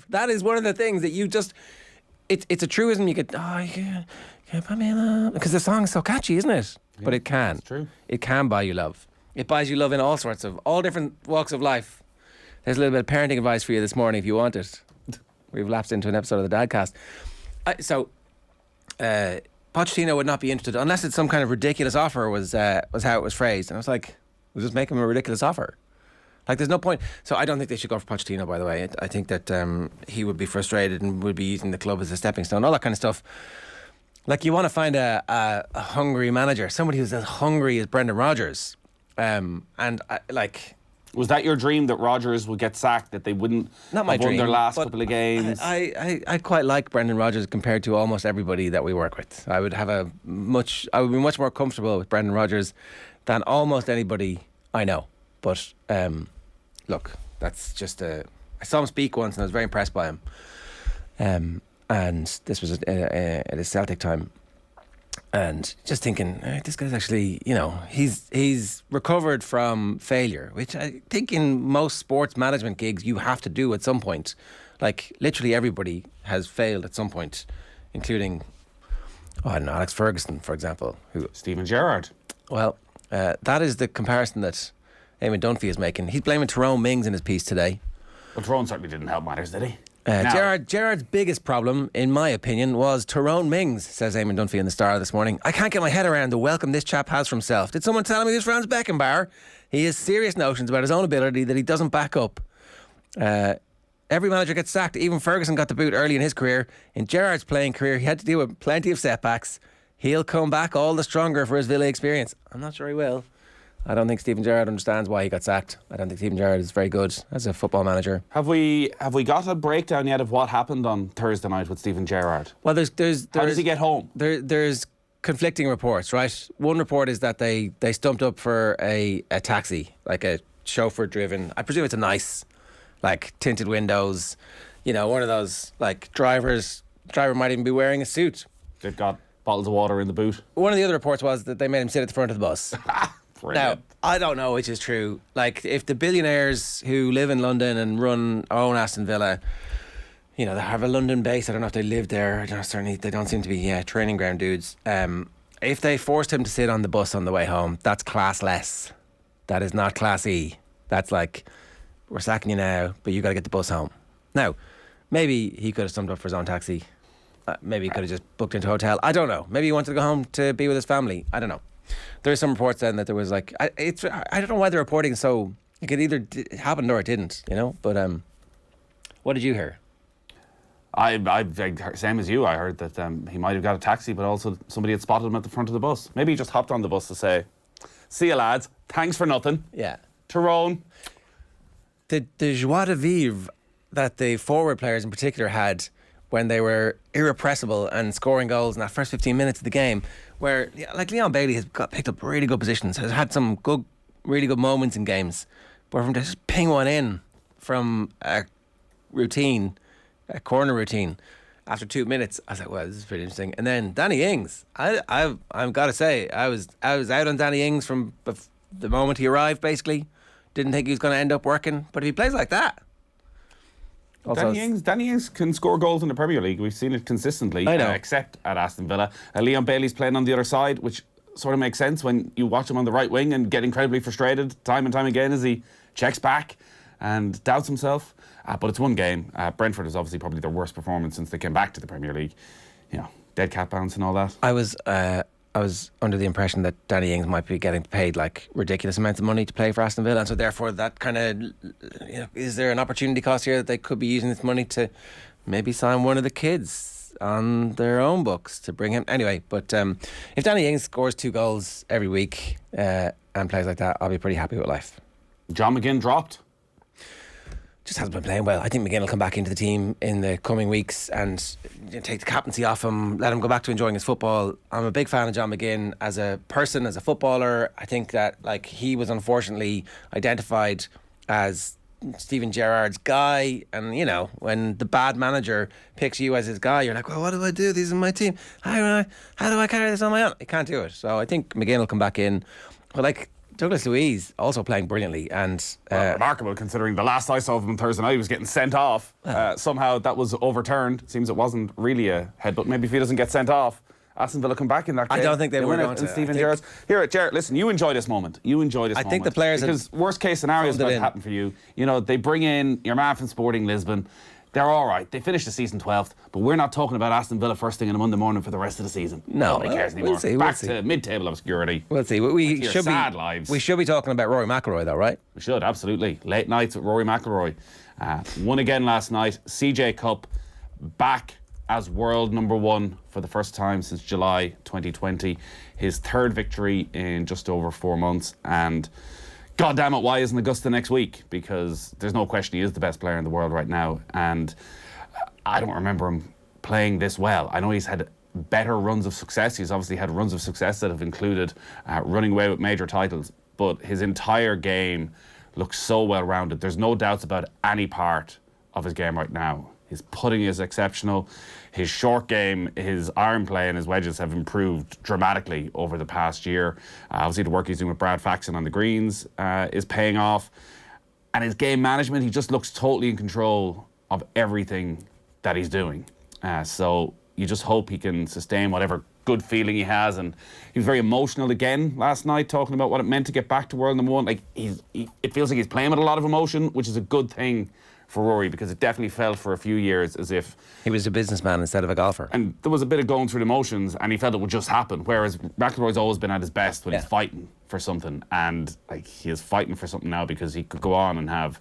That is one of the things that you just... It's a truism. You get, you can't put me in love. Because the song's so catchy, isn't it? Yeah, but it can. That's true. It can buy you love. It buys you love in all different walks of life. There's a little bit of parenting advice for you this morning if you want it. We've lapsed into an episode of the Dadcast. Pochettino would not be interested unless it's some kind of ridiculous offer was how it was phrased. And I was like, we'll just make him a ridiculous offer. Like, there's no point. So I don't think they should go for Pochettino, by the way. I think that he would be frustrated and would be using the club as a stepping stone, all that kind of stuff. Like, you want to find a hungry manager, somebody who's as hungry as Brendan Rodgers. Was that your dream, that Rodgers would get sacked, that they wouldn't not my have dream, won their last couple of games? I quite like Brendan Rodgers compared to almost everybody that we work with. I would be much more comfortable with Brendan Rodgers than almost anybody I know. But look, that's just I saw him speak once and I was very impressed by him. And this was at his Celtic time. And just thinking, this guy's actually, he's recovered from failure, which I think in most sports management gigs you have to do at some point. Like, literally everybody has failed at some point, including, Alex Ferguson, for example. Steven Gerrard. Well, that is the comparison that Eamon Dunphy is making. He's blaming Tyrone Mings in his piece today. Well, Tyrone certainly didn't help matters, did he? Gerrard's biggest problem, in my opinion, was Tyrone Mings, says Eamon Dunphy in the Star this morning. I can't get my head around the welcome this chap has for himself. Did someone tell him he was Franz Beckenbauer? He has serious notions about his own ability that he doesn't back up. Every manager gets sacked. Even Ferguson got the boot early in his career. In Gerrard's playing career, he had to deal with plenty of setbacks. He'll come back all the stronger for his Villa experience. I'm not sure he will. I don't think Steven Gerrard understands why he got sacked. I don't think Steven Gerrard is very good as a football manager. Have we got a breakdown yet of what happened on Thursday night with Steven Gerrard? Well, there's how does he get home? There's conflicting reports, right? One report is that they stumped up for a taxi, like a chauffeur-driven. I presume it's a nice, like, tinted windows. One of those, like, driver might even be wearing a suit. They've got bottles of water in the boot. One of the other reports was that they made him sit at the front of the bus. Brilliant. Now, I don't know which is true. Like, if the billionaires who live in London and own Aston Villa, they have a London base. I don't know if they live there. Certainly they don't seem to be training ground dudes. If they forced him to sit on the bus on the way home, that's classless. That is not classy. That's like, we're sacking you now, but you got to get the bus home. Now, maybe he could have stumped up for his own taxi. Maybe he could have just booked into a hotel. I don't know. Maybe he wanted to go home to be with his family. I don't know. There's some reports then that there was like, I don't know why they're reporting so, it could either happened or it didn't, but what did you hear? I same as you. I heard that he might have got a taxi, but also somebody had spotted him at the front of the bus. Maybe he just hopped on the bus to say, see you lads, thanks for nothing. Yeah. Tyrone. The joie de vivre that the forward players in particular had when they were irrepressible and scoring goals in that first 15 minutes of the game, where, like, Leon Bailey has picked up really good positions, has had some really good moments in games, but from just ping one in from a corner routine, after 2 minutes, I was like, well, this is pretty interesting. And then Danny Ings, I've got to say, I was out on Danny Ings from the moment he arrived, basically. Didn't think he was going to end up working, but if he plays like that. Danny Ings can score goals in the Premier League. We've seen it consistently, I know. Except at Aston Villa. Leon Bailey's playing on the other side, which sort of makes sense when you watch him on the right wing and get incredibly frustrated time and time again as he checks back and doubts himself. But it's one game. Brentford is obviously probably their worst performance since they came back to the Premier League. Dead cat bounce and all that. I was under the impression that Danny Ings might be getting paid like ridiculous amounts of money to play for Aston Villa, and so therefore that kind of, is there an opportunity cost here that they could be using this money to maybe sign one of the kids on their own books to bring him anyway? But if Danny Ings scores 2 goals every week and plays like that, I'll be pretty happy with life. John McGinn dropped. Just hasn't been playing well. I think McGinn will come back into the team in the coming weeks and take the captaincy off him, let him go back to enjoying his football. I'm a big fan of John McGinn as a person, as a footballer. I think that he was unfortunately identified as Steven Gerrard's guy, and when the bad manager picks you as his guy, you're like, well, what do I do? These are my team. How do I carry this on my own? I can't do it. So I think McGinn will come back in. But Douglas Luiz also playing brilliantly, and remarkable considering the last I saw of him on Thursday night, he was getting sent off. Somehow that was overturned. It seems it wasn't really a headbutt. Maybe if he doesn't get sent off, Aston Villa come back in that game. I don't think they were going to. Stephen Gerrard. Here, Ger, listen, you enjoy this moment. You enjoy this moment. I think the players... Because worst case scenario is going to happen for you. You know, they bring in your man from Sporting Lisbon. They're all right. They finished the season 12th, but we're not talking about Aston Villa first thing on a Monday morning for the rest of the season. No, nobody cares anymore. We'll see, back to mid-table obscurity. We'll see. We should be talking about Rory McIlroy, though, right? We should, absolutely. Late nights with Rory McIlroy. Won again last night. CJ Cup back as world number one for the first time since July 2020. His third victory in just over 4 months. And God damn it, why isn't Augusta next week? Because there's no question he is the best player in the world right now. And I don't remember him playing this well. I know he's had better runs of success. He's obviously had runs of success that have included running away with major titles. But his entire game looks so well-rounded. There's no doubts about any part of his game right now. His putting is exceptional. His short game, his iron play and his wedges have improved dramatically over the past year. Obviously the work he's doing with Brad Faxon on the greens is paying off. And his game management, he just looks totally in control of everything that he's doing. So you just hope he can sustain whatever good feeling he has. And he was very emotional again last night, talking about what it meant to get back to world number one. Like it feels like he's playing with a lot of emotion, which is a good thing for Rory, because it definitely felt for a few years as if he was a businessman instead of a golfer. And there was a bit of going through the motions, and he felt it would just happen. Whereas McIlroy's always been at his best when he's fighting for something, and like he is fighting for something now because he could go on and have,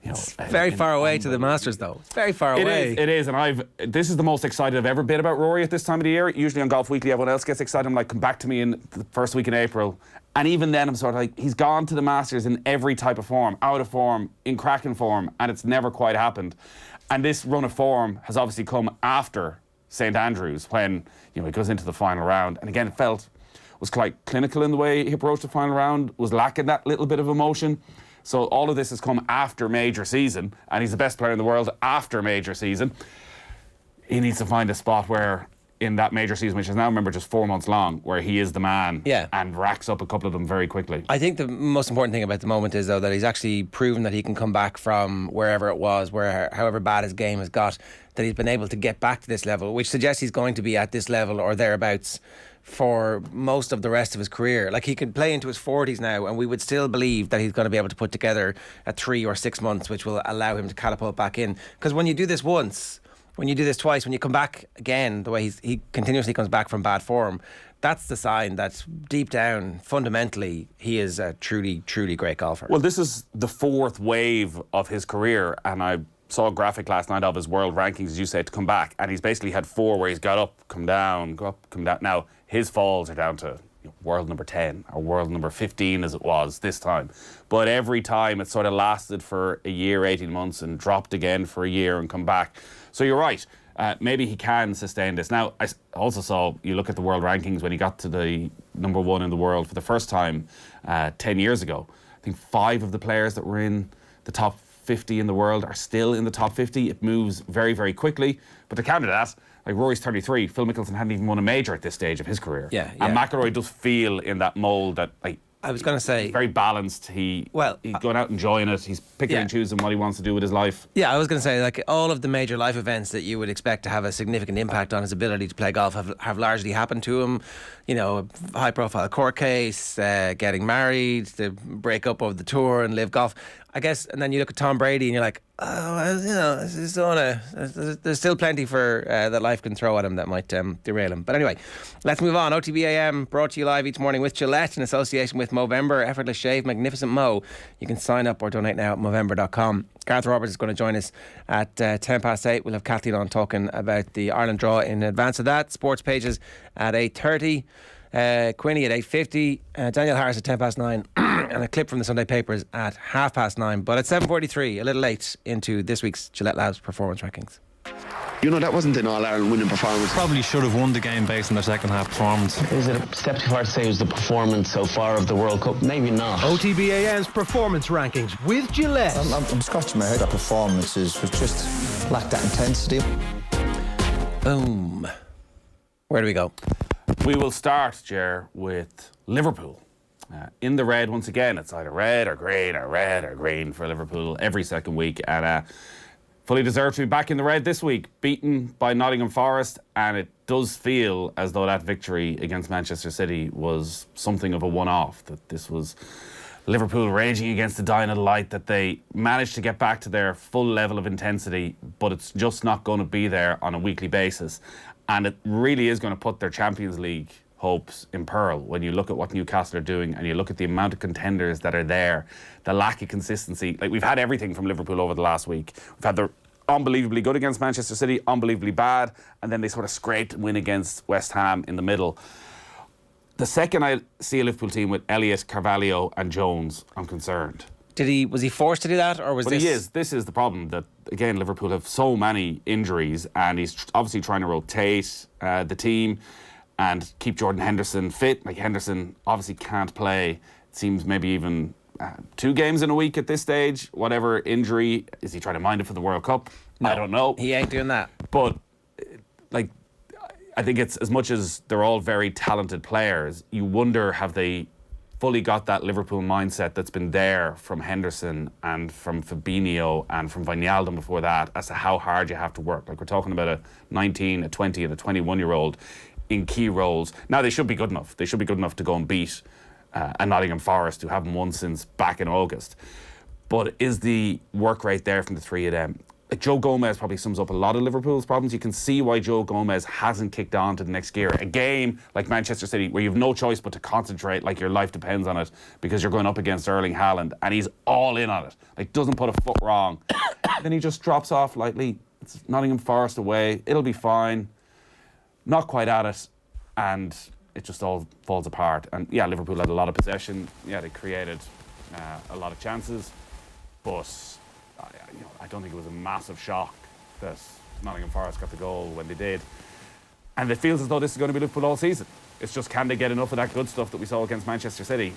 you know, it's very far away to the Masters, though. It's very far away. It is, and this is the most excited I've ever been about Rory at this time of the year. Usually on Golf Weekly, everyone else gets excited. I'm like, come back to me in the first week in April. And even then, I'm sort of like, he's gone to the Masters in every type of form, out of form, in cracking form, and it's never quite happened. And this run of form has obviously come after St Andrews, when he goes into the final round. And again, it was quite clinical in the way he approached the final round, was lacking that little bit of emotion. So all of this has come after major season, and he's the best player in the world after major season. He needs to find a spot where, in that major season, which is now, remember, just 4 months long, where he is the man and racks up a couple of them very quickly. I think the most important thing about the moment is, though, that he's actually proven that he can come back from wherever it was, however bad his game has got, that he's been able to get back to this level, which suggests he's going to be at this level or thereabouts for most of the rest of his career. Like, he could play into his 40s now, and we would still believe that he's going to be able to put together a 3 or 6 months, which will allow him to catapult back in. Because when you do this once, when you do this twice, when you come back again, the way he continuously comes back from bad form, that's the sign that deep down, fundamentally, he is a truly, truly great golfer. Well, this is the fourth wave of his career, and I saw a graphic last night of his world rankings, as you say, to come back, and he's basically had 4 where he's got up, come down, go up, come down. Now, his falls are down to world number 10 or world number 15 as it was this time. But every time it sort of lasted for a year, 18 months, and dropped again for a year and come back. So you're right. Maybe he can sustain this. Now, I also saw, you look at the world rankings when he got to the number one in the world for the first time 10 years ago. I think 5 of the players that were in the top 50 in the world are still in the top 50. It moves very, very quickly. But to counter that, like, Rory's 33. Phil Mickelson hadn't even won a major at this stage of his career. Yeah. And McIlroy does feel in that mould that, like, I was going to say, he's very balanced. He's going out enjoying it. He's picking and choosing what he wants to do with his life. Yeah, I was going to say, like, all of the major life events that you would expect to have a significant impact on his ability to play golf have largely happened to him. You know, a high-profile court case, getting married, the breakup of the tour and live golf. I guess, and then you look at Tom Brady and you're like, there's still plenty for that life can throw at him that might derail him. But anyway, let's move on. OTB AM brought to you live each morning with Gillette in association with Movember. Effortless shave, magnificent mo. You can sign up or donate now at Movember.com. Gareth Roberts is going to join us at 8:10. We'll have Kathleen on talking about the Ireland draw in advance of that. Sports pages at 8:30. Quinny at 8:50, Daniel Harris at 9:10, and a clip from the Sunday papers at 9:30. But at 7:43, a little late into this week's Gillette Labs performance rankings. You know, that wasn't an All-Ireland winning performance. Probably should have won the game based on their second half performance. Is it a step too far to say it was the performance so far of the World Cup? Maybe not. OTB AM's performance rankings with Gillette. I'm scratching my head. That performances was just lacked that intensity. Boom. Where do we go? We will start, Ger, with Liverpool. In the red once again. It's either red or green or red or green for Liverpool every second week, and fully deserved to be back in the red this week, beaten by Nottingham Forest, and it does feel as though that victory against Manchester City was something of a one-off, that this was Liverpool raging against the dying of the light, that they managed to get back to their full level of intensity, but it's just not going to be there on a weekly basis, and it really is going to put their Champions League hopes in peril when you look at what Newcastle are doing and you look at the amount of contenders that are there, the lack of consistency. Like, we've had everything from Liverpool over the last week. We've had the unbelievably good against Manchester City, unbelievably bad, and then they sort of scraped and win against West Ham in the middle. The second I see a Liverpool team with Elliott, Carvalho and Jones, I'm concerned. Was he forced to do that, or was But this? he is. This is the problem, that, again, Liverpool have so many injuries, and he's obviously trying to rotate the team and keep Jordan Henderson fit. Like, Henderson obviously can't play, it seems maybe even 2 games in a week at this stage. Whatever injury, is he trying to mind it for the World Cup? No, I don't know. He ain't doing that. But, like, I think it's, as much as they're all very talented players, you wonder, have they fully got that Liverpool mindset that's been there from Henderson and from Fabinho and from Wijnaldum before that, as to how hard you have to work. Like, we're talking about a 19, a 20 and a 21-year-old in key roles. Now, they should be good enough. They should be good enough to go and beat a Nottingham Forest, who haven't won since back in August. But is the work rate there from the three of them? Like, Joe Gomez probably sums up a lot of Liverpool's problems. You can see why Joe Gomez hasn't kicked on to the next gear. A game like Manchester City, where you have no choice but to concentrate like your life depends on it, because you're going up against Erling Haaland, and he's all in on it. Like, doesn't put a foot wrong. Then he just drops off lightly. It's Nottingham Forest away. It'll be fine. Not quite at it, and it just all falls apart. And yeah, Liverpool had a lot of possession. Yeah, they created a lot of chances, but I don't think it was a massive shock that Nottingham Forest got the goal when they did. And it feels as though this is going to be Liverpool all season. It's just, can they get enough of that good stuff that we saw against Manchester City?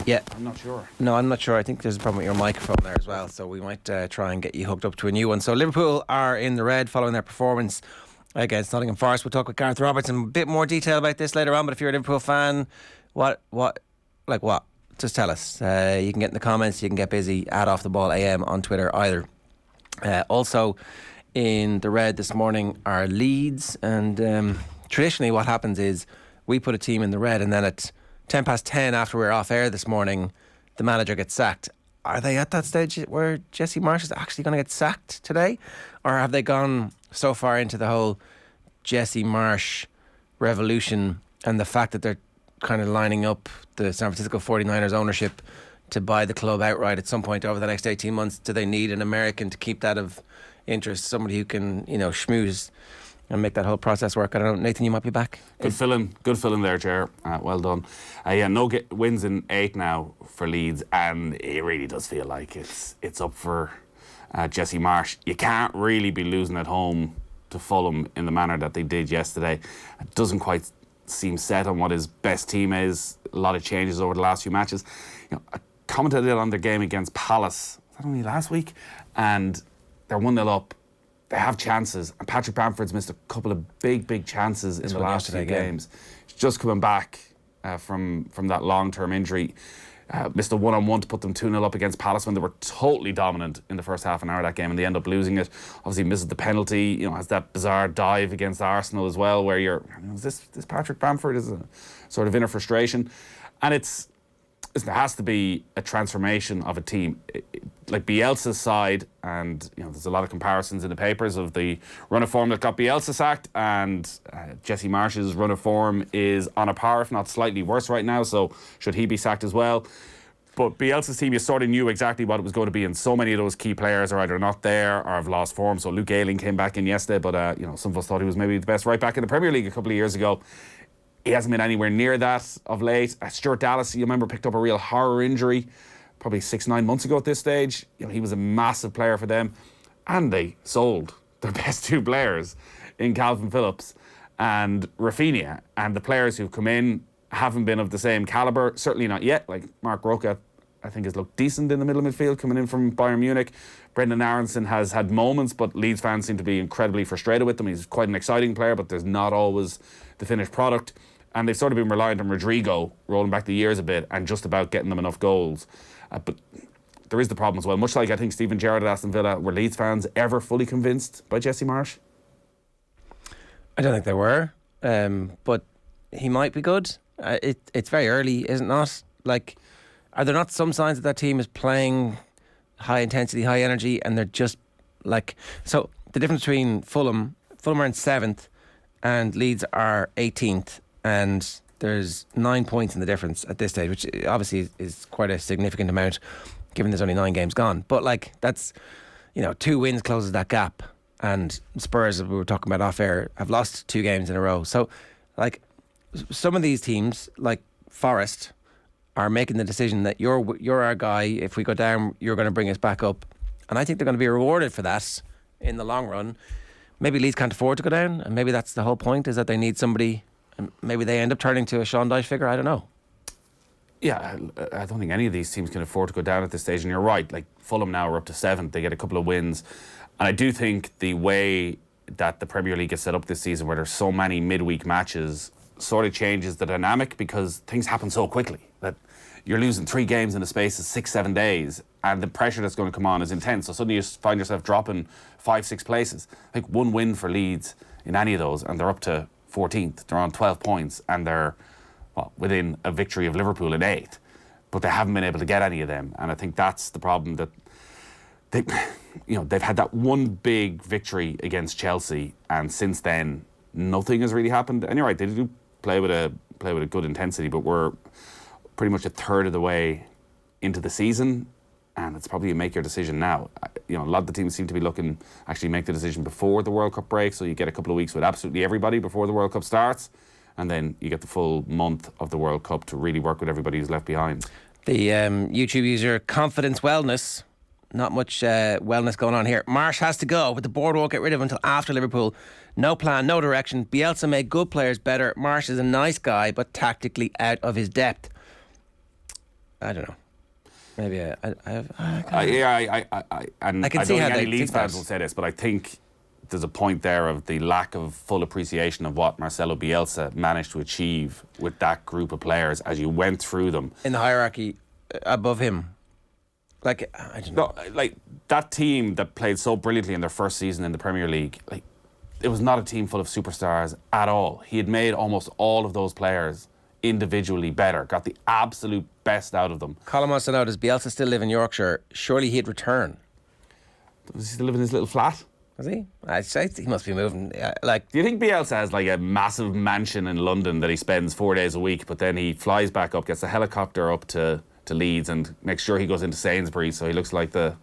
Yeah. I'm not sure. No, I'm not sure. I think there's a problem with your microphone there as well, so we might try and get you hooked up to a new one. So Liverpool are in the red following their performance against Nottingham Forest. We'll talk with Gareth Roberts in a bit more detail about this later on, but if you're a Liverpool fan, what? Just tell us. You can get in the comments, you can get busy at Off The Ball AM on Twitter either. Also in the red this morning are Leeds, and traditionally what happens is we put a team in the red, and then at 10:10 after we're off air this morning, the manager gets sacked. Are they at that stage where Jesse Marsh is actually going to get sacked today? Or have they gone so far into the whole Jesse Marsh revolution and the fact that they're kind of lining up the San Francisco 49ers ownership to buy the club outright at some point over the next 18 months? Do they need an American to keep that of interest? Somebody who can, schmooze and make that whole process work? I don't know. Nathan, you might be back. Good fill-in there, Ger. Well done. No wins in 8 now for Leeds, and it really does feel like it's up for Jesse Marsh. You can't really be losing at home to Fulham in the manner that they did yesterday. It doesn't quite seem set on what his best team is. A lot of changes over the last few matches. I commented on their game against Palace, was that only last week? And they're 1-0 up. They have chances, and Patrick Bamford's missed a couple of big chances in the last few games. He's just coming back from that long-term injury. Missed a one-on-one to put them 2-0 up against Palace when they were totally dominant in the first half an hour of that game, and they end up losing it. Obviously misses the penalty, has that bizarre dive against Arsenal as well, where is this Patrick Bamford is a sort of inner frustration. And there has to be a transformation of a team. Like Bielsa's side, and there's a lot of comparisons in the papers of the run of form that got Bielsa sacked, and Jesse Marsh's run of form is on a par, if not slightly worse right now, so should he be sacked as well? But Bielsa's team, you sort of knew exactly what it was going to be, and so many of those key players are either not there or have lost form. So Luke Ayling came back in yesterday, but some of us thought he was maybe the best right back in the Premier League a couple of years ago. He hasn't been anywhere near that of late. Stuart Dallas, you remember, picked up a real horror injury probably 6-9 months ago at this stage. He was a massive player for them, and they sold their best 2 players in Calvin Phillips and Rafinha, and the players who've come in haven't been of the same calibre, certainly not yet. Like Mark Roca, I think, has looked decent in the middle of midfield coming in from Bayern Munich. Brendan Aronson has had moments, but Leeds fans seem to be incredibly frustrated with him. He's quite an exciting player, but there's not always the finished product. And they've sort of been reliant on Rodrigo, rolling back the years a bit, and just about getting them enough goals. But there is the problem as well. Much like I think Stephen Gerrard at Aston Villa, were Leeds fans ever fully convinced by Jesse Marsh? I don't think they were, but he might be good. It's very early, is it not? Like, are there not some signs that team is playing high intensity, high energy, and they're just like... So the difference between Fulham are in 7th and Leeds are 18th, and there's 9 points in the difference at this stage, which obviously is quite a significant amount given there's only 9 games gone. But like, that's, 2 wins closes that gap. And Spurs, as we were talking about off air, have lost 2 games in a row. So, like, some of these teams, like Forest, are making the decision that you're our guy. If we go down, you're going to bring us back up. And I think they're going to be rewarded for that in the long run. Maybe Leeds can't afford to go down, and maybe that's the whole point, is that they need somebody, and maybe they end up turning to a Sean Dyche figure. I don't know. Yeah, I don't think any of these teams can afford to go down at this stage. And you're right, like Fulham now are up to 7th. They get a couple of wins. And I do think the way that the Premier League is set up this season, where there's so many midweek matches, sort of changes the dynamic, because things happen so quickly that you're losing 3 games in the space of 6-7 days, and the pressure that's going to come on is intense. So suddenly you find yourself dropping 5-6 places. I think 1 win for Leeds in any of those, and they're up to 14th. They're on 12 points, and they're within a victory of Liverpool in 8th. But they haven't been able to get any of them, and I think that's the problem, that they've had that one big victory against Chelsea, and since then nothing has really happened. And you're right, they do play with a good intensity, but we're pretty much a third of the way into the season, and it's probably a make your decision now. A lot of the teams seem to be looking actually make the decision before the World Cup break, so you get a couple of weeks with absolutely everybody before the World Cup starts, and then you get the full month of the World Cup to really work with everybody who's left behind. The YouTube user Confidence Wellness, not much wellness going on here. Marsh has to go, but the board won't get rid of him until after Liverpool. No plan, no direction. Bielsa made good players better. Marsh is a nice guy, but tactically out of his depth. I don't know. Maybe I can see how any they Leeds think fans that. will say this, but I think there's a point there of the lack of full appreciation of what Marcelo Bielsa managed to achieve with that group of players as you went through them. In the hierarchy above him. Like, I don't know. No, like that team that played so brilliantly in their first season in the Premier League, like, it was not a team full of superstars at all. He had made almost all of those players individually better, got the absolute best out of them. Colin wants to know, does Bielsa still live in Yorkshire? Surely he'd return. Does he still live in his little flat? Does he? I'd say he must be moving. Do you think Bielsa has like a massive mansion in London that he spends 4 days a week, but then he flies back up, gets a helicopter up to Leeds and makes sure he goes into Sainsbury's so he looks like the,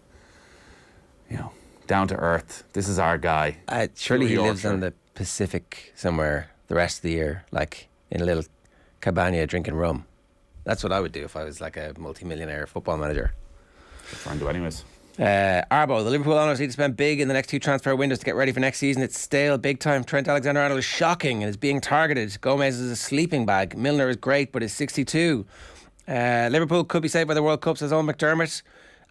down to earth, this is our guy? Surely he lives on the Pacific somewhere the rest of the year, like in a little cabana drinking rum. That's what I would do if I was like a multi-millionaire football manager. That's what I'm doing anyways. Arbo, the Liverpool owners need to spend big in the next 2 transfer windows to get ready for next season. It's stale, big time. Trent Alexander-Arnold is shocking and is being targeted. Gomez is a sleeping bag. Milner is great, but is 62. Liverpool could be saved by the World Cup, says Owen McDermott.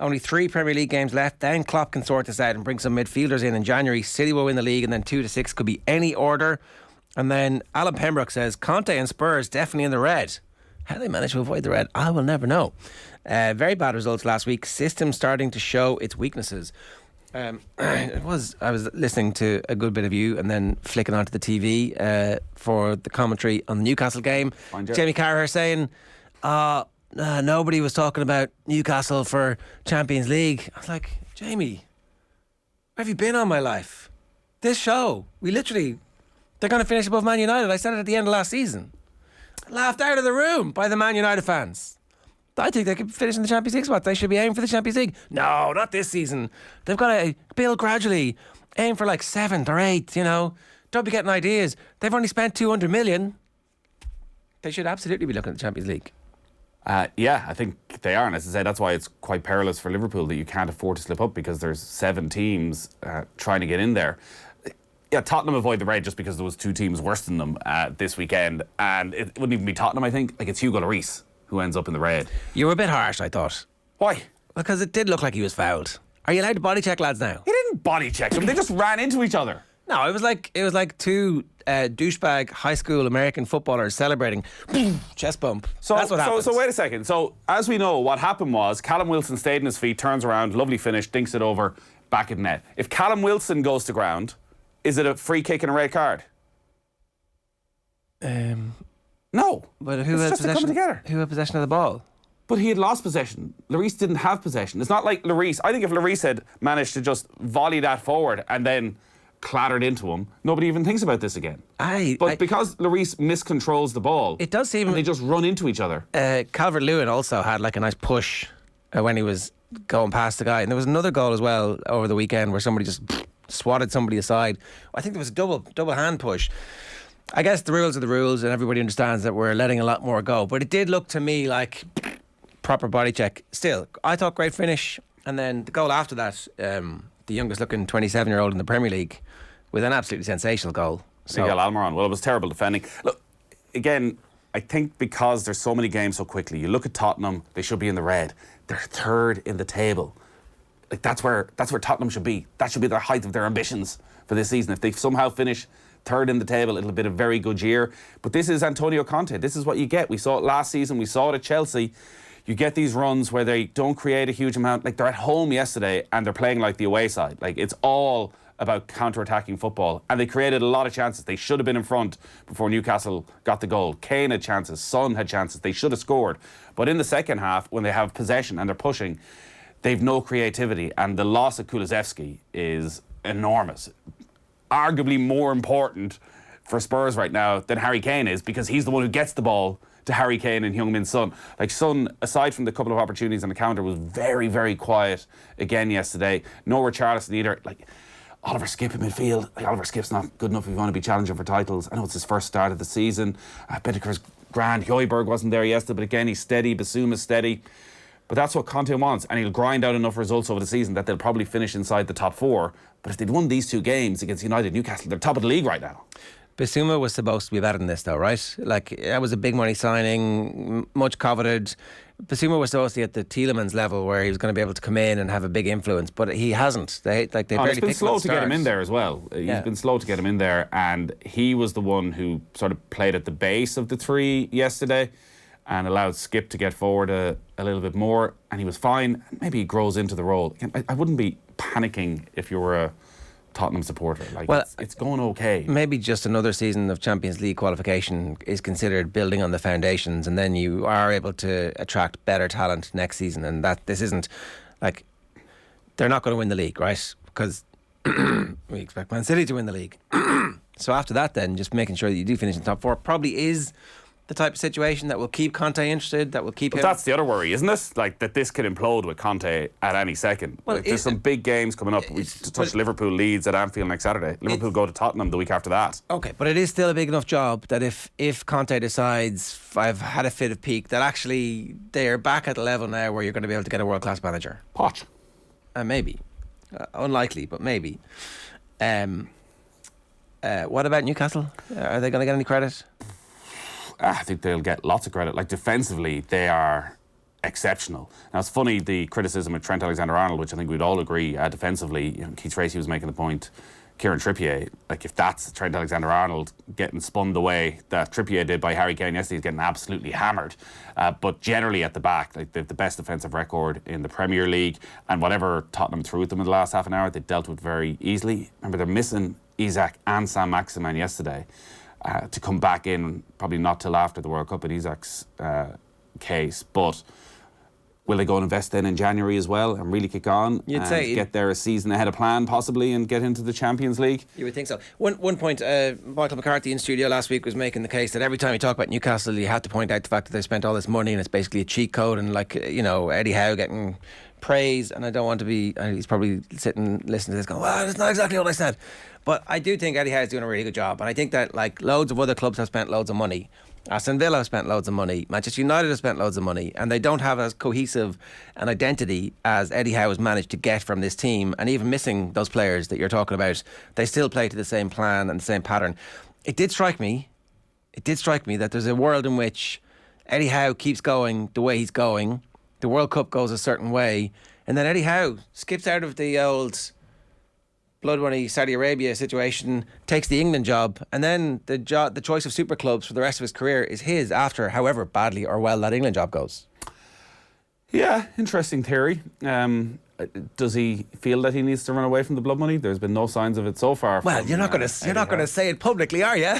Only 3 Premier League games left. Then Klopp can sort this out and bring some midfielders in January. City will win the league, and then 2 to 6 could be any order. And then Alan Pembroke says Conte and Spurs definitely in the red. How they managed to avoid the red, I will never know. Very bad results last week. System starting to show its weaknesses. I was listening to a good bit of you and then flicking onto the TV for the commentary on the Newcastle game. Jamie Carragher saying, nobody was talking about Newcastle for Champions League. I was like, Jamie, where have you been all my life? This show, they're going to finish above Man United. I said it at the end of last season. Laughed out of the room by the Man United fans. I think they could finish in the Champions League spot. They should be aiming for the Champions League. No, not this season. They've got to build gradually. Aim for like 7th or 8th, Don't be getting ideas. They've only spent 200 million. They should absolutely be looking at the Champions League. Yeah, I think they are. And as I say, that's why it's quite perilous for Liverpool that you can't afford to slip up, because there's 7 teams trying to get in there. Yeah, Tottenham avoid the red just because there was 2 teams worse than them this weekend. And it wouldn't even be Tottenham, I think. Like, it's Hugo Lloris who ends up in the red. You were a bit harsh, I thought. Why? Because it did look like he was fouled. Are you allowed to body check lads now? He didn't body check them. They just ran into each other. No, it was like two douchebag high school American footballers celebrating. Chest bump. That's what happened. So wait a second. So as we know, what happened was Callum Wilson stayed in his feet, turns around, lovely finish, dinks it over, back at net. If Callum Wilson goes to ground, is it a free kick and a red card? No. But who had possession? Together. Who had possession of the ball? But he had lost possession. Lloris didn't have possession. It's not like Lloris. I think if Lloris had managed to just volley that forward and then clattered into him, nobody even thinks about this again. But because Lloris miscontrols the ball, it does seem and they just run into each other. Calvert-Lewin also had like a nice push when he was going past the guy, and there was another goal as well over the weekend where somebody just swatted somebody aside. I think there was a double hand push. I guess the rules are the rules, and everybody understands that we're letting a lot more go. But it did look to me like proper body check. Still, I thought great finish, and then the goal after that, the youngest looking 27-year-old in the Premier League, with an absolutely sensational goal. Miguel Almiron. Well, it was terrible defending. Look, again, I think because there's so many games so quickly, you look at Tottenham, they should be in the red. They're third in the table. Like that's where Tottenham should be. That should be the height of their ambitions for this season. If they somehow finish third in the table, it'll be a very good year. But this is Antonio Conte. This is what you get. We saw it last season. We saw it at Chelsea. You get these runs where they don't create a huge amount. Like they're at home yesterday and they're playing like the away side. Like it's all about counter-attacking football. And they created a lot of chances. They should have been in front before Newcastle got the goal. Kane had chances. Son had chances. They should have scored. But in the second half, when they have possession and they're pushing, they've no creativity. And the loss of Kulusevski is enormous. Arguably more important for Spurs right now than Harry Kane is, because he's the one who gets the ball to Harry Kane and Heung-min Son. Like Son, aside from the couple of opportunities on the counter, was very, very quiet again yesterday. No Richarlison either. Like Oliver Skipp in midfield. Like Oliver Skipp's not good enough if you want to be challenging for titles. I know it's his first start of the season. Bentancur's grand. Højbjerg wasn't there yesterday, but again, he's steady. Bissouma's steady. But that's what Conte wants, and he'll grind out enough results over the season that they'll probably finish inside the top four. But if they'd won these two games against United, Newcastle, they're top of the league right now. Bissouma was supposed to be better than this, though, right? Like, that was a big money signing, much coveted. Bissouma was supposed to be at the Tielemans level where he was going to be able to come in and have a big influence, but he hasn't. They barely picked him up. It's been slow to get him in there as well. He's been slow to get him in there, and he was the one who sort of played at the base of the three yesterday and allowed Skipp to get forward a little bit more, and he was fine. Maybe he grows into the role. I wouldn't be panicking if you were a Tottenham supporter. Like, well, it's going okay. Maybe just another season of Champions League qualification is considered building on the foundations, and then you are able to attract better talent next season. And that this isn't like they're not going to win the league, right? Because we expect Man City to win the league. So after that, then just making sure that you do finish in the top four probably is the type of situation that will keep Conte interested, that will keep him. But that's the other worry, isn't it? Like that this could implode with Conte at any second. Well, like, there's some big games coming up. We touch Liverpool, Leeds at Anfield next Saturday. Liverpool go to Tottenham the week after that. Okay, but it is still a big enough job that if Conte decides, I've had a fit of peak, that actually they're back at the level now where you're going to be able to get a world-class manager. Poch. Maybe. Unlikely, but maybe. What about Newcastle? Are they going to get any credit? I think they'll get lots of credit. Like defensively, they are exceptional. Now it's funny, the criticism of Trent Alexander-Arnold, which I think we'd all agree, defensively, Keith Tracy was making the point, Kieran Trippier, like if that's Trent Alexander-Arnold getting spun the way that Trippier did by Harry Kane yesterday, he's getting absolutely hammered. But generally at the back, like they've the best defensive record in the Premier League, and whatever Tottenham threw at them in the last half an hour, they dealt with very easily. Remember, they're missing Isak and Saint-Maximin yesterday. To come back in, probably not till after the World Cup in Isak's case, but will they go and invest then in January as well and really kick on? You'd say get there a season ahead of plan possibly and get into the Champions League? You would think so. One point, Michael McCarthy in studio last week was making the case that every time you talk about Newcastle, you have to point out the fact that they spent all this money and it's basically a cheat code, and like, Eddie Howe getting praise, and I don't want to be, he's probably sitting listening to this going, well, that's not exactly what I said. But I do think Eddie Howe is doing a really good job, and I think that like loads of other clubs have spent loads of money. Aston Villa have spent loads of money. Manchester United have spent loads of money, and they don't have as cohesive an identity as Eddie Howe has managed to get from this team. And even missing those players that you're talking about, they still play to the same plan and the same pattern. It did strike me that there's a world in which Eddie Howe keeps going the way he's going, the World Cup goes a certain way, and then Eddie Howe skips out of the old blood money Saudi Arabia situation, takes the England job, and then the choice of super clubs for the rest of his career is his after however badly or well that England job goes. Yeah, interesting theory. Does he feel that he needs to run away from the blood money? There's been no signs of it so far. Well, you're not going to say it publicly, are you?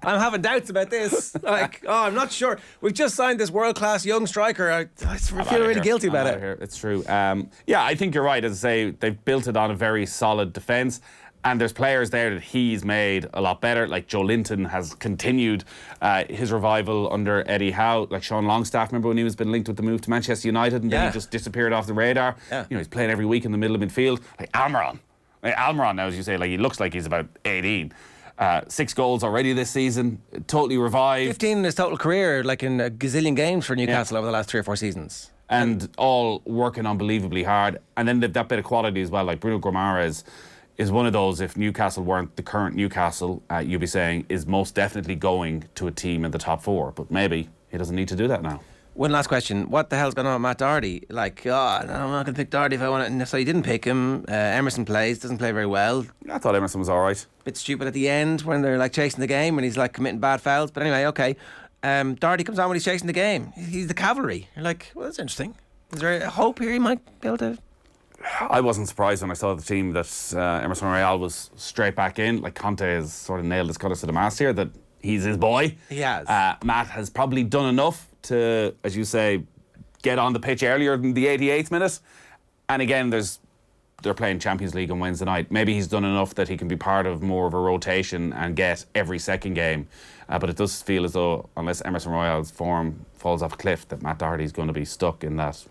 I'm having doubts about this. I'm not sure. We've just signed this world-class young striker. I feel really guilty about it. It's true. Yeah, I think you're right. As I say, they've built it on a very solid defence. And there's players there that he's made a lot better. Like Joe Linton has continued his revival under Eddie Howe. Like Sean Longstaff, remember when he was been linked with the move to Manchester United and then he just disappeared off the radar? Yeah. You know, he's playing every week in the middle of midfield. Like Almiron now, as you say, like he looks like he's about 18. 6 goals already this season, totally revived. 15 in his total career, like in a gazillion games for Newcastle over the last 3 or 4 seasons. And all working unbelievably hard. And then they've that bit of quality as well, like Bruno Guimaraes is one of those, if Newcastle weren't the current Newcastle, you'd be saying, is most definitely going to a team in the top 4. But maybe he doesn't need to do that now. One last question. What the hell's going on with Matt Doherty? Like, I'm not going to pick Doherty if I want it. So you didn't pick him. Emerson doesn't play very well. I thought Emerson was all right. Bit stupid at the end when they're like chasing the game and he's like committing bad fouls. But anyway, okay. Doherty comes on when he's chasing the game. He's the cavalry. You're like, well, that's interesting. Is there a hope here he might be able to... I wasn't surprised when I saw the team that Emerson Royal was straight back in. Like Conte has sort of nailed his colours to the mast here, that he's his boy. He has. Matt has probably done enough to, as you say, get on the pitch earlier than the 88th minute. And again, they're playing Champions League on Wednesday night. Maybe he's done enough that he can be part of more of a rotation and get every second game. But it does feel as though, unless Emerson Royal's form falls off a cliff, that Matt Doherty's going to be stuck in that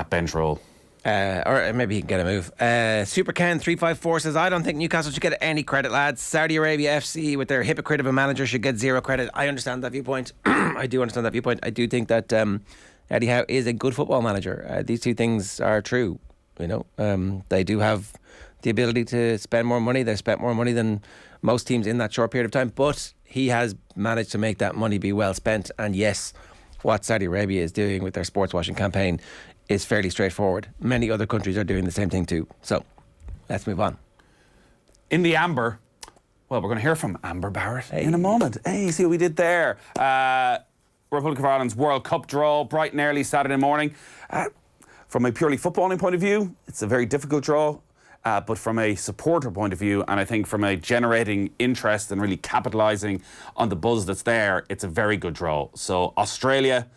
bench role. Or maybe he can get a move. Super Ken 354 says, I don't think Newcastle should get any credit, lads. Saudi Arabia FC with their hypocrite of a manager should get 0 credit. I understand that viewpoint. I do understand that viewpoint. I do think that Eddie Howe is a good football manager. These two things are true. You know, they do have the ability to spend more money. They've spent more money than most teams in that short period of time. But he has managed to make that money be well spent. And yes, what Saudi Arabia is doing with their sports washing campaign is fairly straightforward. Many other countries are doing the same thing too. So, let's move on. In the Amber, well, we're going to hear from Amber Barrett in a moment. Hey, see what we did there. Republic of Ireland's World Cup draw, bright and early Saturday morning. From a purely footballing point of view, it's a very difficult draw. But from a supporter point of view, and I think from a generating interest and really capitalising on the buzz that's there, it's a very good draw. So, Australia,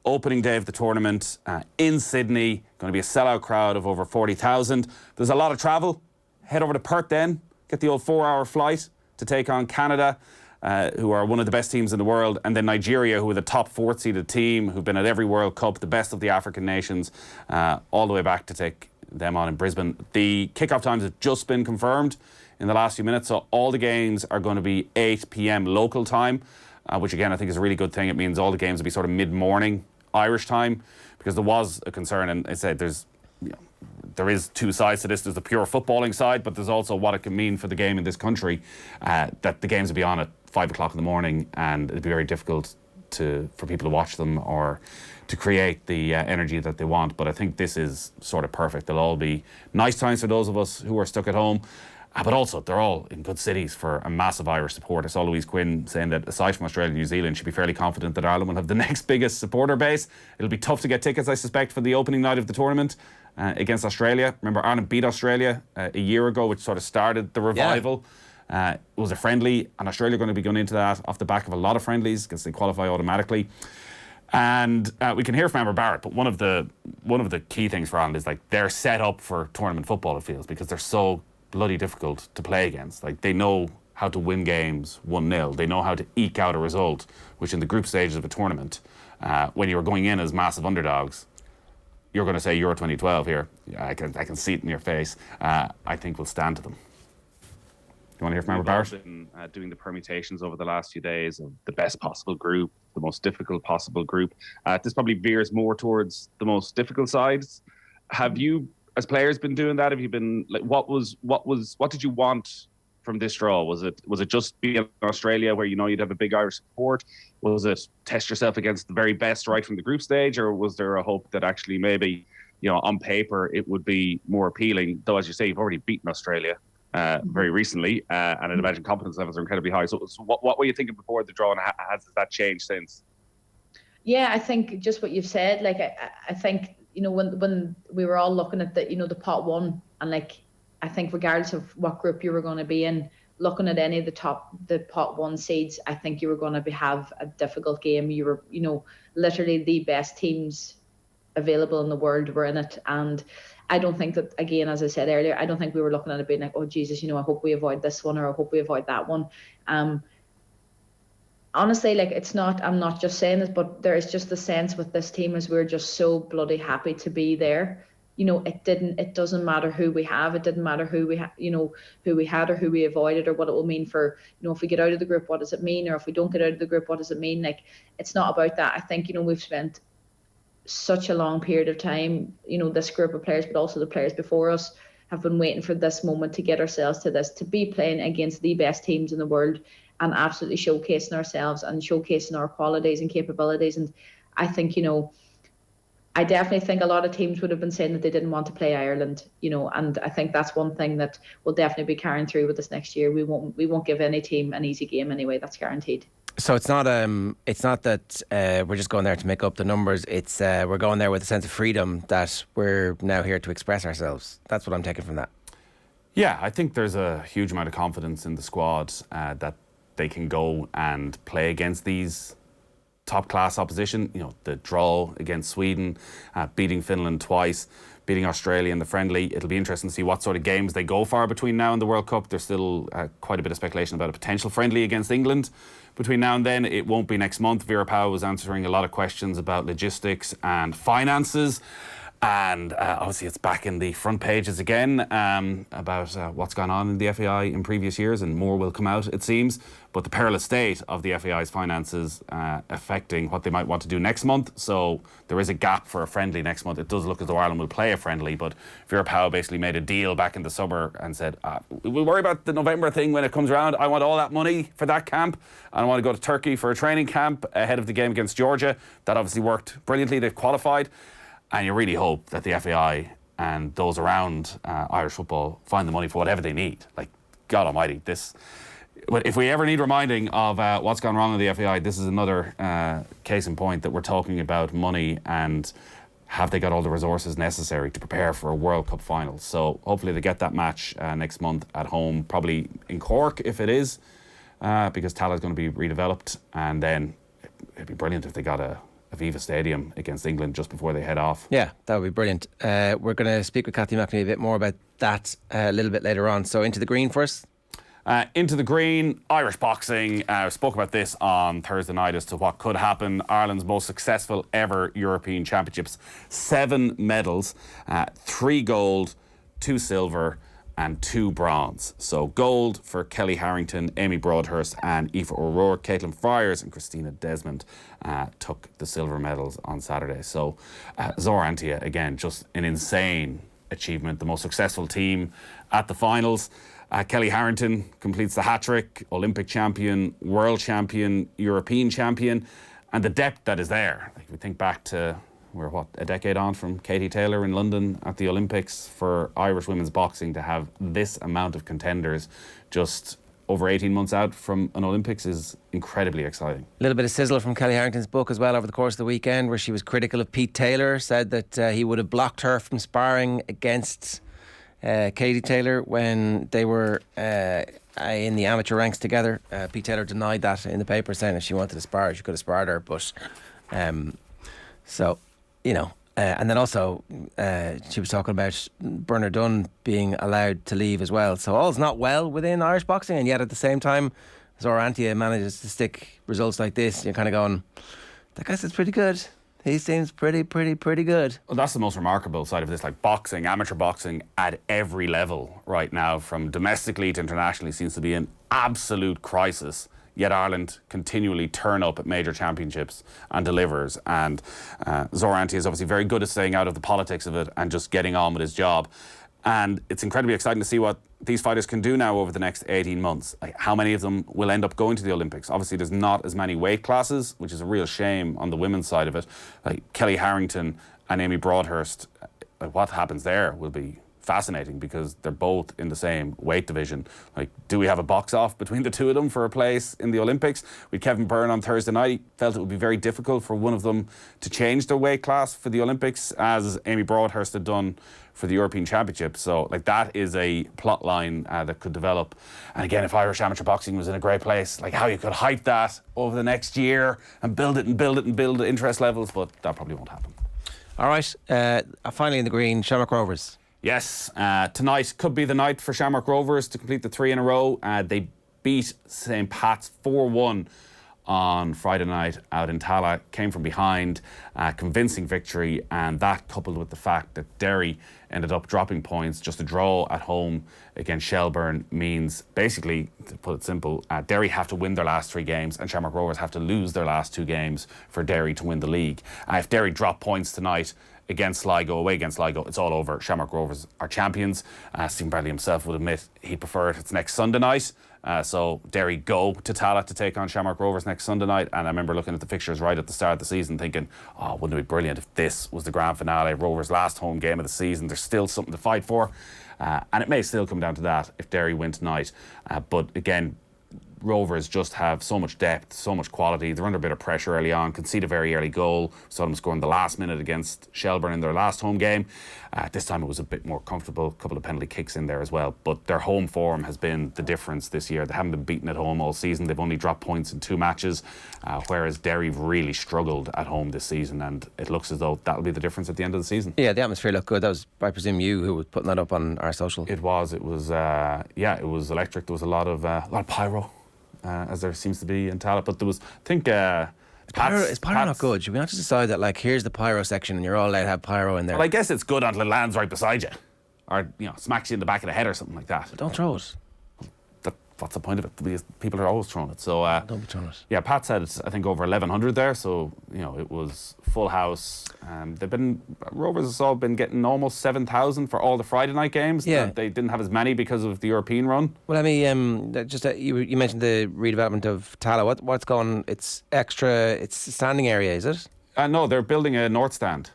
opening day of the tournament in Sydney, going to be a sellout crowd of over 40,000. There's a lot of travel. Head over to Perth then, get the old 4-hour flight to take on Canada, who are one of the best teams in the world, and then Nigeria, who are the top 4th seeded team, who've been at every World Cup, the best of the African nations, all the way back to take them on in Brisbane. The kickoff times have just been confirmed in the last few minutes, so all the games are going to be 8 p.m. local time, which again I think is a really good thing. It means all the games will be sort of mid-morning Irish time, because there was a concern, and I said there is 2 sides to this. There's the pure footballing side, but there's also what it can mean for the game in this country, that the games will be on at 5 o'clock in the morning, and it'd be very difficult for people to watch them or to create the energy that they want. But I think this is sort of perfect. They'll all be nice times for those of us who are stuck at home. But also, they're all in good cities for a massive Irish support. I saw Louise Quinn saying that aside from Australia and New Zealand, she'd be fairly confident that Ireland will have the next biggest supporter base. It'll be tough to get tickets, I suspect, for the opening night of the tournament against Australia. Remember, Ireland beat Australia a year ago, which sort of started the revival. Yeah. It was a friendly, and Australia are going to be going into that off the back of a lot of friendlies because they qualify automatically. And we can hear from Amber Barrett, but one of the key things for Ireland is like they're set up for tournament football, it feels, because they're so bloody difficult to play against. Like, they know how to win games 1-0. They know how to eke out a result, which in the group stages of a tournament, when you're going in as massive underdogs, you're going to say Euro 2012 here. I can see it in your face. I think we'll stand to them. You want to hear from Amber Barrett? We've been doing the permutations over the last few days of the best possible group, the most difficult possible group. This probably veers more towards the most difficult sides. Have you, as players, been doing that? Have you been like, what did you want from this draw? Was it just being in Australia where you know you'd have a big Irish support? Was it test yourself against the very best right from the group stage, or was there a hope that actually maybe, you know, on paper it would be more appealing? Though, as you say, you've already beaten Australia. very recently, and I'd imagine confidence levels are incredibly high. So what were you thinking before the draw, and has that changed since? Yeah, I think just what you've said. Like I think, you know, when we were all looking at the pot one, and like I think regardless of what group you were going to be in, looking at any of the pot one seeds, I think you were going to have a difficult game. You were, you know, literally the best teams available in the world were in it, and I don't think that, again, as I said earlier, I don't think we were looking at it being like, oh Jesus, you know, I hope we avoid this one, or I hope we avoid that one. Honestly, like, it's not, I'm not just saying this, but there is just the sense with this team is we're just so bloody happy to be there. You know, it doesn't matter who we have. It didn't matter who we who we had or who we avoided, or what it will mean for, you know, if we get out of the group, what does it mean? Or if we don't get out of the group, what does it mean? Like, it's not about that. I think, you know, we've spent such a long period of time, you know, this group of players, but also the players before us, have been waiting for this moment to get ourselves to this, to be playing against the best teams in the world and absolutely showcasing ourselves and showcasing our qualities and capabilities. And I think, you know, I definitely think a lot of teams would have been saying that they didn't want to play Ireland, you know, and I think that's one thing that will definitely be carrying through with us next year. We won't give any team an easy game anyway. That's guaranteed. So it's not that we're just going there to make up the numbers. It's we're going there with a sense of freedom that we're now here to express ourselves. That's what I'm taking from that. Yeah, I think there's a huge amount of confidence in the squad that they can go and play against these top-class opposition. You know, the draw against Sweden, beating Finland twice, beating Australia in the friendly. It'll be interesting to see what sort of games they go for between now and the World Cup. There's still quite a bit of speculation about a potential friendly against England between now and then. It won't be next month. Vera Pauw was answering a lot of questions about logistics and finances. And obviously it's back in the front pages again about what's gone on in the FAI in previous years, and more will come out, it seems. But the perilous state of the FAI's finances affecting what they might want to do next month. So there is a gap for a friendly next month. It does look as though Ireland will play a friendly, but Vera Pauw basically made a deal back in the summer and said, we'll worry about the November thing when it comes around. I want all that money for that camp. And I want to go to Turkey for a training camp ahead of the game against Georgia. That obviously worked brilliantly. They've qualified. And you really hope that the FAI and those around Irish football find the money for whatever they need. Like, God almighty, this... If we ever need reminding of what's gone wrong in the FAI, this is another case in point that we're talking about money and have they got all the resources necessary to prepare for a World Cup final. So hopefully they get that match next month at home, probably in Cork if it is, because Cathal is going to be redeveloped. And then it'd be brilliant if they got a Aviva Stadium against England just before they head off. Yeah, that would be brilliant. We're going to speak with Kathleen McNamee a bit more about that a little bit later on. So into the green first. Into the green, Irish boxing. Spoke about this on Thursday night as to what could happen. Ireland's most successful ever European Championships. 7 medals, 3 gold, 2 silver and 2 bronze. So gold for Kelly Harrington, Amy Broadhurst and Aoife O'Rourke. Caitlin Friars and Christina Desmond took the silver medals on Saturday. So Zora Antia, again, just an insane achievement. The most successful team at the finals. Kelly Harrington completes the hat-trick, Olympic champion, world champion, European champion, and the depth that is there. Like, we think back to, we're a decade on from Katie Taylor in London at the Olympics. For Irish women's boxing to have this amount of contenders just over 18 months out from an Olympics is incredibly exciting. A little bit of sizzle from Kelly Harrington's book as well over the course of the weekend, where she was critical of Pete Taylor, said that he would have blocked her from sparring against Katie Taylor when they were in the amateur ranks together. Pete Taylor denied that in the paper, saying if she wanted to spar, she could have sparred her. But so, you know, and then also she was talking about Bernard Dunn being allowed to leave as well. So all's not well within Irish boxing, and yet at the same time, Zora Antia manages to stick results like this. You're kind of going, that guy says pretty good. He seems pretty good. Well, that's the most remarkable side of this. Like, boxing, amateur boxing at every level right now, from domestically to internationally, seems to be an absolute crisis. Yet Ireland continually turn up at major championships and delivers. And Zora Antia is obviously very good at staying out of the politics of it and just getting on with his job. And it's incredibly exciting to see what these fighters can do now over the next 18 months. Like, how many of them will end up going to the Olympics? Obviously, there's not as many weight classes, which is a real shame on the women's side of it. Like Kelly Harrington and Amy Broadhurst, like, what happens there will be fascinating because they're both in the same weight division. Like, do we have a box off between the two of them for a place in the Olympics? With Kevin Byrne on Thursday night, he felt it would be very difficult for one of them to change their weight class for the Olympics, as Amy Broadhurst had done for the European Championship. So, like, that is a plot line that could develop. And again, if Irish amateur boxing was in a great place, like how you could hype that over the next year and build it and build it and build the interest levels, but that probably won't happen. All right, finally in the green, Shamrock Rovers. Yes, tonight could be the night for Shamrock Rovers to complete the 3 in a row. They beat St. Pat's 4-1 on Friday night out in Tallaght, came from behind, convincing victory, and that coupled with the fact that Derry ended up dropping points, just a draw at home against Shelbourne means, basically, to put it simple, Derry have to win their last 3 games and Shamrock Rovers have to lose their last 2 games for Derry to win the league. If Derry drop points tonight against Sligo, away against Sligo, it's all over. Shamrock Rovers are champions. Stephen Bradley himself would admit he'd prefer it. It's next Sunday night. So Derry go to Tallaght to take on Shamrock Rovers next Sunday night. And I remember looking at the fixtures right at the start of the season thinking, oh, wouldn't it be brilliant if this was the grand finale, Rovers' last home game of the season. There's still something to fight for. And it may still come down to that if Derry win tonight. But again, Rovers just have so much depth, so much quality. They're under a bit of pressure early on, concede a very early goal. Saw them score in the last minute against Shelbourne in their last home game. This time it was a bit more comfortable, a couple of penalty kicks in there as well. But their home form has been the difference this year. They haven't been beaten at home all season. They've only dropped points in 2 matches, whereas Derry really struggled at home this season, and it looks as though that'll be the difference at the end of the season. Yeah, the atmosphere looked good. That was, I presume, you who was putting that up on our social. It was it was electric. There was a lot of pyro. As there seems to be in Tallaght, but there was, I think, is pyro not good? Should we not just decide that, like, here's the pyro section and you're all allowed to have pyro in there? Well, I guess it's good until it lands right beside you, or smacks you in the back of the head or something like that. But don't throw it. What's the point of it? Because people are always throwing it. So don't be throwing it. Yeah, Pat said I think over 1,100 there. So it was full house. Rovers has all been getting almost 7,000 for all the Friday night games. Yeah, they didn't have as many because of the European run. Well, I mean, you mentioned the redevelopment of Tallaght. What's going? It's extra. It's standing area, is it? No, they're building a north stand.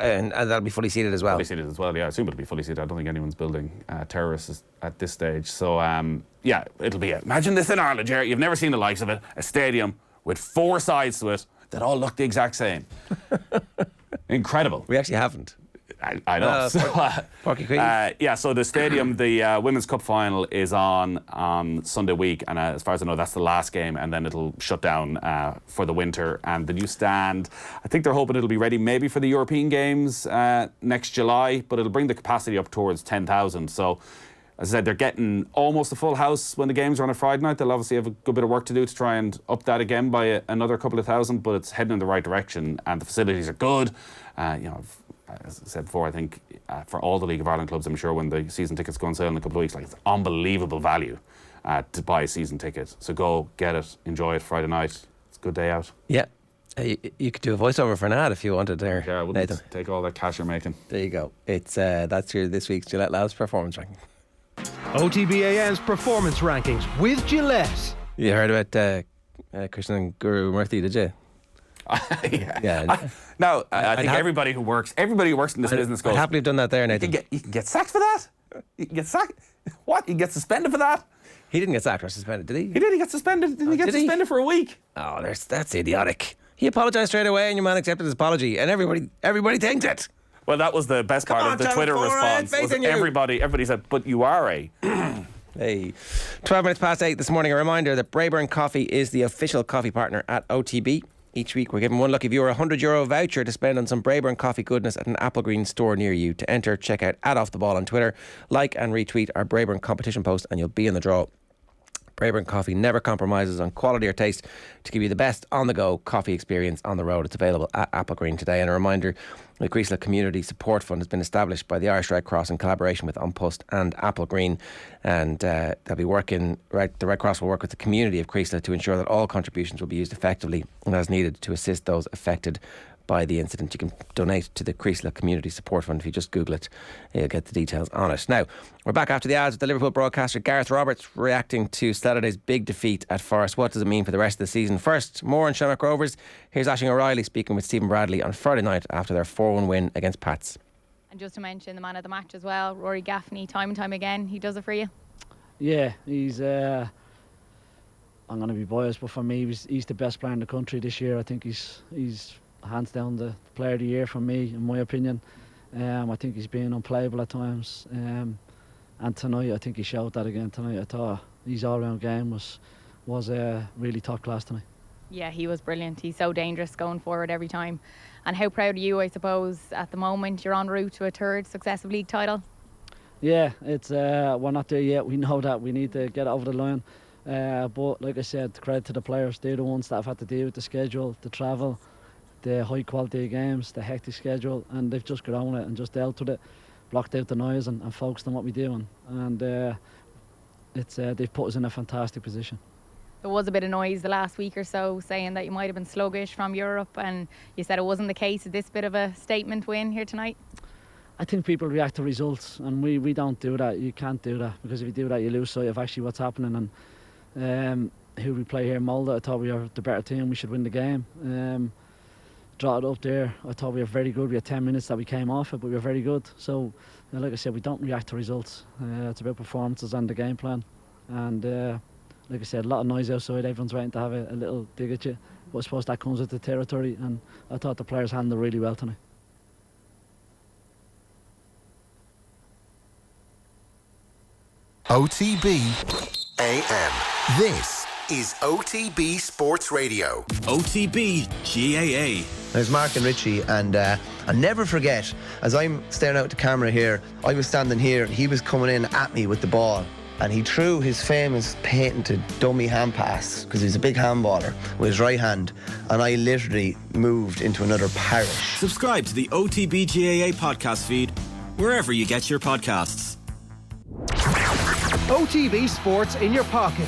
And that'll be fully seated as well. Fully seated as well, yeah. I assume it'll be fully seated. I don't think anyone's building terraces at this stage. So, yeah, it'll be imagine this in Ireland, Ger. You've never seen the likes of it. A stadium with 4 sides to it that all look the exact same. Incredible. We actually haven't. I know. So the stadium, the Women's Cup final is on Sunday week, and as far as I know, that's the last game, and then it'll shut down for the winter. And the new stand, I think they're hoping it'll be ready maybe for the European Games next July, but it'll bring the capacity up towards 10,000. So, as I said, they're getting almost a full house when the games are on a Friday night. They'll obviously have a good bit of work to do to try and up that again by another couple of thousand, but it's heading in the right direction, and the facilities are good. As I said before, I think for all the League of Ireland clubs, I'm sure when the season tickets go on sale in a couple of weeks, it's unbelievable value to buy a season ticket. So go, get it, enjoy it Friday night. It's a good day out. Yeah. You could do a voiceover for an ad if you wanted there, yeah, I wouldn't Nathan. Take all that cash you're making. There you go. It's that's this week's Gillette Labs performance ranking. OTB AM's performance rankings with Gillette. You heard about Krishnan Guru Murthy, did you? Yeah. I think everybody who works in this business goes, I'd happily have done that there, Nathan. You can get sacked for that? You can get sacked? What? You can get suspended for that? He didn't get sacked or suspended, did he? He did. He got suspended. Didn't he get suspended for a week? Oh, that's idiotic. He apologised straight away, and your man accepted his apology, and everybody thanked it. Well, that was the best part of the Twitter response. Everybody said, "But you are a." Hey, 12 minutes past 8 this morning. A reminder that Braeburn Coffee is the official coffee partner at OTB. Each week we're giving one lucky viewer a €100 voucher to spend on some Braeburn coffee goodness at an Applegreen store near you. To enter, check out @OffTheBall on Twitter, like and retweet our Braeburn competition post, and you'll be in the draw. Braeburn Coffee never compromises on quality or taste to give you the best on-the-go coffee experience on the road. It's available at Applegreen today. And a reminder, the Creasla Community Support Fund has been established by the Irish Red Cross in collaboration with Unpost and Applegreen. And they'll be working, the Red Cross will work with the community of Creasla to ensure that all contributions will be used effectively and as needed to assist those affected by the incident. You can donate to the Creasla Community Support Fund. If you just Google it, you'll get the details on it. Now, we're back after the ads with the Liverpool broadcaster Gareth Roberts reacting to Saturday's big defeat at Forest. What does it mean for the rest of the season? First, more on Shamrock Rovers. Here's Aisling O'Reilly speaking with Stephen Bradley on Friday night after their 4-1 win against Pats. And just to mention the man of the match as well, Rory Gaffney, time and time again, he does it for you. Yeah, he's. I'm going to be biased, but for me, he's the best player in the country this year. I think he's hands down the player of the year for me, in my opinion. I think he's been unplayable at times. And tonight, I think he showed that again tonight. I thought his all-round game was really top class tonight. Yeah, he was brilliant. He's so dangerous going forward every time. And how proud are you, I suppose, at the moment you're en route to a third successive league title? Yeah, it's we're not there yet. We know that. We need to get it over the line. But like I said, credit to the players. They're the ones that have had to deal with the schedule, the travel, the high quality games, the hectic schedule, and they've just got on with it and just dealt with it, blocked out the noise and focused on what we're doing. And they've put us in a fantastic position. There was a bit of noise the last week or so saying that you might have been sluggish from Europe, and you said it wasn't the case. Is this bit of a statement win here tonight? I think people react to results, and we don't do that. You can't do that, because if you do that, you lose sight of actually what's happening. And who we play here, Molde, I thought we were the better team. We should win the game. Draw it up there. I thought we were very good. We had 10 minutes that we came off it, but we were very good. So, like I said, we don't react to results. It's about performances and the game plan. And like I said, a lot of noise outside. Everyone's waiting to have a little dig at you. But I suppose that comes with the territory. And I thought the players handled really well tonight. OTB AM. This is OTB Sports Radio. OTB GAA. There's Mark and Richie, and I'll never forget, as I'm staring out at the camera here, I was standing here, he was coming in at me with the ball, and he threw his famous patented dummy hand pass, because he's a big handballer, with his right hand, and I literally moved into another parish. Subscribe to the OTB GAA podcast feed wherever you get your podcasts. OTB Sports in your pocket.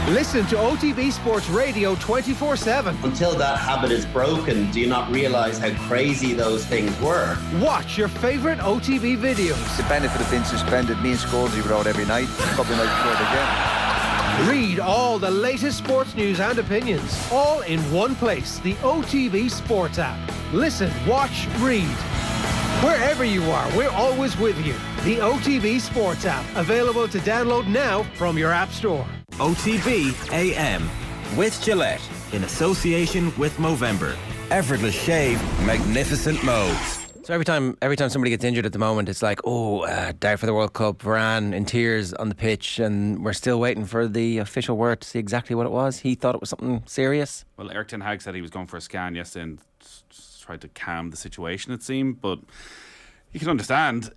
Listen to OTB Sports Radio 24/7. Until that habit is broken, do you not realise how crazy those things were? Watch your favourite OTB videos. The benefit of being suspended, me and Scalzi were out every night, a couple of nights before the game. Read all the latest sports news and opinions, all in one place, the OTB Sports app. Listen, watch, read. Wherever you are, we're always with you. The OTB Sports app, available to download now from your app store. OTB AM with Gillette in association with Movember. Effortless shave, magnificent modes. So every time somebody gets injured at the moment, it's like, doubt for the World Cup, Varane in tears on the pitch, and we're still waiting for the official word to see exactly what it was. He thought it was something serious. Well, Erik ten Hag said he was going for a scan yesterday and tried to calm the situation, it seemed, but you can understand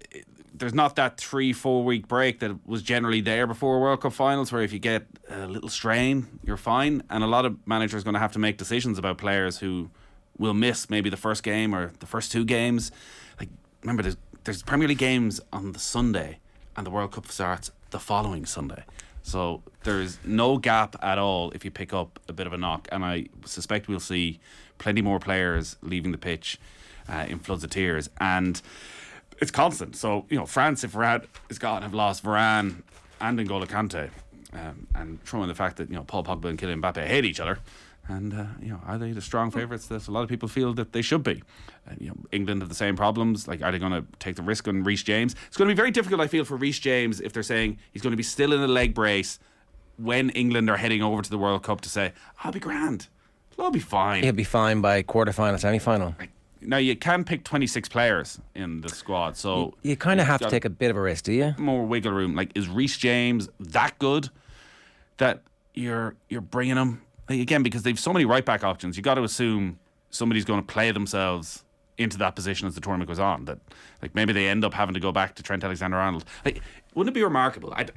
there's not that 3-4 week break that was generally there before World Cup finals, where if you get a little strain, you're fine. And a lot of managers are going to have to make decisions about players who will miss maybe the first game or the first two games. Like, remember, there's Premier League games on the Sunday and the World Cup starts the following Sunday. So there's no gap at all if you pick up a bit of a knock. And I suspect we'll see plenty more players leaving the pitch in floods of tears. And it's constant. So, France, if Varane is gone, have lost Varane and N'Golo Kante. And throw in the fact that, Paul Pogba and Kylian Mbappe hate each other. And, are they the strong favourites that a lot of people feel that they should be? England have the same problems. Like, are they going to take the risk on Reece James? It's going to be very difficult, I feel, for Reece James if they're saying he's going to be still in a leg brace when England are heading over to the World Cup, to say, I'll be grand. I'll be fine. He'll be fine by quarter-final, semi-final. Now, you can pick 26 players in the squad, so you kind of have to take a bit of a risk, do you? More wiggle room. Like, is Reece James that good that you're bringing him? Like, again, because they've so many right-back options, you got to assume somebody's going to play themselves into that position as the tournament goes on. That, like, maybe they end up having to go back to Trent Alexander-Arnold. Like, wouldn't it be remarkable? I'm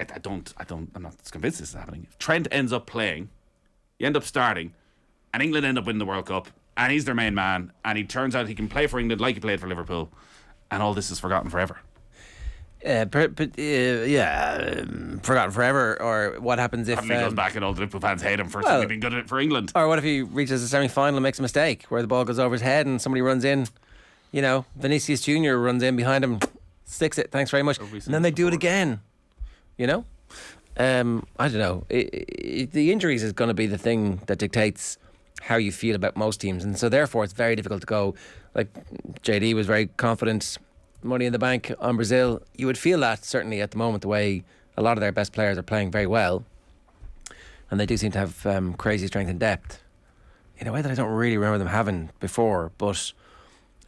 not convinced this is happening. If Trent ends up playing, you end up starting, and England end up winning the World Cup, and he's their main man, and he turns out he can play for England like he played for Liverpool, and all this is forgotten forever. Forgotten forever. Or what happens if he goes back and all the Liverpool fans hate him for being good at it for England? Or what if he reaches the semi-final and makes a mistake where the ball goes over his head and somebody runs in, Vinicius Jr. runs in behind him, sticks it, thanks very much, and then they do it again. I don't know. The injuries is going to be the thing that dictates how you feel about most teams, and so therefore it's very difficult to go. Like, JD was very confident money in the bank on Brazil. You would feel that certainly at the moment, the way a lot of their best players are playing very well, and they do seem to have crazy strength and depth in a way that I don't really remember them having before. But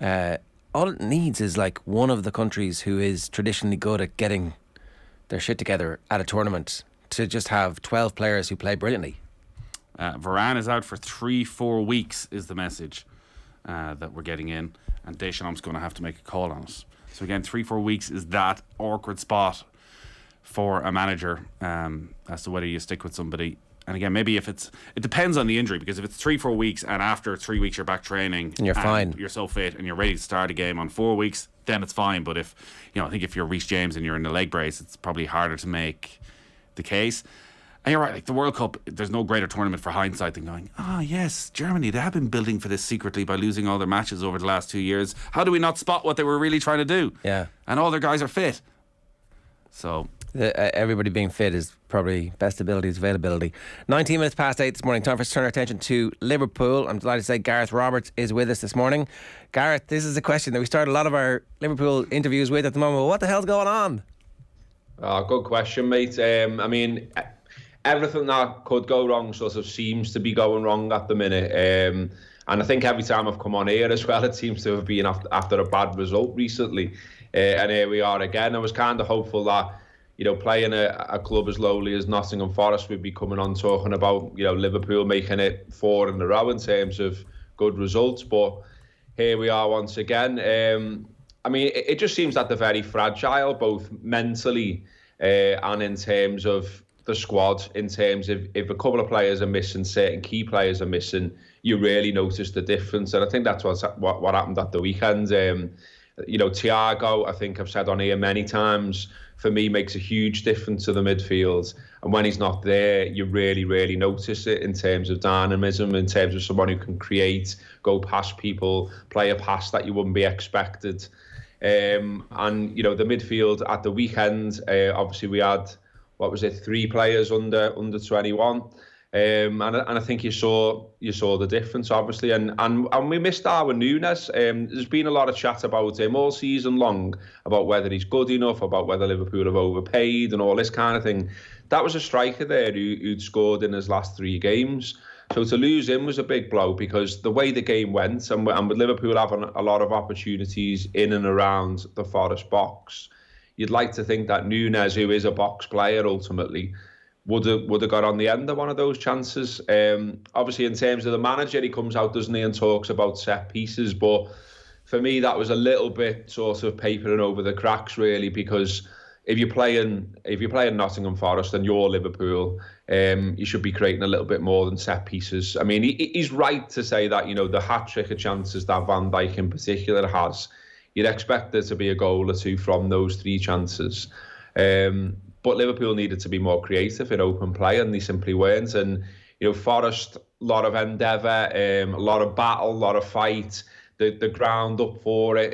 all it needs is like one of the countries who is traditionally good at getting their shit together at a tournament to just have 12 players who play brilliantly. Varane is out for 3-4 weeks is the message that we're getting in, and Deschamps going to have to make a call on it. So again, 3-4 weeks is that awkward spot for a manager as to whether you stick with somebody. And again, maybe it depends on the injury, because if it's 3-4 weeks and after 3 weeks you're back training and you're fine, you're so fit and you're ready to start a game on 4 weeks, then it's fine. But if, I think if you're Reece James and you're in a leg brace, it's probably harder to make the case. And you're right, like the World Cup, there's no greater tournament for hindsight than going, yes, Germany, they have been building for this secretly by losing all their matches over the last 2 years. How do we not spot what they were really trying to do? Yeah. And all their guys are fit. So everybody being fit is probably best ability is availability. 19 minutes past 8 this morning. Time for us to turn our attention to Liverpool. I'm delighted to say Gareth Roberts is with us this morning. Gareth, this is a question that we start a lot of our Liverpool interviews with at the moment. What the hell's going on? Good question, mate. I mean, everything that could go wrong sort of seems to be going wrong at the minute. And I think every time I've come on here as well, it seems to have been after a bad result recently. And here we are again. I was kind of hopeful that, playing a club as lowly as Nottingham Forest would be coming on talking about, Liverpool making it 4 in a row in terms of good results. But here we are once again. I mean, it just seems that they're very fragile, both mentally and in terms of the squad. In terms of if a couple of players are missing, certain key players are missing, you really notice the difference. And I think that's what happened at the weekend. Thiago, I think I've said on here many times, for me makes a huge difference to the midfield. And when he's not there, you really, really notice it in terms of dynamism, in terms of someone who can create, go past people, play a pass that you wouldn't be expected. And, the midfield at the weekend, obviously we had, 3 players under 21. And I think you saw the difference, obviously, and we missed Darwin Núñez. There's been a lot of chat about him all season long, about whether he's good enough, about whether Liverpool have overpaid and all this kind of thing. That was a striker there who'd scored in his last 3 games. So to lose him was a big blow, because the way the game went, and with Liverpool having a lot of opportunities in and around the Forest box, you'd like to think that Núñez, who is a box player ultimately, would have got on the end of one of those chances. Obviously, in terms of the manager, he comes out, doesn't he, and talks about set pieces. But for me, that was a little bit sort of papering over the cracks, really, because if you're playing Nottingham Forest and you're Liverpool, you should be creating a little bit more than set pieces. I mean, he's right to say that, the hat-trick of chances that Van Dijk in particular has, you'd expect there to be a goal or two from those 3 chances. But Liverpool needed to be more creative in open play, and they simply weren't. And, Forest, a lot of endeavour, a lot of battle, a lot of fight, the ground up for it.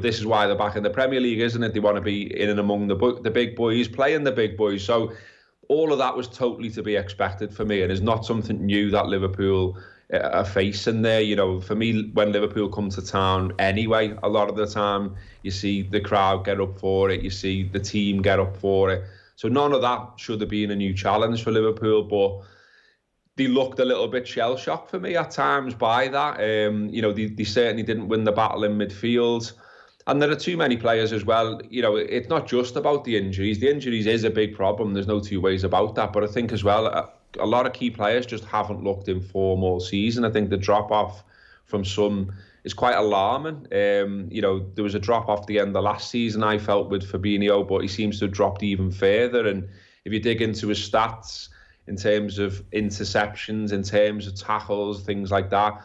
This is why they're back in the Premier League, isn't it? They want to be in and among the big boys, playing the big boys. So all of that was totally to be expected for me, and is not something new that Liverpool are facing there. For me, when Liverpool come to town anyway, a lot of the time you see the crowd get up for it, you see the team get up for it. So none of that should have been a new challenge for Liverpool, but they looked a little bit shell-shocked for me at times by that. They certainly didn't win the battle in midfield. And there are too many players as well. It's not just about the injuries. The injuries is a big problem. There's no two ways about that. But I think as well, a lot of key players just haven't looked in form all season. I think the drop-off from some is quite alarming. There was a drop-off at the end of last season, I felt, with Fabinho, but he seems to have dropped even further. And if you dig into his stats, in terms of interceptions, in terms of tackles, things like that,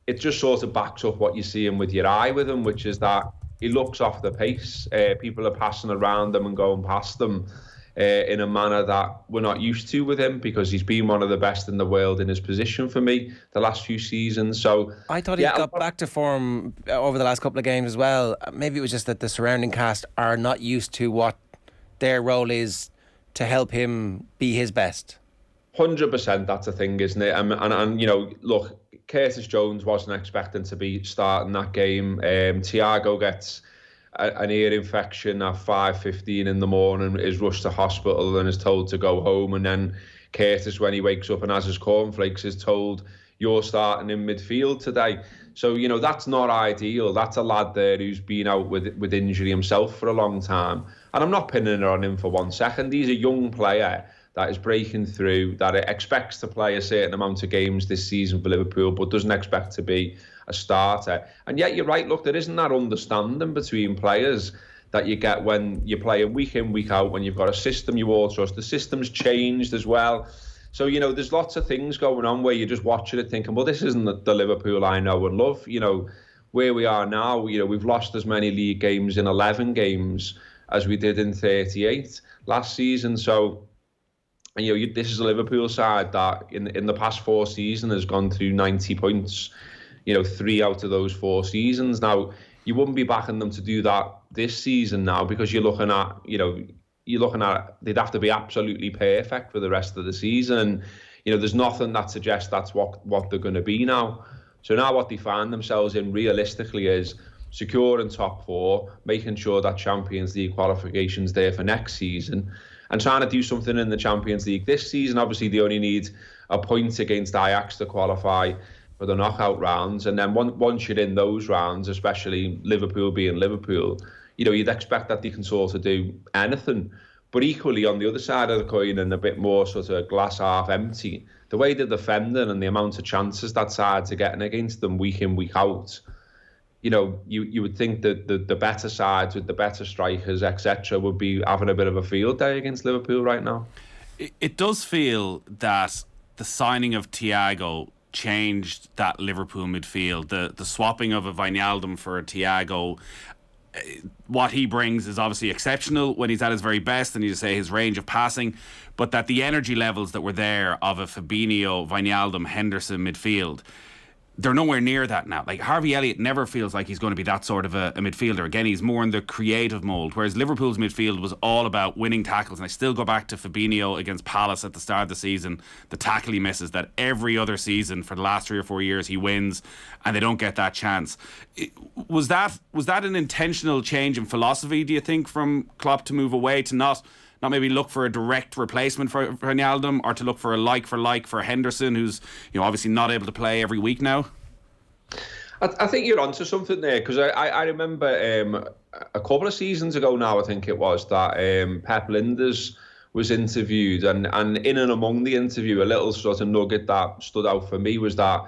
it just sort of backs up what you're seeing with your eye with him, which is that he looks off the pace. People are passing around him and going past them in a manner that we're not used to with him, because he's been one of the best in the world in his position for me the last few seasons. So I thought he got back to form over the last couple of games as well. Maybe it was just that the surrounding cast are not used to what their role is to help him be his best. 100% that's a thing, isn't it? And look, Curtis Jones wasn't expecting to be starting that game. Thiago gets an ear infection at 5:15 in the morning, is rushed to hospital and is told to go home, and then Curtis, when he wakes up and has his cornflakes, is told, you're starting in midfield today. So, you know, that's not ideal. That's a lad there who's been out with injury himself for a long time. And I'm not pinning it on him for 1 second. He's a young player that is breaking through, that expects to play a certain amount of games this season for Liverpool, but doesn't expect to be a starter. And yet you're right, look, there isn't that understanding between players that you get when you're playing week in, week out, when you've got a system you all trust. The system's changed as well. So, you know, there's lots of things going on where you're just watching it thinking, well, this isn't the Liverpool I know and love. You know, where we are now, you know, we've lost as many league games in 11 games as we did in 38 last season. So, you know, this is a Liverpool side that in the past 4 seasons has gone through 90 points, you know, 3 out of those 4 seasons. Now, you wouldn't be backing them to do that this season now, because you're looking at, they'd have to be absolutely perfect for the rest of the season. And, you know, there's nothing that suggests that's what they're going to be now. So now what they find themselves in realistically is securing top 4, making sure that Champions League qualification's there for next season, and trying to do something in the Champions League this season. Obviously, they only need a point against Ajax to qualify for the knockout rounds. And then once you're in those rounds, especially Liverpool being Liverpool, you know, you'd expect that they can sort of do anything. But equally, on the other side of the coin, and a bit more sort of glass half empty, the way they're defending and the amount of chances that sides are getting against them week in, week out, you know, you would think that the better sides with the better strikers, etc., would be having a bit of a field day against Liverpool right now. It does feel that the signing of Thiago changed that Liverpool midfield. The swapping of a Wijnaldum for a Thiago, what he brings is obviously exceptional when he's at his very best, and you say his range of passing, but that the energy levels that were there of a Fabinho, Wijnaldum, Henderson midfield, they're nowhere near that now. Like, Harvey Elliott never feels like he's going to be that sort of a midfielder. Again, he's more in the creative mould, whereas Liverpool's midfield was all about winning tackles. And I still go back to Fabinho against Palace at the start of the season, the tackle he misses that every other season for the last 3 or 4 years he wins, and they don't get that chance. Was that an intentional change in philosophy, do you think, from Klopp to move away to not maybe look for a direct replacement for Wijnaldum, or to look for a like for Henderson, who's, you know, obviously not able to play every week now? I think you're onto something there, because I remember a couple of seasons ago now, I think it was, that Pep Linders was interviewed, and in and among the interview, a little sort of nugget that stood out for me was that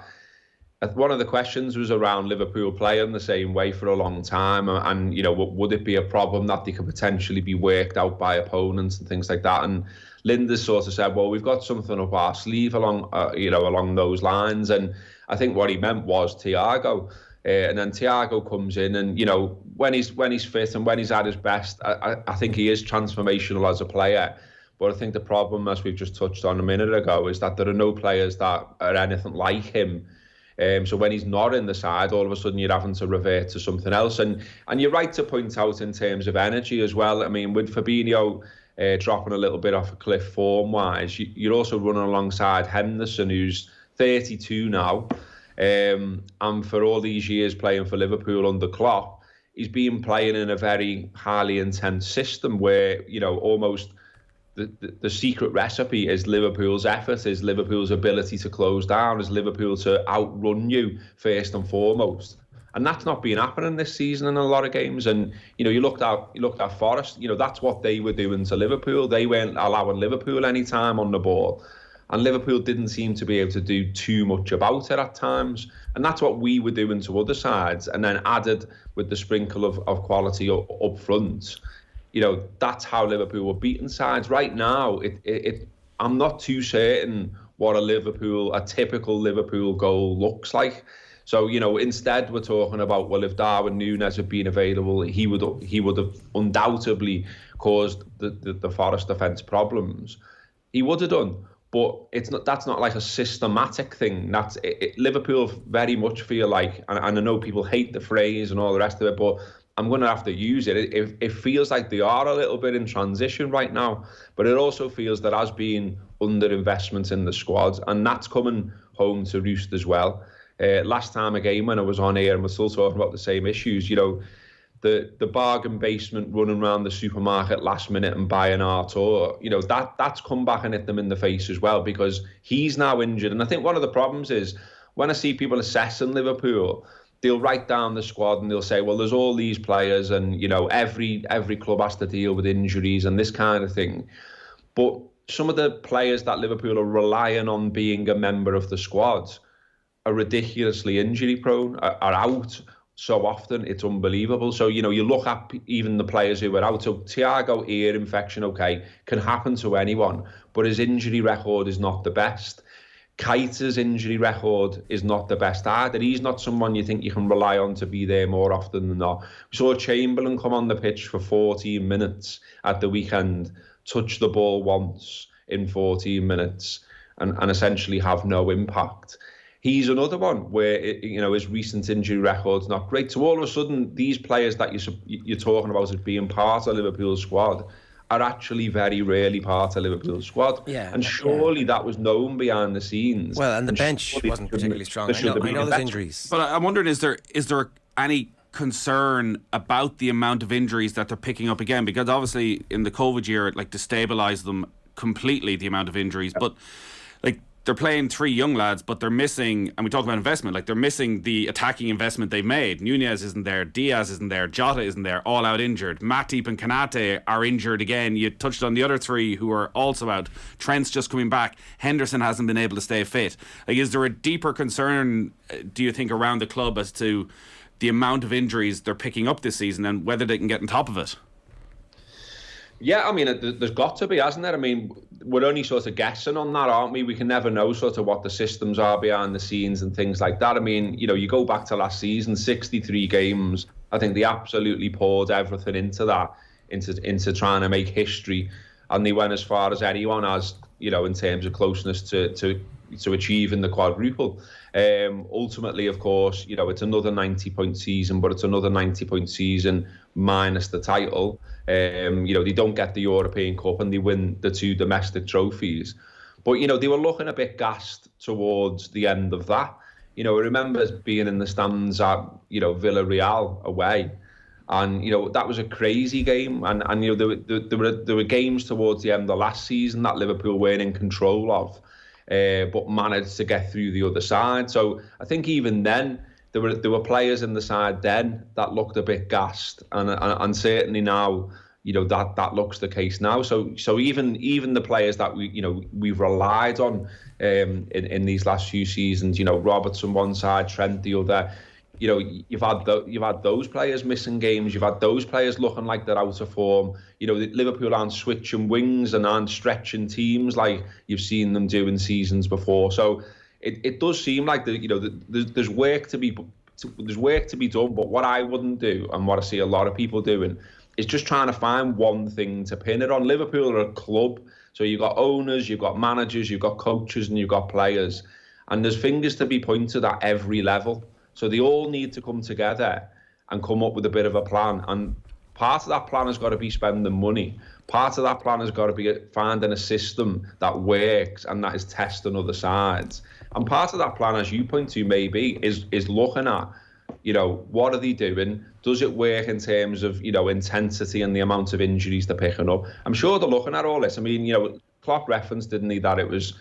one of the questions was around Liverpool playing the same way for a long time, and you know, would it be a problem that they could potentially be worked out by opponents and things like that? And Linders sort of said, well, we've got something up our sleeve along those lines. And I think what he meant was Thiago. And then Thiago comes in, and you know, when he's fit and when he's at his best, I think he is transformational as a player. But I think the problem, as we've just touched on a minute ago, is that there are no players that are anything like him. So when he's not in the side, all of a sudden you're having to revert to something else. And you're right to point out in terms of energy as well. I mean, with Fabinho dropping a little bit off a cliff form-wise, you're also running alongside Henderson, who's 32 now. And for all these years playing for Liverpool under Klopp, he's been playing in a very highly intense system where, you know, almost the secret recipe is Liverpool's effort, is Liverpool's ability to close down, is Liverpool to outrun you first and foremost. And that's not been happening this season in a lot of games. And, you know, you looked at Forest, you know, that's what they were doing to Liverpool. They weren't allowing Liverpool any time on the ball. And Liverpool didn't seem to be able to do too much about it at times. And that's what we were doing to other sides. And then added with the sprinkle of quality up front. You know, that's how Liverpool were beating sides. Right now, I'm not too certain what a typical Liverpool goal looks like. So, you know, instead we're talking about, well, if Darwin Núñez had been available, he would have undoubtedly caused the Forest defence problems. He would have done, but that's not like a systematic thing. Liverpool very much feel like, and I know people hate the phrase and all the rest of it, but I'm going to have to use it. It feels like they are a little bit in transition right now, but it also feels there has been underinvestment in the squad, and that's coming home to roost as well. Last time again when I was on air, and we're still talking about the same issues, you know, the bargain basement running around the supermarket last minute and buying art, or that's come back and hit them in the face as well, because he's now injured. And I think one of the problems is when I see people assessing Liverpool, they'll write down the squad and they'll say, well, there's all these players and every club has to deal with injuries and this kind of thing. But some of the players that Liverpool are relying on being a member of the squad are ridiculously injury prone, are out so often, it's unbelievable. So, you look at even the players who were out. So Thiago, ear infection, okay, can happen to anyone, but his injury record is not the best. Keita's injury record is not the best either. He's not someone you think you can rely on to be there more often than not. We saw Chamberlain come on the pitch for 14 minutes at the weekend, touch the ball once in 14 minutes and essentially have no impact. He's another one where, his recent injury record's not great. So all of a sudden, these players that you're talking about as being part of Liverpool's squad are actually very rarely part of Liverpool's squad. Yeah. And surely that was known behind the scenes. Well, and the bench wasn't particularly strong. I know there's injuries. But I'm wondering, is there any concern about the amount of injuries that they're picking up again? Because obviously in the COVID year, it destabilised them completely, the amount of injuries. But they're playing 3 young lads, but they're missing, and we talk about investment, they're missing the attacking investment they've made. Nunez isn't there, Diaz isn't there, Jota isn't there, all out injured. Matip and Kanate are injured again. You touched on the other 3 who are also out. Trent's just coming back. Henderson hasn't been able to stay fit. Is there a deeper concern, do you think, around the club as to the amount of injuries they're picking up this season and whether they can get on top of it? Yeah, there's got to be, hasn't there? We're only sort of guessing on that, aren't we? We can never know sort of what the systems are behind the scenes and things like that. You go back to last season, 63 games. I think they absolutely poured everything into that, into trying to make history. And they went as far as anyone has, in terms of closeness to achieving the quadruple. Ultimately, of course, it's another 90-point season, but it's another 90-point season minus the title. They don't get the European Cup and they win the 2 domestic trophies. But, they were looking a bit gassed towards the end of that. I remember being in the stands at, Villarreal away. And, that was a crazy game. And there were games towards the end of last season that Liverpool weren't in control of. But managed to get through the other side. So I think even then there were players in the side then that looked a bit gassed, and certainly now that looks the case now. So even the players that we've relied on in these last few seasons, Roberts on one side, Trent the other. You've had those players missing games. You've had those players looking like they're out of form. Liverpool aren't switching wings and aren't stretching teams like you've seen them do in seasons before. So it does seem like there's work to be done. But what I wouldn't do, and what I see a lot of people doing, is just trying to find one thing to pin it on. Liverpool are a club, so you've got owners, you've got managers, you've got coaches, and you've got players, and there's fingers to be pointed at every level. So they all need to come together and come up with a bit of a plan. And part of that plan has got to be spending money. Part of that plan has got to be finding a system that works and that is testing other sides. And part of that plan, as you point to, maybe, is looking at, what are they doing? Does it work in terms of, intensity and the amount of injuries they're picking up? I'm sure they're looking at all this. Klopp referenced, didn't he, that it was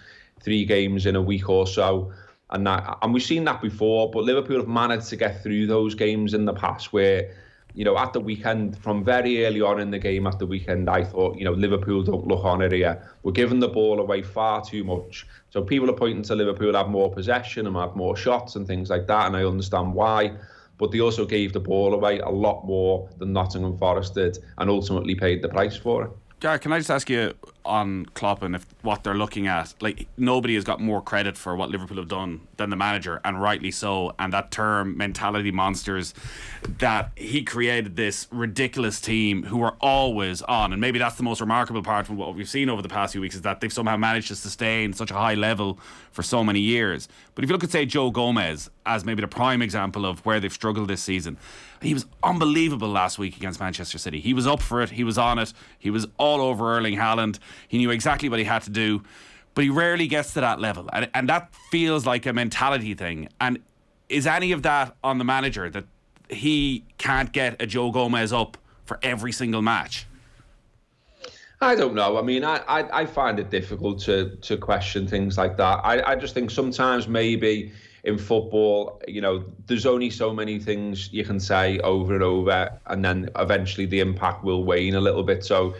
3 games in a week or so. And we've seen that before, but Liverpool have managed to get through those games in the past where, at the weekend, from very early on in the game at the weekend, I thought, Liverpool don't look on it here. We're giving the ball away far too much. So people are pointing to Liverpool have more possession and have more shots and things like that, and I understand why. But they also gave the ball away a lot more than Nottingham Forest did and ultimately paid the price for it. Ger, can I just ask you on Klopp and what they're looking at? Nobody has got more credit for what Liverpool have done than the manager, and rightly so. And that term, mentality monsters, that he created this ridiculous team who are always on. And maybe that's the most remarkable part from what we've seen over the past few weeks, is that they've somehow managed to sustain such a high level for so many years. But if you look at, say, Joe Gomez as maybe the prime example of where they've struggled this season, he was unbelievable last week against Manchester City. He was up for it. He was on it. He was all over Erling Haaland. He knew exactly what he had to do, but he rarely gets to that level. And that feels like a mentality thing. And is any of that on the manager, that he can't get a Joe Gomez up for every single match? I don't know. I mean, I find it difficult to question things like that. I just think sometimes maybe in football, you know, there's only so many things you can say over and over, and then eventually the impact will wane a little bit. So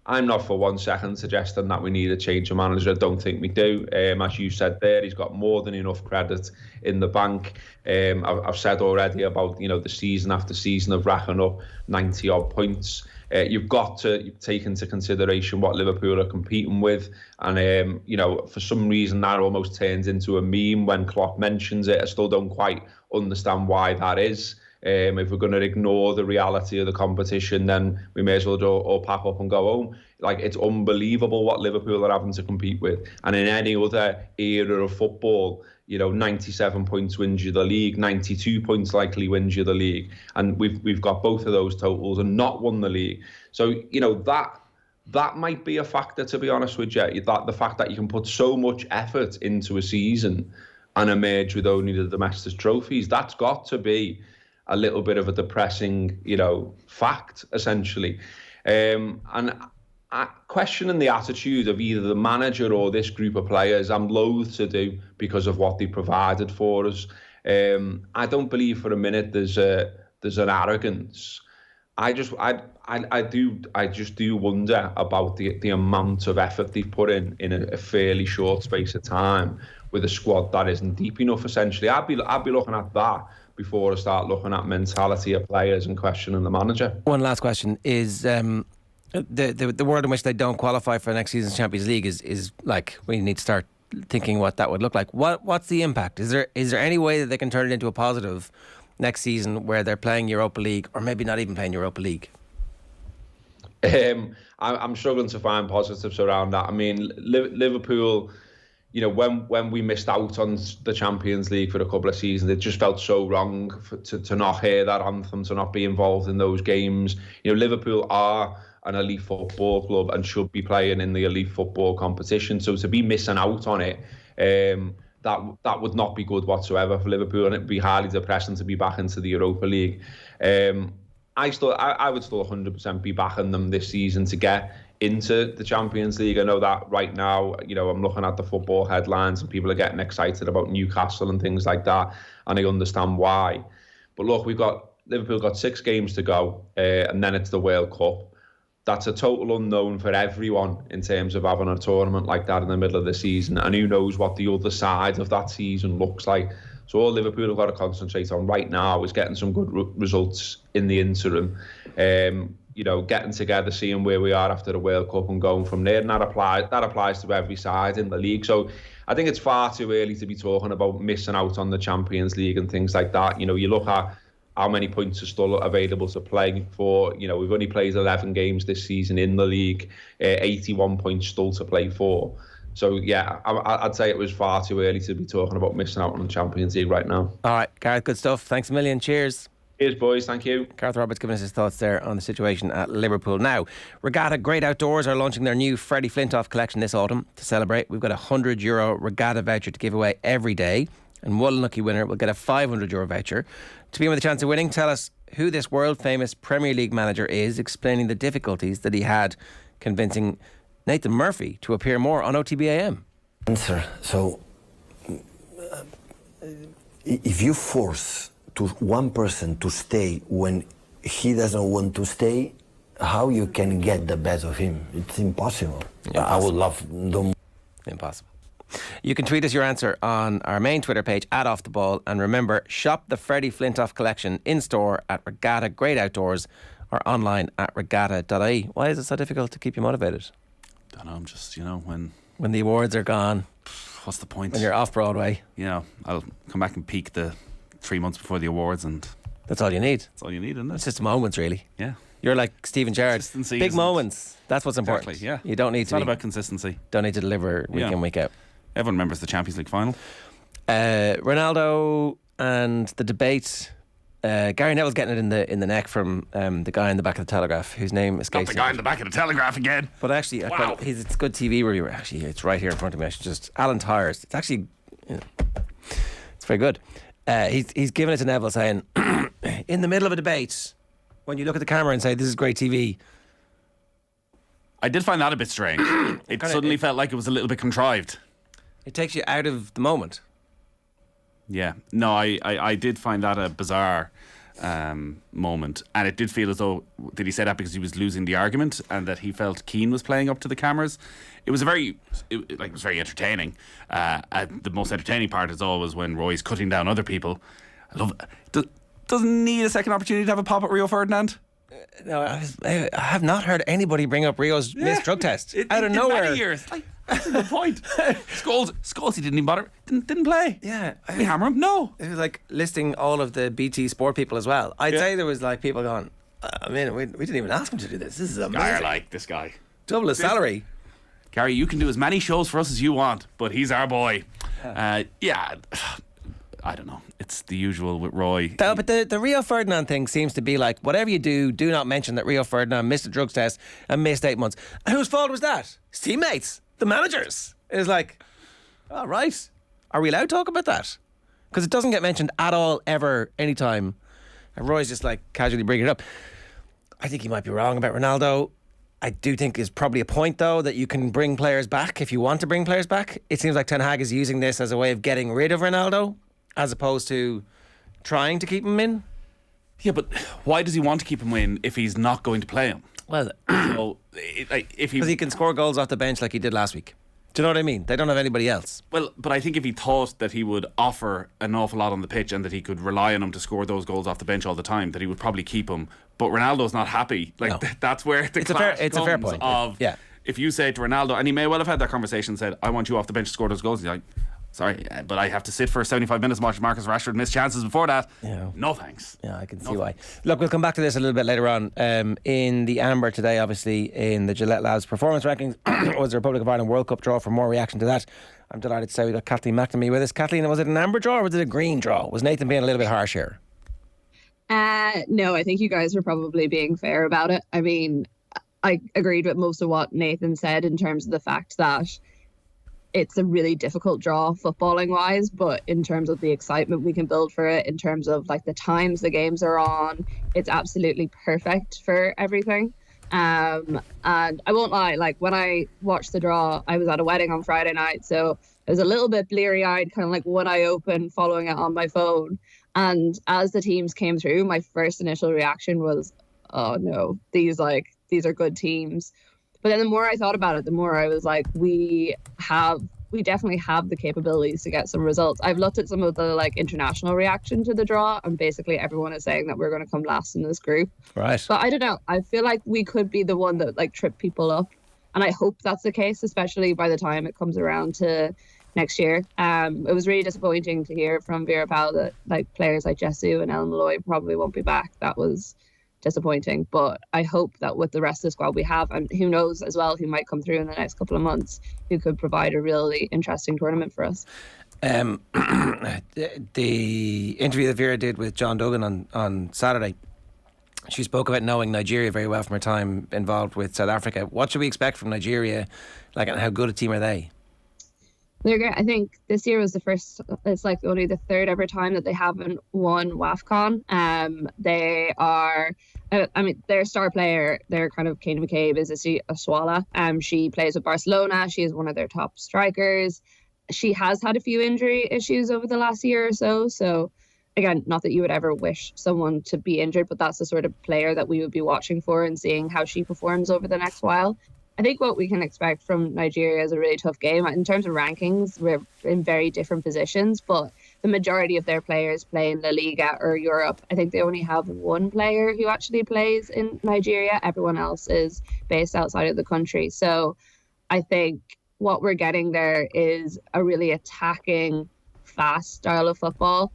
I'm not for 1 second suggesting that we need a change of manager. I don't think we do. As you said there, he's got more than enough credit in the bank. I've said already about, you know, the season after season of racking up 90 odd points. You've got to take into consideration what Liverpool are competing with, and you know, for some reason that almost turns into a meme when Klopp mentions it. I still don't quite understand why that is. If we're going to ignore the reality of the competition, then we may as well all pack up and go home. Like, it's unbelievable what Liverpool are having to compete with. And in any other era of football, you know, 97 points wins you the league, 92 points likely wins you the league. And we've got both of those totals and not won the league. So, you know, that might be a factor, to be honest with you. That the fact that you can put so much effort into a season and emerge with only the domestic trophies, that's got to be a little bit of a depressing, you know, fact, essentially. And questioning the attitude of either the manager or this group of players, I'm loath to do because of what they provided for us. I don't believe for a minute there's an arrogance. I just do wonder about the amount of effort they've put in a fairly short space of time with a squad that isn't deep enough. Essentially, I'd be looking at that before I start looking at mentality of players and questioning the manager. One last question is the world in which they don't qualify for next season's Champions League is like, we need to start thinking what that would look like. What's the impact? Is there any way that they can turn it into a positive next season where they're playing Europa League, or maybe not even playing Europa League? I'm struggling to find positives around that. I mean, Liverpool, you know, when we missed out on the Champions League for a couple of seasons, it just felt so wrong to not hear that anthem, to not be involved in those games. You know, Liverpool are an elite football club and should be playing in the elite football competition. So to be missing out on it, that would not be good whatsoever for Liverpool, and it'd be highly depressing to be back into the Europa League. I would still 100% be backing them this season to get into the Champions League. I know that right now, you know, I'm looking at the football headlines and people are getting excited about Newcastle and things like that, and I understand why. But look, Liverpool got 6 games to go, and then it's the World Cup. That's a total unknown for everyone in terms of having a tournament like that in the middle of the season, and who knows what the other side of that season looks like. So all Liverpool have got to concentrate on right now is getting some good results in the interim. You know, getting together, seeing where we are after the World Cup and going from there. And that applies to every side in the league. So I think it's far too early to be talking about missing out on the Champions League and things like that. You know, you look at how many points are still available to play for. You know, we've only played 11 games this season in the league, 81 points still to play for. So, yeah, I'd say it was far too early to be talking about missing out on the Champions League right now. All right, Gareth, good stuff. Thanks a million. Cheers. Cheers, boys. Thank you. Gareth Roberts giving us his thoughts there on the situation at Liverpool. Now, Regatta Great Outdoors are launching their new Freddie Flintoff collection this autumn. To celebrate, we've got a €100 regatta voucher to give away every day, and one lucky winner will get a €500 voucher. To be with a chance of winning, tell us who this world-famous Premier League manager is, explaining the difficulties that he had convincing Nathan Murphy to appear more on OTB AM. Answer. So, if you force one person to stay when he doesn't want to stay, how you can get the best of him? It's impossible. I would love them. Impossible. You can tweet us your answer on our main Twitter page @OffTheBall, and remember, shop the Freddie Flintoff collection in store at Regatta Great Outdoors or online at regatta.ie. Why is it so difficult to keep you motivated? I don't know, I'm just, you know, when the awards are gone, what's the point? When you're off Broadway, you know, I'll come back and peak the 3 months before the awards, and that's all you need. That's all you need, isn't it? It's just moments, really. Yeah. You're like Stephen Gerrard. Big moments. That's what's important. Exactly, yeah. You don't need it's to. It's not about consistency. Don't need to deliver week in, week out. Everyone remembers the Champions League final. Ronaldo and the debate. Gary Neville's getting it in the neck from the guy in the back of the Telegraph, whose name escapes me. Not the guy in the back of the Telegraph again. But actually, wow. It's good TV reviewer. Actually, it's right here in front of me. I should just Alan Tyers. It's actually, it's very good. He's given it to Neville saying, in the middle of a debate, when you look at the camera and say, this is great TV. I did find that a bit strange. It suddenly felt like it was a little bit contrived. It takes you out of the moment. Yeah. No, I did find that a bizarre moment. And it did feel as though, did he say that because he was losing the argument and that he felt Keane was playing up to the cameras? It was very entertaining. The most entertaining part is always when Roy's cutting down other people. I love it. Doesn't need a second opportunity to have a pop at Rio Ferdinand? No, I have not heard anybody bring up Rio's missed drug test out of nowhere. Many years. That's a good point. Scholes, he didn't even bother. Didn't play. Yeah. We hammer him? No. It was like listing all of the BT Sport people as well. I'd say there was like people going, I mean, we didn't even ask him to do this. This is amazing. I like this guy. Double his salary. Gary, you can do as many shows for us as you want, but he's our boy. I don't know. It's the usual with Roy. But the Rio Ferdinand thing seems to be like, whatever you do not mention that Rio Ferdinand missed a drugs test and missed 8 months. And whose fault was that? His teammates, the managers. It's like, all right, are we allowed to talk about that? Because it doesn't get mentioned at all, ever, anytime. And Roy's just like casually bringing it up. I think he might be wrong about Ronaldo. I do think there's probably a point, though, that you can bring players back if you want to bring players back. It seems like Ten Hag is using this as a way of getting rid of Ronaldo, as opposed to trying to keep him in. Yeah, but why does he want to keep him in if he's not going to play him? Well, because he can score goals off the bench like he did last week. Do you know what I mean? They don't have anybody else. Well, but I think if he thought that he would offer an awful lot on the pitch and that he could rely on him to score those goals off the bench all the time, that he would probably keep him. But Ronaldo's not happy. That's where the clash comes. It's a fair point. If you say to Ronaldo, and he may well have had that conversation, said, I want you off the bench to score those goals. He's like, sorry, but I have to sit for 75 minutes and watch Marcus Rashford miss chances before that. Yeah. No thanks. Yeah, I can see why. Look, we'll come back to this a little bit later on. In the Amber today, obviously, in the Gillette Labs performance rankings, was the Republic of Ireland World Cup draw. For more reaction to that, I'm delighted to say we got Kathleen McNamee with us. Kathleen, was it an Amber draw or was it a green draw? Was Nathan being a little bit harsh here? No, I think you guys were probably being fair about it. I mean, I agreed with most of what Nathan said in terms of the fact that it's a really difficult draw footballing wise, but in terms of the excitement we can build for it, in terms of like the times the games are on, it's absolutely perfect for everything. And I won't lie, like when I watched the draw, I was at a wedding on Friday night, so I was a little bit bleary-eyed, kind of like one eye open, following it on my phone. And as the teams came through, my first initial reaction was, oh no, these are good teams. But then the more I thought about it, the more I was like, we definitely have the capabilities to get some results. I've looked at some of the like international reaction to the draw, and basically everyone is saying that we're going to come last in this group. Right. But I don't know. I feel like we could be the one that like trip people up, and I hope that's the case, especially by the time it comes around to next year. It was really disappointing to hear from Vera Pauw that like players like Jesu and Ellen Malloy probably won't be back. That was disappointing, but I hope that with the rest of the squad we have, and who knows as well who might come through in the next couple of months, who could provide a really interesting tournament for us. The interview that Vera did with John Duggan on Saturday, she spoke about knowing Nigeria very well from her time involved with South Africa. What should we expect from Nigeria, like, and how good a team are they? They're great. I think this year was the first, it's like only the third ever time that they haven't won WAFCON. They are, I mean, their star player, their kind of Katie McCabe is Aswala. She plays with Barcelona. She is one of their top strikers. She has had a few injury issues over the last year or so. So again, not that you would ever wish someone to be injured, but that's the sort of player that we would be watching for and seeing how she performs over the next while. I think what we can expect from Nigeria is a really tough game. In terms of rankings, we're in very different positions, but the majority of their players play in La Liga or Europe. I think they only have one player who actually plays in Nigeria. Everyone else is based outside of the country. So I think what we're getting there is a really attacking, fast style of football.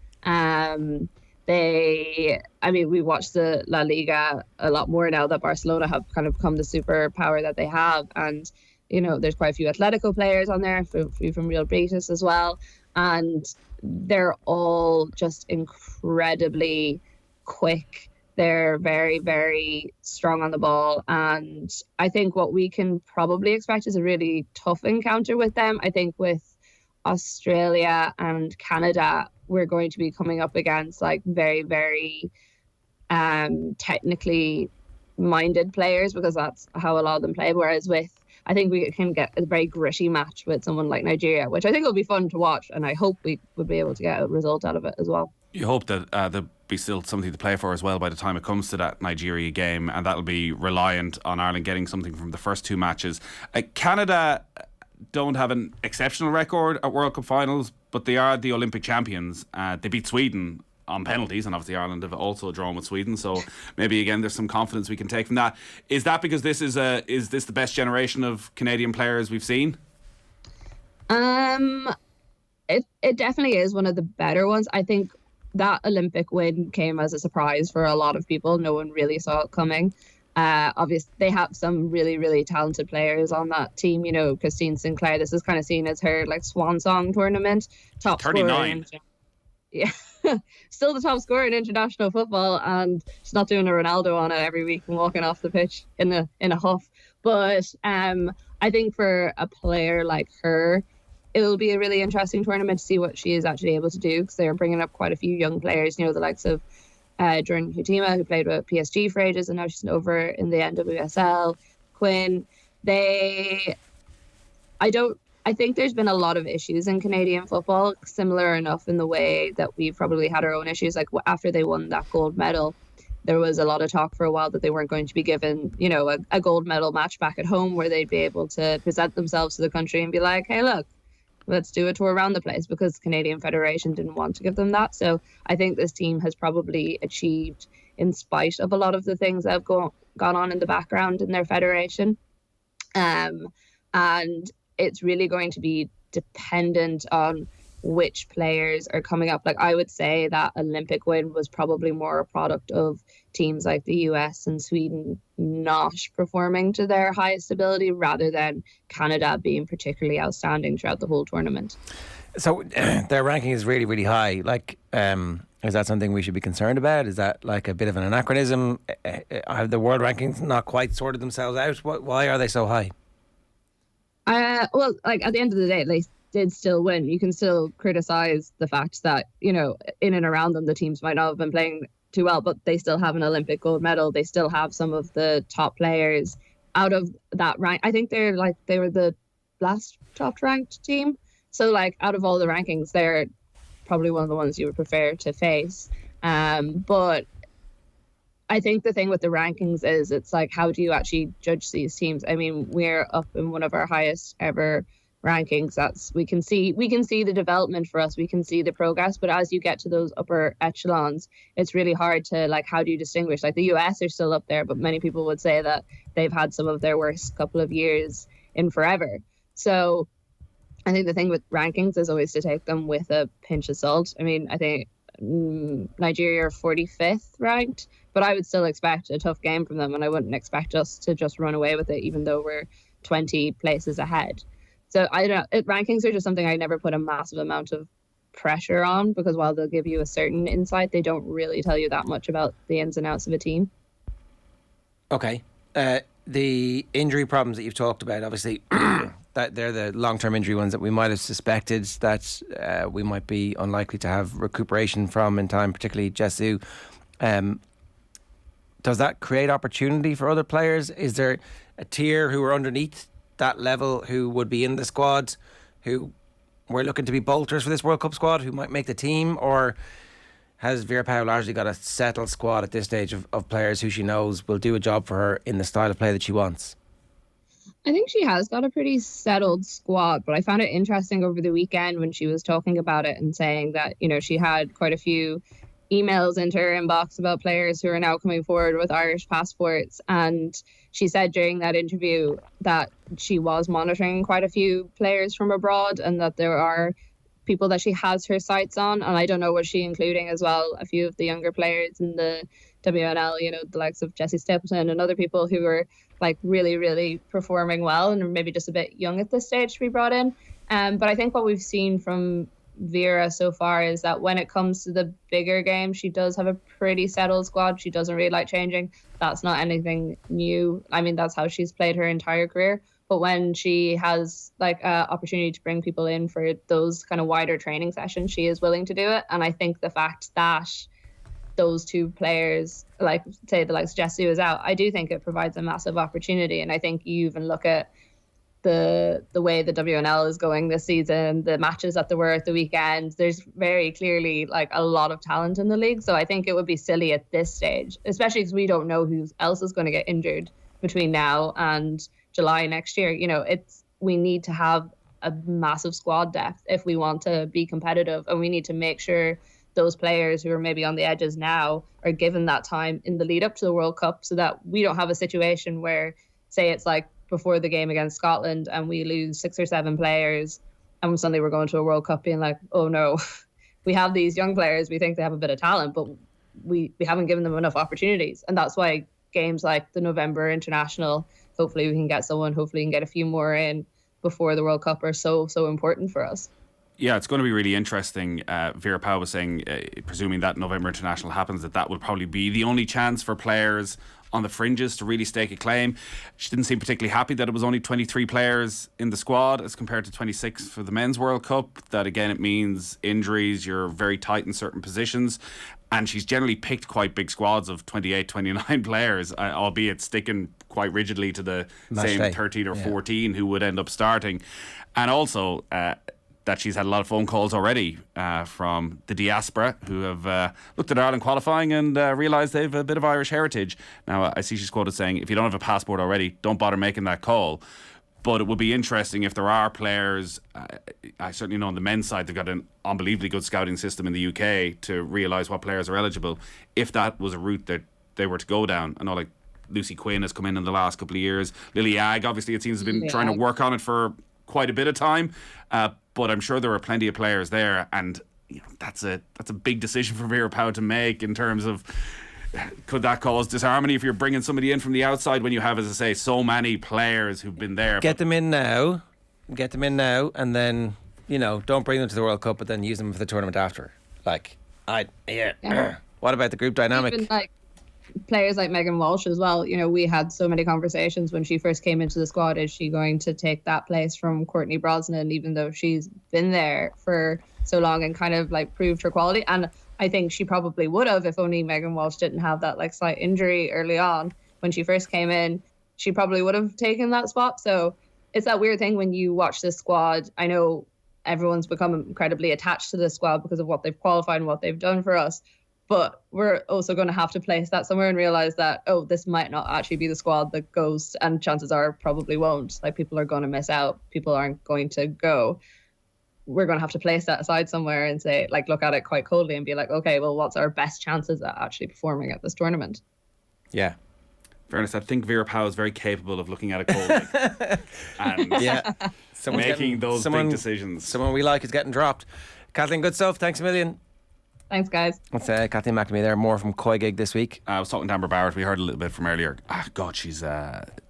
We watched the La Liga a lot more now that Barcelona have kind of become the superpower that they have. And, you know, there's quite a few Atletico players on there, a few from Real Betis as well. And they're all just incredibly quick. They're very, very strong on the ball. And I think what we can probably expect is a really tough encounter with them. I think with Australia and Canada, we're going to be coming up against like very, very technically minded players, because that's how a lot of them play. Whereas I think we can get a very gritty match with someone like Nigeria, which I think will be fun to watch, and I hope we would be able to get a result out of it as well. You hope that there'll be still something to play for as well by the time it comes to that Nigeria game, and that'll be reliant on Ireland getting something from the first two matches. Canada don't have an exceptional record at World Cup finals, but they are the Olympic champions. They beat Sweden on penalties, and obviously Ireland have also drawn with Sweden, so maybe again there's some confidence we can take from that. Is that because this is this the best generation of Canadian players we've seen? It definitely is one of the better ones. I think that Olympic win came as a surprise for a lot of people. No one really saw it coming. Obviously they have some really, really talented players on that team. You know, Christine Sinclair, this is kind of seen as her like swan song tournament. Top 39. Yeah. Still the top scorer in international football, and she's not doing a Ronaldo on it every week and walking off the pitch in a huff. But I think for a player like her, it'll be a really interesting tournament to see what she is actually able to do, because they're bringing up quite a few young players, you know, the likes of Jordan Hutima, who played with PSG for ages and now she's over in the NWSL. Quinn, I think there's been a lot of issues in Canadian football, similar enough in the way that we've probably had our own issues. Like after they won that gold medal, there was a lot of talk for a while that they weren't going to be given, you know, a gold medal match back at home where they'd be able to present themselves to the country and be like, hey, look, let's do a tour around the place, because the Canadian Federation didn't want to give them that. So I think this team has probably achieved, in spite of a lot of the things that have gone on in the background in their federation. And it's really going to be dependent on which players are coming up. Like I would say that Olympic win was probably more a product of teams like the US and Sweden not performing to their highest ability, rather than Canada being particularly outstanding throughout the whole tournament. So their ranking is really, really high. Like, is that something we should be concerned about? Is that like a bit of an anachronism? Have the world rankings not quite sorted themselves out? Why are they so high? Well, like at the end of the day, they did still win. You can still criticize the fact that, you know, in and around them, the teams might not have been playing too well, but they still have an Olympic gold medal. They still have some of the top players out of that rank. I think they were the last top ranked team. So like out of all the rankings, they're probably one of the ones you would prefer to face. But I think the thing with the rankings is it's like, how do you actually judge these teams? I mean, we're up in one of our highest ever rankings. We can see the development for us. We can see the progress. But as you get to those upper echelons, it's really hard to, like, how do you distinguish? Like the US are still up there, but many people would say that they've had some of their worst couple of years in forever. So I think the thing with rankings is always to take them with a pinch of salt. I mean, I think Nigeria are 45th ranked, but I would still expect a tough game from them, and I wouldn't expect us to just run away with it, even though we're 20 places ahead. So I don't know. Rankings are just something I never put a massive amount of pressure on, because while they'll give you a certain insight, they don't really tell you that much about the ins and outs of a team. Okay. The injury problems that you've talked about, obviously, that they're the long-term injury ones that we might have suspected that we might be unlikely to have recuperation from in time, particularly Jesu. Does that create opportunity for other players? Is there a tier who are underneath that level who would be in the squad, who we're looking to be bolters for this World Cup squad, who might make the team? Or has Vera Pauw largely got a settled squad at this stage of players who she knows will do a job for her in the style of play that she wants? I think she has got a pretty settled squad, but I found it interesting over the weekend when she was talking about it and saying that, you know, she had quite a few emails into her inbox about players who are now coming forward with Irish passports. And she said during that interview that she was monitoring quite a few players from abroad and that there are people that she has her sights on. And I don't know, was she including as well a few of the younger players in the WNL, you know, the likes of Jessie Stapleton and other people who are like really, really performing well and maybe just a bit young at this stage to be brought in. But I think what we've seen from Vera so far is that when it comes to the bigger game, she does have a pretty settled squad. She doesn't really like changing. That's not anything new. I mean, that's how she's played her entire career. But when she has like an opportunity to bring people in for those kind of wider training sessions, she is willing to do it. And I think the fact that those two players, like say the likes of Jessie is out, I do think it provides a massive opportunity. And I think you even look at the way the WNL is going this season, the matches that there were at the weekend, there's very clearly like a lot of talent in the league. So I think it would be silly at this stage, especially because we don't know who else is going to get injured between now and July next year. You know, we need to have a massive squad depth if we want to be competitive, and we need to make sure those players who are maybe on the edges now are given that time in the lead up to the World Cup, so that we don't have a situation where, say, it's like before the game against Scotland and we lose 6 or 7 players and suddenly we're going to a World Cup being like, oh no, we have these young players, we think they have a bit of talent, but we haven't given them enough opportunities. And that's why games like the November International, hopefully we can get someone, hopefully we can get a few more in before the World Cup, are so important for us. Yeah, it's going to be really interesting. Vera Pauw was saying, presuming that November International happens, that will probably be the only chance for players on the fringes to really stake a claim. She didn't seem particularly happy that it was only 23 players in the squad as compared to 26 for the Men's World Cup. That again, it means injuries, you're very tight in certain positions. And she's generally picked quite big squads of 28, 29 players, albeit sticking quite rigidly to the same 13 or 14 who would end up starting. And also that she's had a lot of phone calls already from the diaspora who have looked at Ireland qualifying and realised they've a bit of Irish heritage. Now, I see she's quoted saying, if you don't have a passport already, don't bother making that call. But it would be interesting if there are players, I certainly know on the men's side, they've got an unbelievably good scouting system in the UK to realise what players are eligible. If that was a route that they were to go down, I know like Lucy Quinn has come in the last couple of years. Lily Agg, obviously, it seems has been trying to work on it for quite a bit of time. But I'm sure there are plenty of players there. And you know, that's a big decision for Vera Pauw to make in terms of, could that cause disharmony if you're bringing somebody in from the outside when you have, as I say, so many players who've been there? Get them in now, and then, you know, don't bring them to the World Cup, but then use them for the tournament after. Like, what about the group dynamic? Even like players like Megan Walsh as well. You know, we had so many conversations when she first came into the squad. Is she going to take that place from Courtney Brosnan, even though she's been there for so long and kind of like proved her quality? And I think she probably would have if only Megan Walsh didn't have that like slight injury early on when she first came in. She probably would have taken that spot. So it's that weird thing when you watch this squad. I know everyone's become incredibly attached to this squad because of what they've qualified and what they've done for us. But we're also going to have to place that somewhere and realise that, oh, this might not actually be the squad that goes, and chances are probably won't. Like, people are going to miss out. People aren't going to go. We're going to have to place that aside somewhere and say, like, look at it quite coldly and be like, okay, well, what's our best chances at actually performing at this tournament? Yeah. Fairness, I think Vera Pauw is very capable of looking at it coldly and making those big decisions. Someone we like is getting dropped. Kathleen, good stuff. Thanks a million. Thanks, guys. That's Kathleen McNamee there. More from Koi Gig this week. I was talking to Amber Barrett. We heard a little bit from earlier. God, she's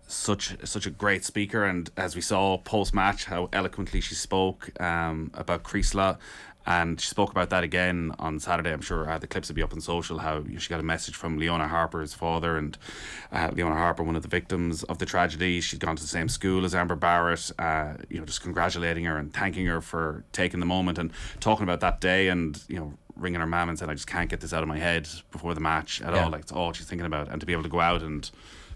such a great speaker. And as we saw post-match, how eloquently she spoke about Creaselaw. And she spoke about that again on Saturday. I'm sure the clips will be up on social, how she got a message from Leona Harper's father. And Leona Harper, one of the victims of the tragedy, she's gone to the same school as Amber Barrett, just congratulating her and thanking her for taking the moment and talking about that day and, ringing her mum and saying, I just can't get this out of my head before the match at all. Like, it's all she's thinking about. And to be able to go out and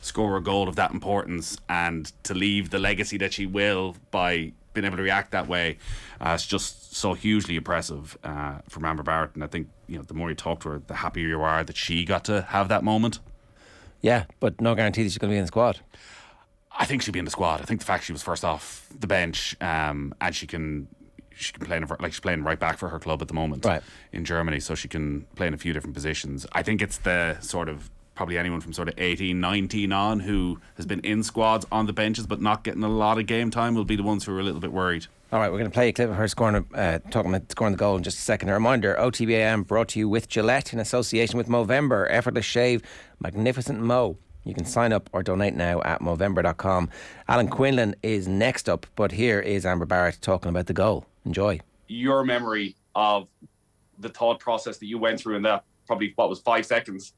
score a goal of that importance and to leave the legacy that she will by being able to react that way, it's just so hugely impressive from Amber Barrett. And I think, the more you talk to her, the happier you are that she got to have that moment. Yeah, but no guarantee that she's going to be in the squad. I think she'll be in the squad. I think the fact she was first off the bench and she can play she's playing right back for her club at the moment in Germany, so she can play in a few different positions. I think it's the sort of probably anyone from sort of 18, 19 on who has been in squads on the benches but not getting a lot of game time will be the ones who are a little bit worried. All right, we're going to play a clip of her talking about scoring the goal in just a second. A reminder, OTB AM brought to you with Gillette in association with Movember. Effortless shave, magnificent mo. You can sign up or donate now at Movember.com. Alan Quinlan is next up, but here is Amber Barrett talking about the goal. Enjoy. Your memory of the thought process that you went through in that, probably, 5 seconds?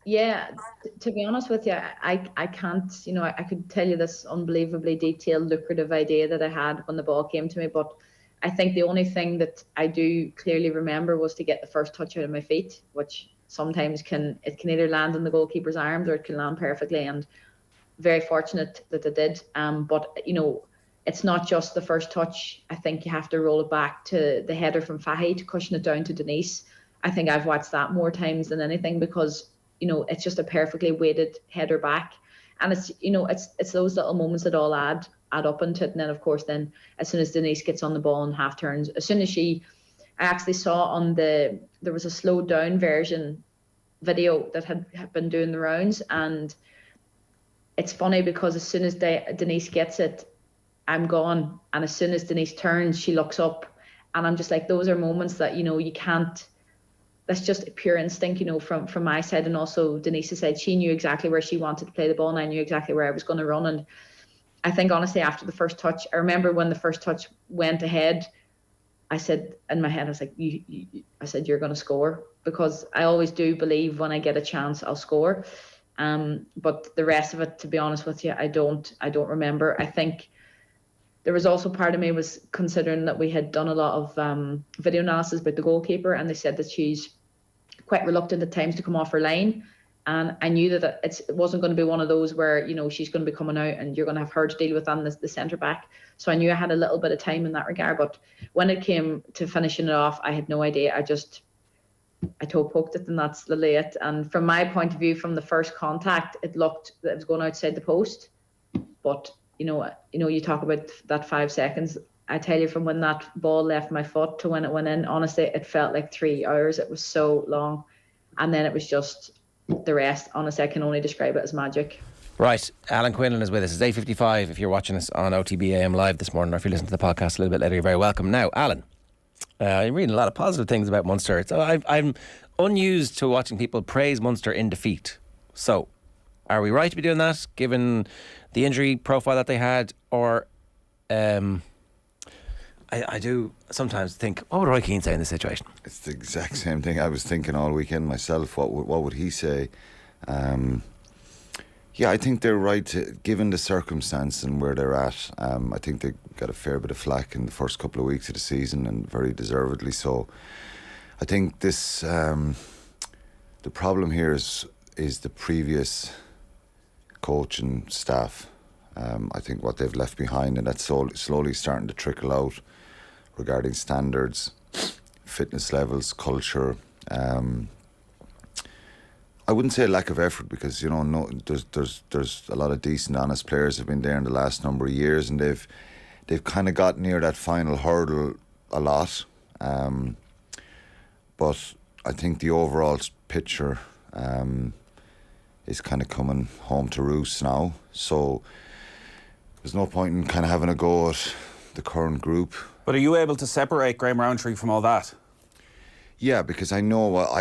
Yeah, to be honest with you, I can't, I could tell you this unbelievably detailed, lucrative idea that I had when the ball came to me, but I think the only thing that I do clearly remember was to get the first touch out of my feet, which sometimes can either land in the goalkeeper's arms or it can land perfectly, and very fortunate that it did. But it's not just the first touch. I think you have to roll it back to the header from Fahy to cushion it down to Denise. I think I've watched that more times than anything because it's just a perfectly weighted header back, and it's those little moments that all add up into it. And then of course, as soon as Denise gets on the ball in half turns, as soon as I actually saw there was a slowed down version video that had been doing the rounds, and it's funny because as soon as Denise gets it, I'm gone, and as soon as Denise turns, she looks up, and I'm just like, those are moments that you can't. That's just pure instinct, from my side, and also Denise's side. She knew exactly where she wanted to play the ball, and I knew exactly where I was going to run. And I think, honestly, after the first touch, I remember when the first touch went ahead, I said in my head, I was like, I said, you're going to score, because I always do believe when I get a chance, I'll score. But the rest of it, to be honest with you, I don't remember. I think there was also part of me was considering that we had done a lot of video analysis about the goalkeeper, and they said that she's quite reluctant at times to come off her line, and I knew that it wasn't going to be one of those where she's going to be coming out and you're going to have her to deal with on the centre back. So I knew I had a little bit of time in that regard, but when it came to finishing it off, I had no idea. I toe poked it, and that's literally it. And from my point of view, from the first contact, it looked that it was going outside the post, but you talk about that 5 seconds. I tell you, from when that ball left my foot to when it went in, honestly, it felt like 3 hours. It was so long. And then it was just the rest. Honestly, I can only describe it as magic. Right, Alan Quinlan is with us. It's 8:55 if you're watching us on OTB AM live this morning, or if you listen to the podcast a little bit later, you're very welcome. Now, Alan, I'm reading a lot of positive things about Munster. So I'm unused to watching people praise Munster in defeat. So, are we right to be doing that, given the injury profile that they had, or... I do sometimes think, what would Roy Keane say in this situation? It's the exact same thing I was thinking all weekend myself. What would he say? Yeah, I think they're right, given the circumstance and where they're at. I think they got a fair bit of flack in the first couple of weeks of the season, and very deservedly so. I think this the problem here is the previous coach and staff. I think what they've left behind, and that's slowly starting to trickle out regarding standards, fitness levels, culture. I wouldn't say a lack of effort, because there's a lot of decent, honest players have been there in the last number of years, and they've kind of got near that final hurdle a lot. But I think the overall picture is kind of coming home to roost now. So there's no point in kind of having a go at the current group. But are you able to separate Graham Rowntree from all that? Yeah, because I know that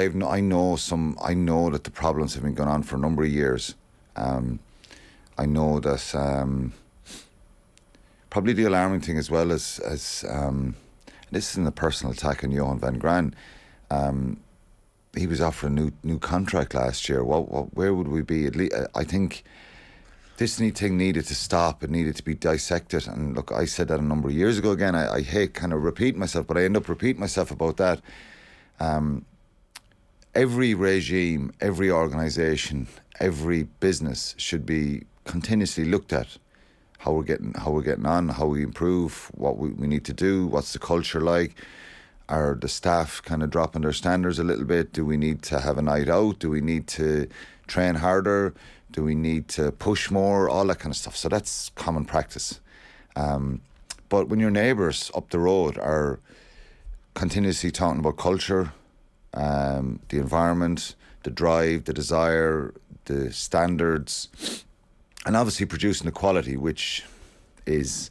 the problems have been going on for a number of years. I know that probably the alarming thing as well as this isn't a personal attack on Johan van Gran. He was offered a new contract last year. Where would we be? At least, I think this thing needed to stop. It needed to be dissected. And look, I said that a number of years ago. Again, I hate kind of repeating myself, but I end up repeating myself about that. Every regime, every organisation, every business should be continuously looked at. How we're getting on, how we improve, what we need to do, what's the culture like. Are the staff kind of dropping their standards a little bit? Do we need to have a night out? Do we need to train harder? Do we need to push more? All that kind of stuff. So that's common practice. But when your neighbours up the road are continuously talking about culture, the environment, the drive, the desire, the standards, and obviously producing the quality, which is,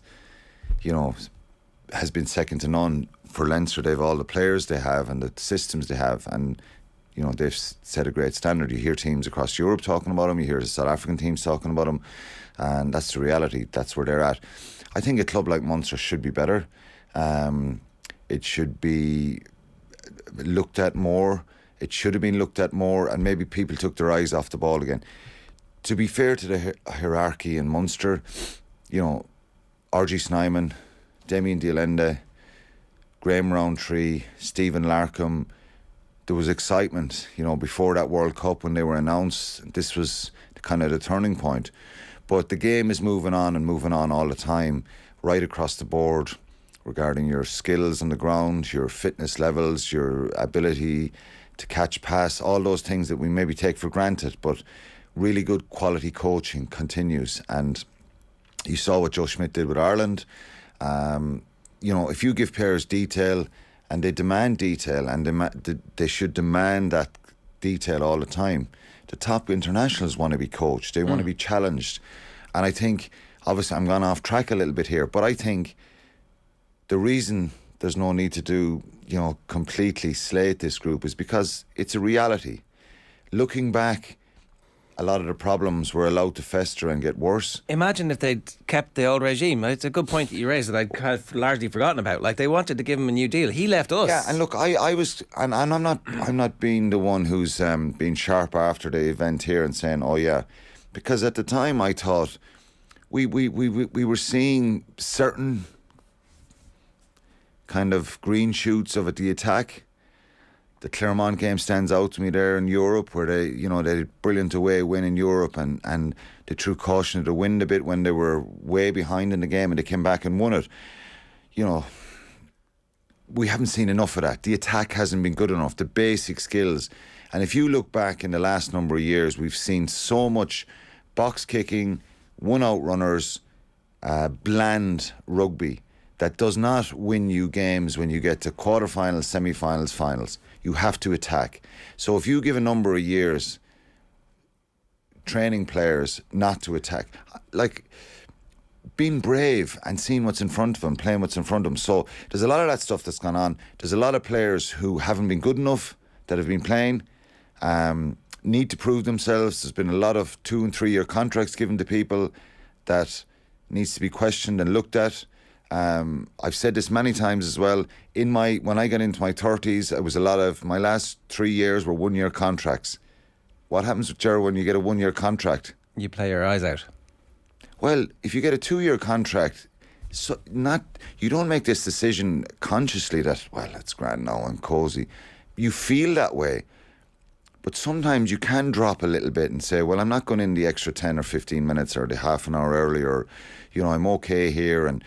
has been second to none for Leinster. They've all the players they have and the systems they have, and they've set a great standard. You hear teams across Europe talking about them, you hear the South African teams talking about them, and that's the reality. That's where they're at. I think a club like Munster should be better. It should be looked at more. It should have been looked at more, and maybe people took their eyes off the ball again. To be fair to the hierarchy in Munster, you know, R.G. Snyman, Damien Dialende, Graham Rowntree, Stephen Larkham, there was excitement, you know, before that World Cup when they were announced. This was kind of the turning point. But the game is moving on all the time, right across the board, regarding your skills on the ground, your fitness levels, your ability to catch pass, all those things that we maybe take for granted. But really good quality coaching continues. And you saw what Joe Schmidt did with Ireland. You know, if you give players detail, and they demand detail, and they should demand that detail all the time. The top internationals want to be coached. They want to be challenged. And I think, obviously, I'm gone off track a little bit here, but I think the reason there's no need to do, you know, completely slate this group is because it's a reality. Looking back, a lot of the problems were allowed to fester and get worse. Imagine if they'd kept the old regime. It's a good point that you raised that I'd kind of largely forgotten about. Like, they wanted to give him a new deal. He left us. Yeah, and look, I was, and I'm not being the one who's being sharp after the event here and saying, oh yeah, because at the time I thought we were seeing certain kind of green shoots of the attack. The Clermont game stands out to me there in Europe, where they had a brilliant away win in Europe, and they threw caution to the wind a bit when they were way behind in the game, and they came back and won it. You know, we haven't seen enough of that. The attack hasn't been good enough, the basic skills. And if you look back in the last number of years, we've seen so much box kicking, one-out runners, bland rugby that does not win you games when you get to quarterfinals, semi-finals, finals. You have to attack. So if you give a number of years training players not to attack, like being brave and seeing what's in front of them, playing what's in front of them. So there's a lot of that stuff that's gone on. There's a lot of players who haven't been good enough that have been playing, need to prove themselves. There's been a lot of 2 and 3 year contracts given to people that needs to be questioned and looked at. I've said this many times as well. When I got into my 30s, it was a lot of my last 3 years were 1 year contracts. What happens with Ger when you get a 1 year contract? You play your eyes out. Well, if you get a 2 year contract, you don't make this decision consciously that, well, it's grand now, I'm cosy. You feel that way. But sometimes you can drop a little bit and say, well, I'm not going in the extra 10 or 15 minutes or the half an hour early, or, you know, I'm okay here, and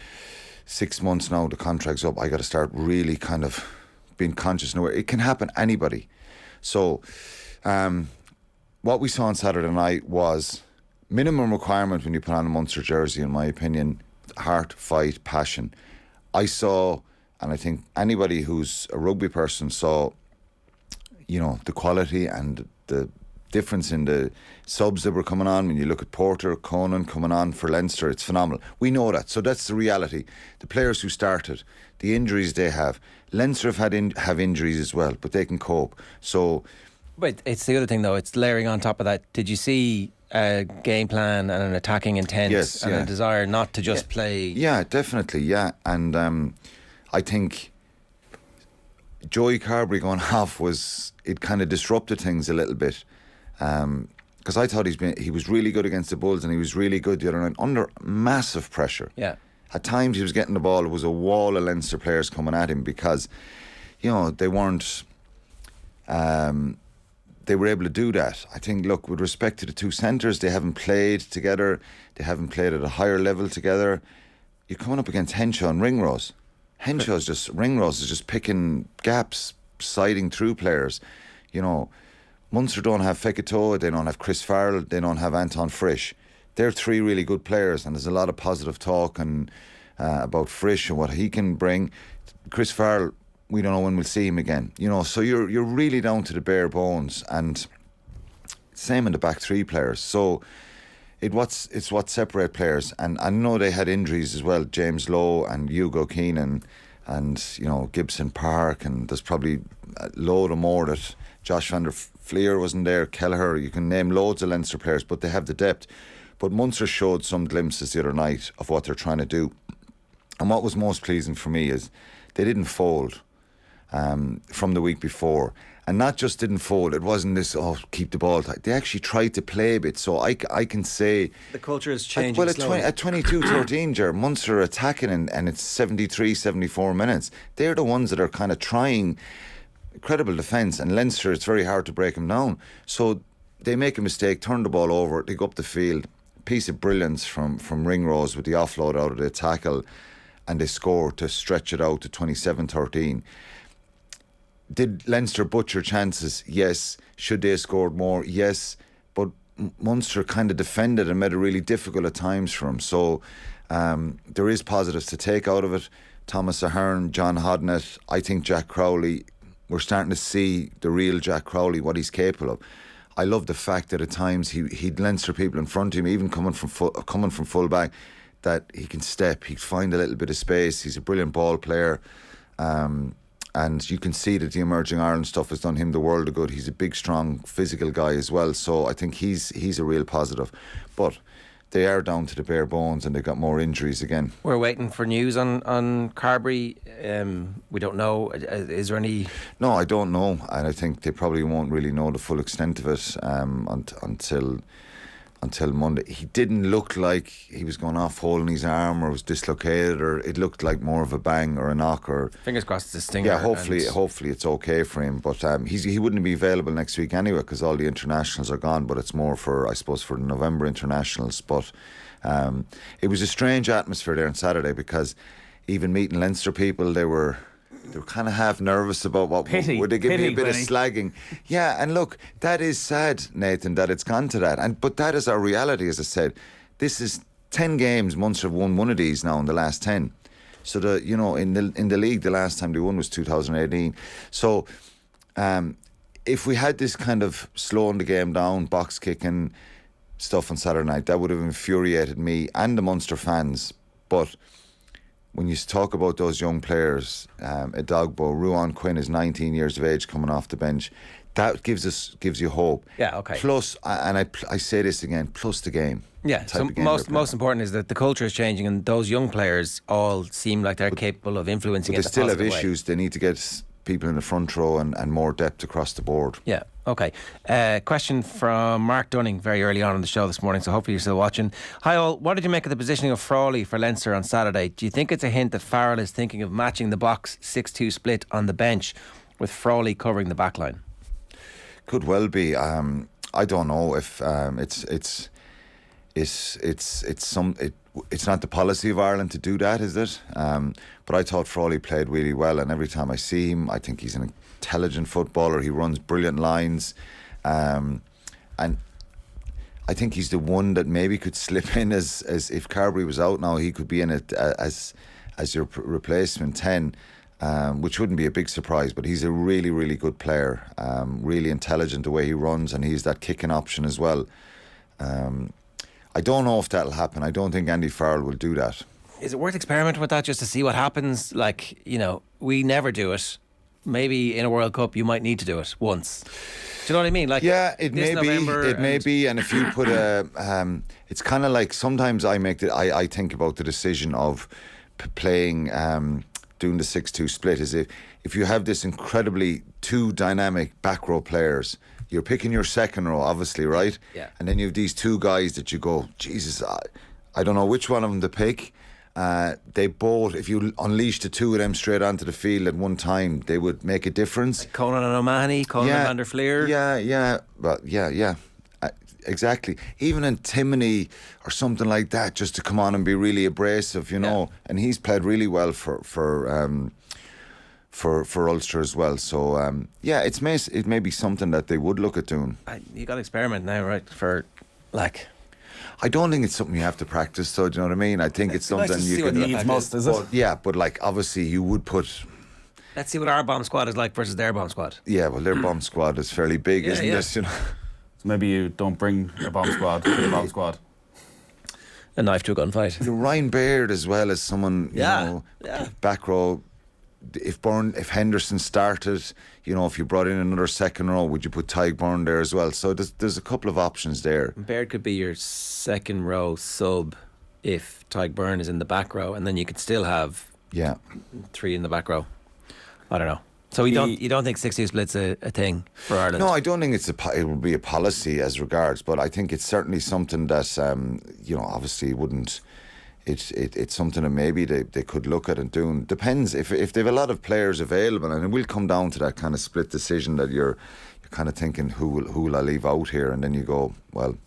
6 months now, the contract's up, I got to start really kind of being conscious and aware. It can happen anybody. So what we saw on Saturday night was minimum requirement when you put on a Munster jersey, in my opinion, heart, fight, passion. I saw, and I think anybody who's a rugby person saw, you know, the quality and the difference in the subs that were coming on. When you look at Porter, Conan coming on for Leinster, it's phenomenal. We know that, so that's the reality. The players who started, the injuries they have. Leinster have injuries as well, but they can cope. So, but it's the other thing though. It's layering on top of that. Did you see a game plan and an attacking intent, yes, and yeah, a desire not to just play? Yeah, definitely. Yeah, and I think Joey Carberry going off it kind of disrupted things a little bit, because I thought he was really good against the Bulls, and he was really good the other night under massive pressure. Yeah, at times he was getting the ball, it was a wall of Leinster players coming at him, because, you know, they weren't. They were able to do that. I think, look, with respect to the two centres, they haven't played together. They haven't played at a higher level together. You're coming up against Henshaw and Ringrose. Ringrose is just picking gaps, siding through players. You know, Munster don't have Fekitoa, they don't have Chris Farrell, they don't have Anton Frisch. They're three really good players, and there's a lot of positive talk about Frisch and what he can bring. Chris Farrell, we don't know when we'll see him again. You know, so you're really down to the bare bones, and same in the back three players. So it's what separate players, and I know they had injuries as well. James Lowe and Hugo Keenan, and you know, Gibson Park, and there's probably a load of more that Josh van der Fleer wasn't there, Kelleher. You can name loads of Leinster players, but they have the depth. But Munster showed some glimpses the other night of what they're trying to do, and what was most pleasing for me is they didn't fold. from the week before. And not just didn't fold, it wasn't this, keep the ball tight. They actually tried to play a bit. So I can say... The culture is changing slowly. At 22-13, Ger, Munster are attacking and it's 73, 74 minutes. They're the ones that are kind of trying incredible defence. And Leinster, it's very hard to break them down. So they make a mistake, turn the ball over, they go up the field. Piece of brilliance from Ringrose with the offload out of the tackle. And they score to stretch it out to 27-13. Did Leinster butcher chances? Yes. Should they have scored more? Yes. But Munster kind of defended and made it really difficult at times for them. So there is positives to take out of it. Thomas Ahern, John Hodnett, I think Jack Crowley, we're starting to see the real Jack Crowley, what he's capable of. I love the fact that at times he'd Leinster people in front of him, even coming from full back, that he can step, he'd find a little bit of space. He's a brilliant ball player. And you can see that the Emerging Ireland stuff has done him the world of good. He's a big, strong, physical guy as well. So I think he's a real positive. But they are down to the bare bones and they've got more injuries again. We're waiting for news on Carbery. We don't know. Is there any... No, I don't know. And I think they probably won't really know the full extent of it until Monday. He didn't look like he was going off holding his arm or was dislocated, or it looked like more of a bang or a knock. Or fingers crossed it's a stinger. Yeah, hopefully it's okay for him. But he wouldn't be available next week anyway because all the internationals are gone. But it's more for, I suppose, for the November internationals. But it was a strange atmosphere there on Saturday because even meeting Leinster people, they were kind of half nervous about what would they give me a bit of slagging. Yeah, and look, that is sad, Nathan, that it's gone to that. But that is our reality, as I said. This is 10 games. Munster have won one of these now in the last 10. So in the league, the last time they won was 2018. So if we had this kind of slowing the game down, box kicking stuff on Saturday night, that would have infuriated me and the Munster fans. But when you talk about those young players, Edogbo, Ruan Quinn is 19 years of age coming off the bench. That gives you hope. Yeah, okay. Plus, and I say this again, plus the game. Yeah, so most important is that the culture is changing and those young players all seem like they're capable of influencing it. But they still have issues. They need to get people in the front row and more depth across the board. Yeah, okay. Question from Mark Dunning very early on in the show this morning, so hopefully you're still watching. Hi all, what did you make of the positioning of Frawley for Leinster on Saturday? Do you think it's a hint that Farrell is thinking of matching the box 6-2 split on the bench with Frawley covering the back line? Could well be. I don't know if it's not the policy of Ireland to do that, is it? But I thought Frawley played really well, and every time I see him, I think he's an intelligent footballer. He runs brilliant lines, and I think he's the one that maybe could slip in as if Carbery was out now, he could be in it as your replacement 10. Which wouldn't be a big surprise, but he's a really, really good player, really intelligent the way he runs, and he's that kicking option as well. I don't know if that'll happen. I don't think Andy Farrell will do that. Is it worth experimenting with that just to see what happens? Like, we never do it. Maybe in a World Cup you might need to do it once. Do you know what I mean? Like, yeah, it may be. And if you put it's kind of like sometimes I think about the decision of playing, doing the 6-2 split is if you have this incredibly two dynamic back row players. You're picking your second row, obviously, right? Yeah. And then you have these two guys that you go, Jesus, I don't know which one of them to pick. They both, if you unleash the two of them straight onto the field at one time, they would make a difference. Like Conan and O'Mahony, Conan and Van der Fleer. Yeah. But yeah. Exactly. Even in Timony or something like that, just to come on and be really abrasive, know. And he's played really well for Ulster as well. So it may be something that they would look at doing. You got to experiment now, right? I don't think it's something you have to practice, though. Do you know what I mean? I think it's something you can. Needs must, is it? Yeah, but obviously you would put. Let's see what our bomb squad is like versus their bomb squad. Yeah, well, their bomb squad is fairly big, isn't it? So maybe you don't bring a bomb squad to the bomb squad. A knife to a gunfight. Ryan Baird as well as someone, back row. If Henderson started, if you brought in another second row, would you put Tyg Byrne there as well? So there's a couple of options there. Baird could be your second row sub if Tyg Byrne is in the back row, and then you could still have three in the back row. I don't know. So you don't think 60 split's a thing for Ireland? No, I don't think it would be a policy as regards, but I think it's certainly something that obviously wouldn't. It's something that maybe they could look at and do. And depends if they have a lot of players available, and it will come down to that kind of split decision that you're kind of thinking who will I leave out here, and then you go, well.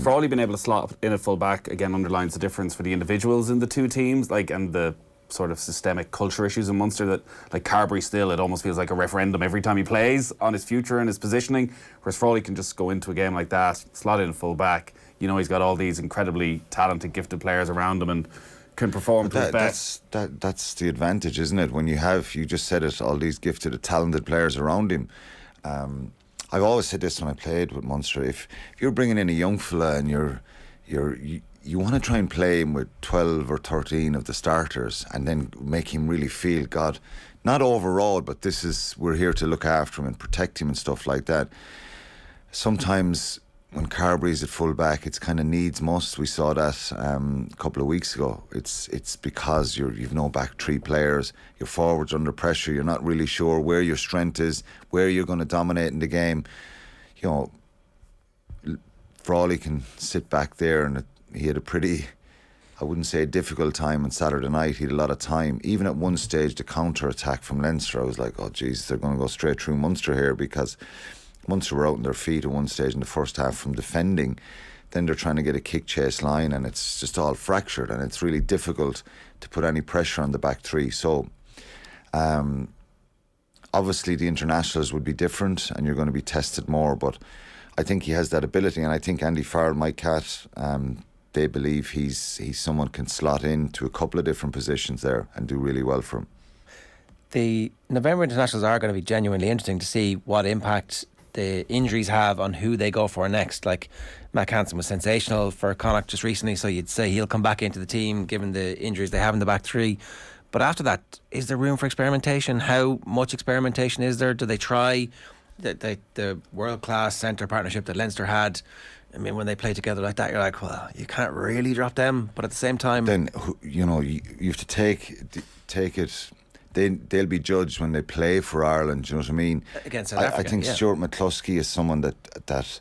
Frawley being able to slot in at full back again underlines the difference for the individuals in the two teams, and the sort of systemic culture issues in Munster that, like Carberry still, it almost feels like a referendum every time he plays on his future and his positioning, whereas Frawley can just go into a game like that, slot in full back. He's got all these incredibly talented, gifted players around him and can perform to his best. That's the advantage, isn't it? When you just said it, all these gifted, talented players around him. I've always said this when I played with Munster. If you're bringing in a young fella and you want to try and play him with 12 or 13 of the starters and then make him really feel, God, not overawed, but we're here to look after him and protect him and stuff like that. Sometimes when Carberry's at full back, it's kind of needs must. We saw that a couple of weeks ago. It's because you've no back three players, your forwards under pressure, you're not really sure where your strength is, where you're going to dominate in the game. Frawley can sit back there, and he had a pretty, I wouldn't say a difficult time on Saturday night. He had a lot of time. Even at one stage, the counter-attack from Leinster, I was like, oh geez, they're going to go straight through Munster here, because Munster were out on their feet at one stage in the first half from defending. Then they're trying to get a kick chase line, and it's just all fractured, and it's really difficult to put any pressure on the back three. So obviously the internationals would be different and you're going to be tested more, but I think he has that ability, and I think Andy Farrell, my cat, they believe he's someone can slot into a couple of different positions there and do really well for him. The November internationals are going to be genuinely interesting to see what impact the injuries have on who they go for next. Like, Matt Hansen was sensational for Connacht just recently, so you'd say he'll come back into the team given the injuries they have in the back three. But after that, is there room for experimentation? How much experimentation is there? Do they try the world-class centre partnership that Leinster had? I mean, when they play together like that, you're like, well, you can't really drop them. But at the same time, then you have to take it. They'll be judged when they play for Ireland. Do you know what I mean? Against South Africa, I think Stuart McCluskey is someone that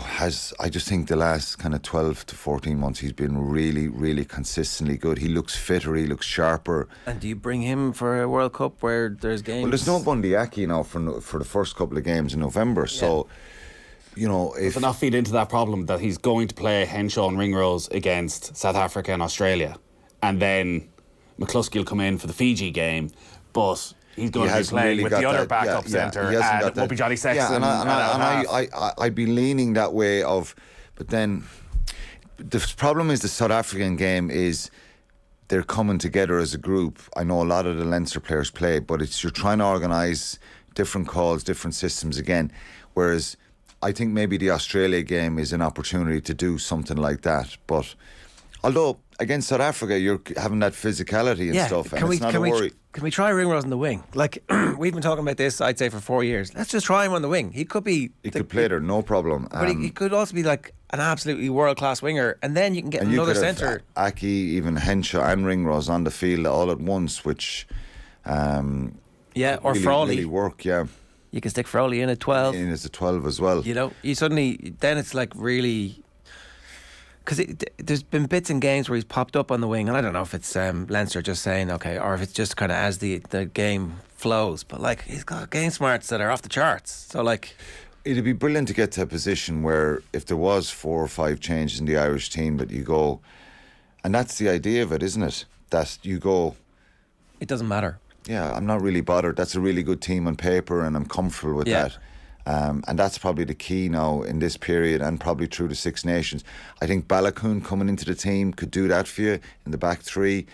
has. I just think the last kind of 12 to 14 months he's been really, really consistently good. He looks fitter. He looks sharper. And do you bring him for a World Cup where there's games? Well, there's no Bundy Aki now for the first couple of games in November. So. If to not feed into that problem that he's going to play Henshaw and Ringrose against South Africa and Australia, and then McCluskey will come in for the Fiji game, but he's going to be playing really with the other backup centre, and it won't be Johnny Sexton. I'd be leaning that way but then the problem is the South African game is they're coming together as a group. I know a lot of the Leinster players play, but you're trying to organise different calls, different systems again, whereas I think maybe the Australia game is an opportunity to do something like that. But although against South Africa you're having that physicality and stuff, and it's not a worry. Can we try Ringrose on the wing? Like, we've been talking about this, I'd say, for 4 years. Let's just try him on the wing. He could be... He could play there, no problem. But he could also be like an absolutely world-class winger, and then you can get another centre. Aki, even Henshaw and Ringrose on the field all at once, which... or really, Frawley. Really work, yeah. You can stick Frawley in at 12. In as a 12 as well. You suddenly... Then it's like really... Because there's been bits in games where he's popped up on the wing, and I don't know if it's Leinster just saying, okay, or if it's just kind of as the game flows. But, like, he's got game smarts that are off the charts. So, like... It'd be brilliant to get to a position where if there was 4 or 5 changes in the Irish team, that you go... And that's the idea of it, isn't it? That you go... It doesn't matter. Yeah, I'm not really bothered. That's a really good team on paper, and I'm comfortable with that. And that's probably the key now in this period, and probably through the Six Nations. I think Balakoon coming into the team could do that for you in the back three.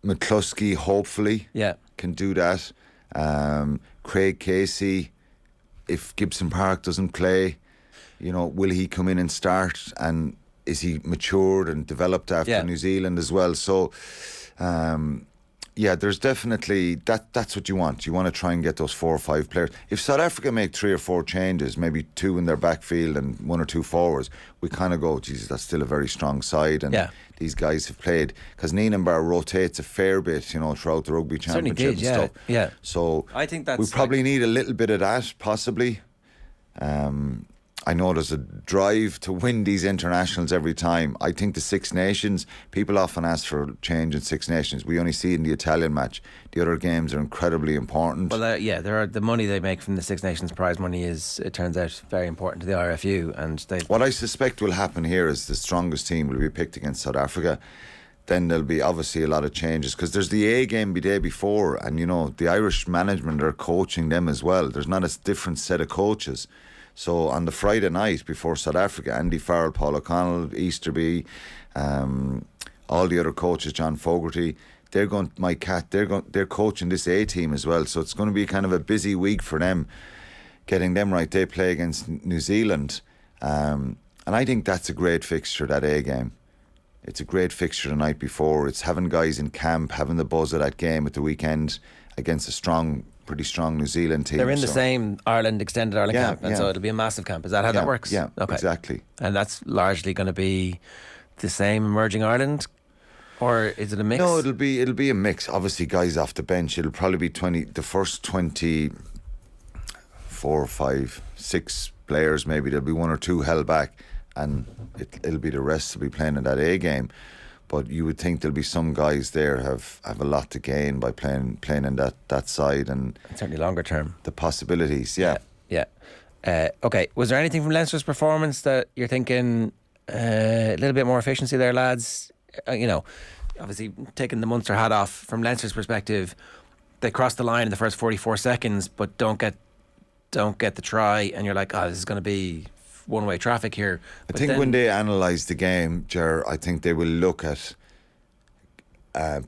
McCluskey, hopefully, can do that. Craig Casey, if Gibson Park doesn't play, will he come in and start? And is he matured and developed after New Zealand as well? So... Yeah, there's definitely that's what you want. You want to try and get those 4 or 5 players. If South Africa make 3 or 4 changes, maybe 2 in their backfield and 1 or 2 forwards, we kind of go, Jesus, that's still a very strong side. And these guys have played, because Nienaber rotates a fair bit, throughout the rugby championship and stuff. Yeah. So I think that's we probably need a little bit of that, possibly. I know there's a drive to win these internationals every time. I think the Six Nations, people often ask for change in Six Nations. We only see it in the Italian match. The other games are incredibly important. Well, the money they make from the Six Nations prize money is, it turns out, very important to the RFU. And what I suspect will happen here is the strongest team will be picked against South Africa. Then there'll be obviously a lot of changes, because there's the A game the day before, and the Irish management are coaching them as well. There's not a different set of coaches. So on the Friday night before South Africa, Andy Farrell, Paul O'Connell, Easterby, all the other coaches, John Fogarty, they're coaching this A team as well. So it's going to be kind of a busy week for them, getting them right. They play against New Zealand, and I think that's a great fixture, that A game. It's a great fixture the night before. It's having guys in camp, having the buzz of that game at the weekend against a pretty strong New Zealand team. They're in the same extended Ireland camp, and so it'll be a massive camp. Is that how that works? Yeah, exactly. And that's largely going to be the same emerging Ireland, or is it a mix? No, it'll be a mix. Obviously, guys off the bench. It'll probably be the first 24 or 5, 6 players. Maybe there'll be 1 or 2 held back, and it'll be the rest to be playing in that A game. But you would think there'll be some guys there have a lot to gain by playing in that side, and certainly longer term the possibilities. Yeah. Okay. Was there anything from Leinster's performance that you're thinking a little bit more efficiency there, lads? Obviously taking the Munster hat off, from Leinster's perspective, they crossed the line in the first 44 seconds, but don't get the try, and you're like, this is going to be one-way traffic here. I think when they analyse the game, Ger, I think they will look at a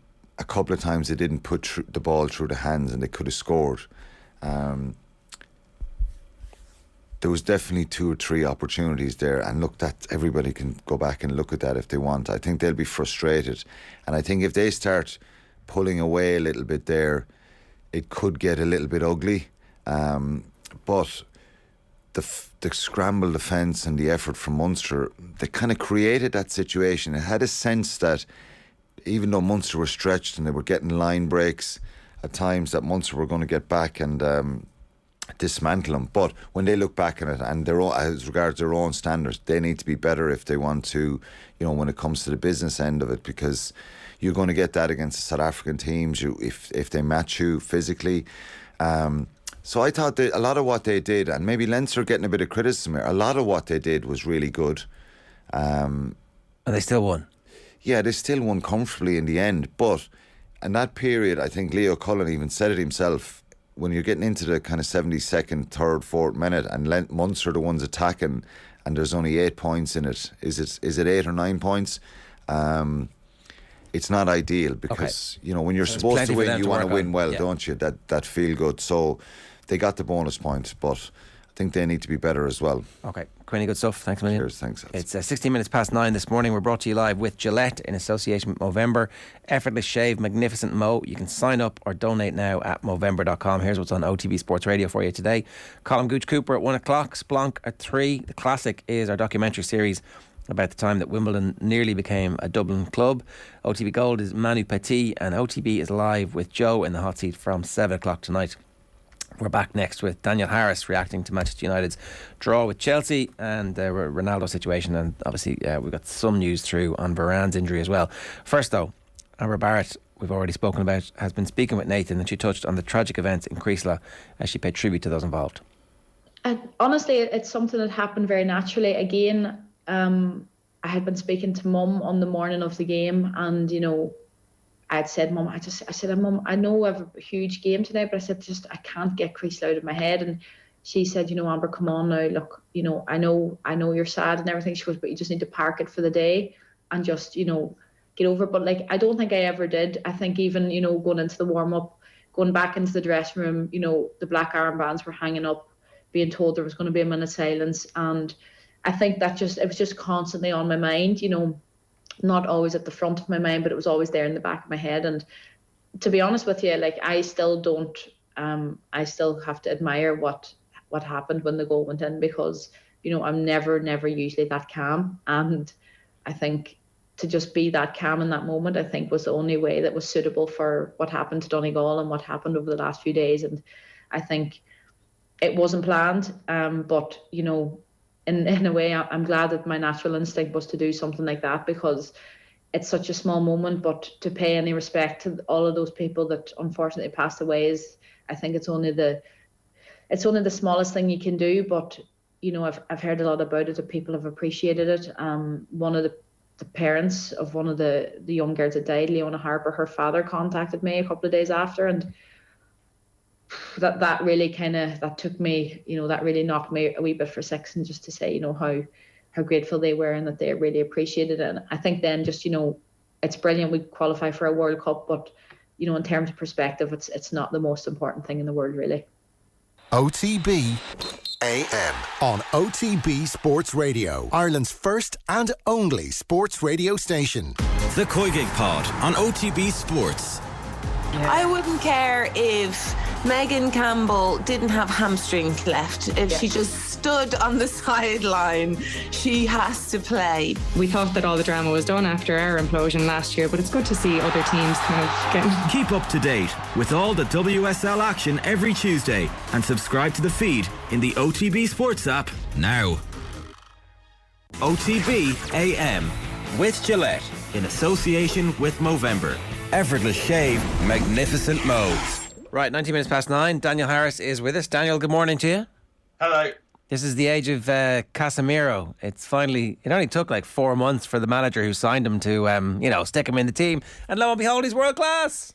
couple of times they didn't put the ball through the hands and they could have scored. There was definitely 2 or 3 opportunities there, and look, that everybody can go back and look at that if they want. I think they'll be frustrated, and I think if they start pulling away a little bit there, it could get a little bit ugly. But the scramble defence and the effort from Munster, they kind of created that situation. It had a sense that even though Munster were stretched and they were getting line breaks at times, that Munster were going to get back and dismantle them. But when they look back at it, and as regards their own standards, they need to be better if they want to, when it comes to the business end of it, because you're going to get that against the South African teams if they match you physically. So I thought that a lot of what they did, and maybe Leinster getting a bit of criticism here, a lot of what they did was really good. And they still won. Yeah, they still won comfortably in the end. But in that period, I think Leo Cullen even said it himself, when you're getting into the kind of 72nd, 3rd, 4th minute, and Munster are the ones attacking, and there's only 8 points in it. Is it 8 or 9 points? It's not ideal, because when you're supposed to win, you want to win well, don't you? That feel good. So they got the bonus points, but I think they need to be better as well. Okay, Quinny, good stuff. Thanks a million. Cheers, thanks. It's 16 minutes past 9 this morning. We're brought to you live with Gillette in association with Movember. Effortless shave, magnificent mow. You can sign up or donate now at Movember.com. Here's what's on OTB Sports Radio for you today. Colin Gooch Cooper at 1 o'clock, Splonk at 3. The Classic is our documentary series about the time that Wimbledon nearly became a Dublin club. OTB Gold is Manu Petit, and OTB is live with Joe in the hot seat from 7 o'clock tonight. We're back next with Daniel Harris reacting to Manchester United's draw with Chelsea and the Ronaldo situation, and obviously we've got some news through on Varane's injury as well. First though, Amber Barrett, we've already spoken about, has been speaking with Nathan, and she touched on the tragic events in Creasla as she paid tribute to those involved. Honestly, it's something that happened very naturally. Again, I had been speaking to Mum on the morning of the game, and I'd said, Mum, I said, Mum, I know I have a huge game today, but I said, I can't get Creasla out of my head. And she said, Amber, come on now, look, I know you're sad and everything. She goes, but you just need to park it for the day and just, get over it. But I don't think I ever did. I think even, going into the warm up, going back into the dressing room, the black armbands were hanging up, being told there was going to be a minute silence. And I think that it was just constantly on my mind, not always at the front of my mind, but it was always there in the back of my head. And to be honest with you, like I still don't. I still have to admire what happened when the goal went in, because I'm never usually that calm, and I think to just be that calm in that moment, I think was the only way that was suitable for what happened to Donegal and what happened over the last few days. And I think it wasn't planned, but in a way, I'm glad that my natural instinct was to do something like that, because it's such a small moment, but to pay any respect to all of those people that unfortunately passed away I think it's only the smallest thing you can do. But I've heard a lot about it, that people have appreciated it. One of the parents of one of the young girls that died, Leona Harper, her father contacted me a couple of days after, and that really that took me, that really knocked me a wee bit for six, and just to say, how grateful they were and that they really appreciated it. And I think then just, it's brilliant we qualify for a World Cup, but in terms of perspective, it's not the most important thing in the world, really. OTB AM on OTB Sports Radio, Ireland's first and only sports radio station. The Koigig Pod on OTB Sports. I wouldn't care if Megan Campbell didn't have hamstrings left. If she just stood on the sideline, she has to play. We thought that all the drama was done after our implosion last year, but it's good to see other teams kind of getting... Keep up to date with all the WSL action every Tuesday and subscribe to the feed in the OTB Sports app now. OTB AM with Gillette in association with Movember. Effortless shave, magnificent modes. Right, 19 minutes past 9. Daniel Harris is with us. Daniel, good morning to you. Hello. This is the age of Casemiro. It only took like 4 months for the manager who signed him to, stick him in the team. And lo and behold, he's world class.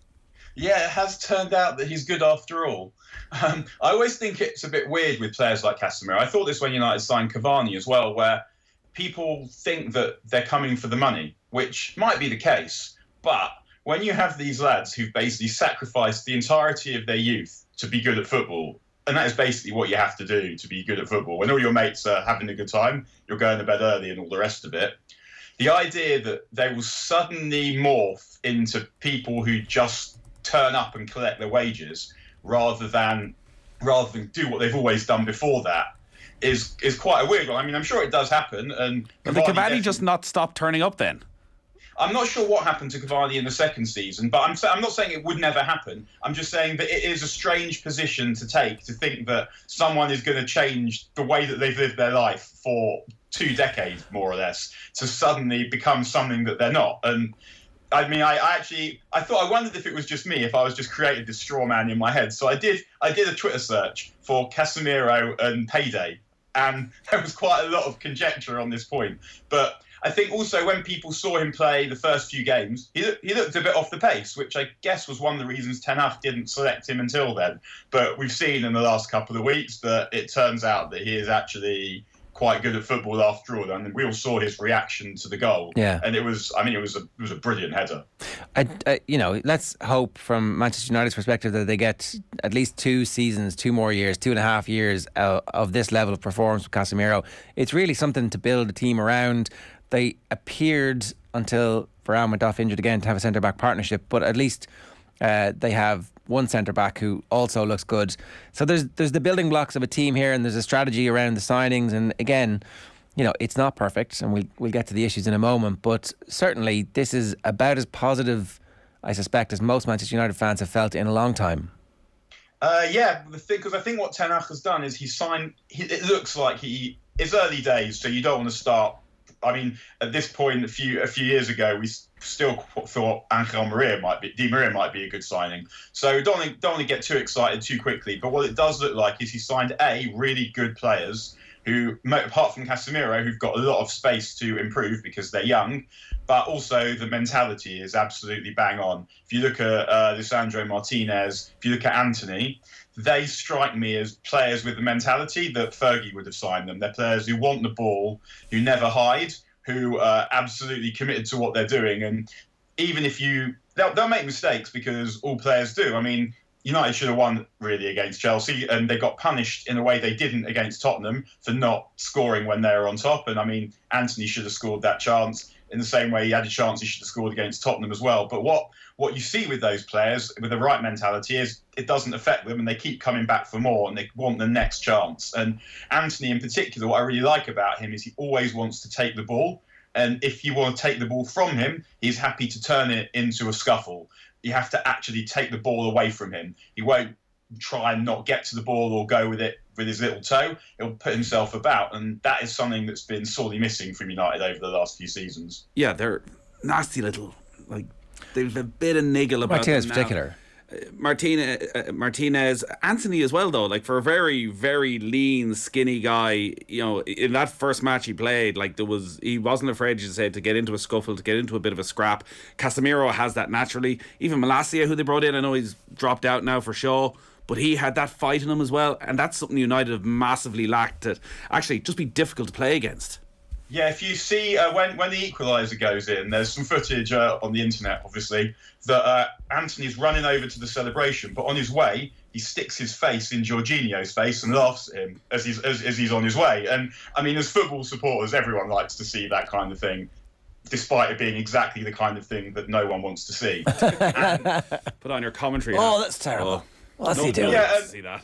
Yeah, it has turned out that he's good after all. I always think it's a bit weird with players like Casemiro. I thought this when United signed Cavani as well, where people think that they're coming for the money, which might be the case. But when you have these lads who've basically sacrificed the entirety of their youth to be good at football, and that is basically what you have to do to be good at football. When all your mates are having a good time, you're going to bed early and all the rest of it. The idea that they will suddenly morph into people who just turn up and collect their wages rather than do what they've always done before that is quite a weird one. I mean, I'm sure it does happen. And did Cavani just not stop turning up then? I'm not sure what happened to Cavani in the second season, but I'm not saying it would never happen. I'm just saying that it is a strange position to take, to think that someone is going to change the way that they've lived their life for 2 decades, more or less, to suddenly become something that they're not. And I mean, I wondered if it was just me, if I was just created this straw man in my head. So I did a Twitter search for Casemiro and payday, and there was quite a lot of conjecture on this point. But I think also when people saw him play the first few games, he looked a bit off the pace, which I guess was one of the reasons Ten Hag didn't select him until then. But we've seen in the last couple of weeks that it turns out that he is actually quite good at football after all. And we all saw his reaction to the goal. Yeah. And it was a brilliant header. Let's hope from Manchester United's perspective that they get at least 2 seasons, 2 more years, 2.5 years of this level of performance with Casemiro. It's really something to build a team around. They appeared, until Varane went off injured again, to have a centre-back partnership, but at least they have one centre-back who also looks good. So there's the building blocks of a team here, and there's a strategy around the signings. And again, it's not perfect, and we'll get to the issues in a moment, but certainly this is about as positive, I suspect, as most Manchester United fans have felt in a long time. Yeah, because I think what Ten Hag has done is it looks like it's early days, so you don't want to start. I mean, at this point, a few years ago, we still thought Angel Di Maria might be a good signing. So don't want to get too excited too quickly. But what it does look like is he signed really good players who, apart from Casemiro, who've got a lot of space to improve because they're young, but also the mentality is absolutely bang on. If you look at Lisandro Martinez, if you look at Anthony, they strike me as players with the mentality that Fergie would have signed them. They're players who want the ball, who never hide, who are absolutely committed to what they're doing. And even if they'll make mistakes, because all players do. I mean, United should have won really against Chelsea, and they got punished in a way they didn't against Tottenham for not scoring when they were on top. And I mean, Anthony should have scored that chance. in the same way he had a chance he should have scored against Tottenham as well. But what you see with those players with the right mentality is it doesn't affect them, and they keep coming back for more, and they want the next chance. And Anthony in particular, what I really like about him is he always wants to take the ball. And if you want to take the ball from him, he's happy to turn it into a scuffle. You have to actually take the ball away from him. He won't try and not get to the ball or go with it with his little toe. He'll put himself about, and that is something that's been sorely missing from United over the last few seasons. Yeah, they're nasty little, like, they've a bit of niggle about Martinez them in particular. Martinez, Anthony as well, though. Like, for a very, very lean, skinny guy, you know, in that first match he played, like, he wasn't afraid, as you said, to get into a scuffle, to get into a bit of a scrap. Casemiro has that naturally. Even Malacia, who they brought in, I know he's dropped out now for Shaw, but he had that fight in him as well, and that's something United have massively lacked, to actually just be difficult to play against. Yeah, if you see when the equaliser goes in, there's some footage on the internet, obviously, that Anthony's running over to the celebration, but on his way, he sticks his face in Jorginho's face and laughs at him as he's on his way. And I mean, as football supporters, everyone likes to see that kind of thing, despite it being exactly the kind of thing that no one wants to see. Put on your commentary. Oh, that's terrible. What's he doing? Yeah, see that.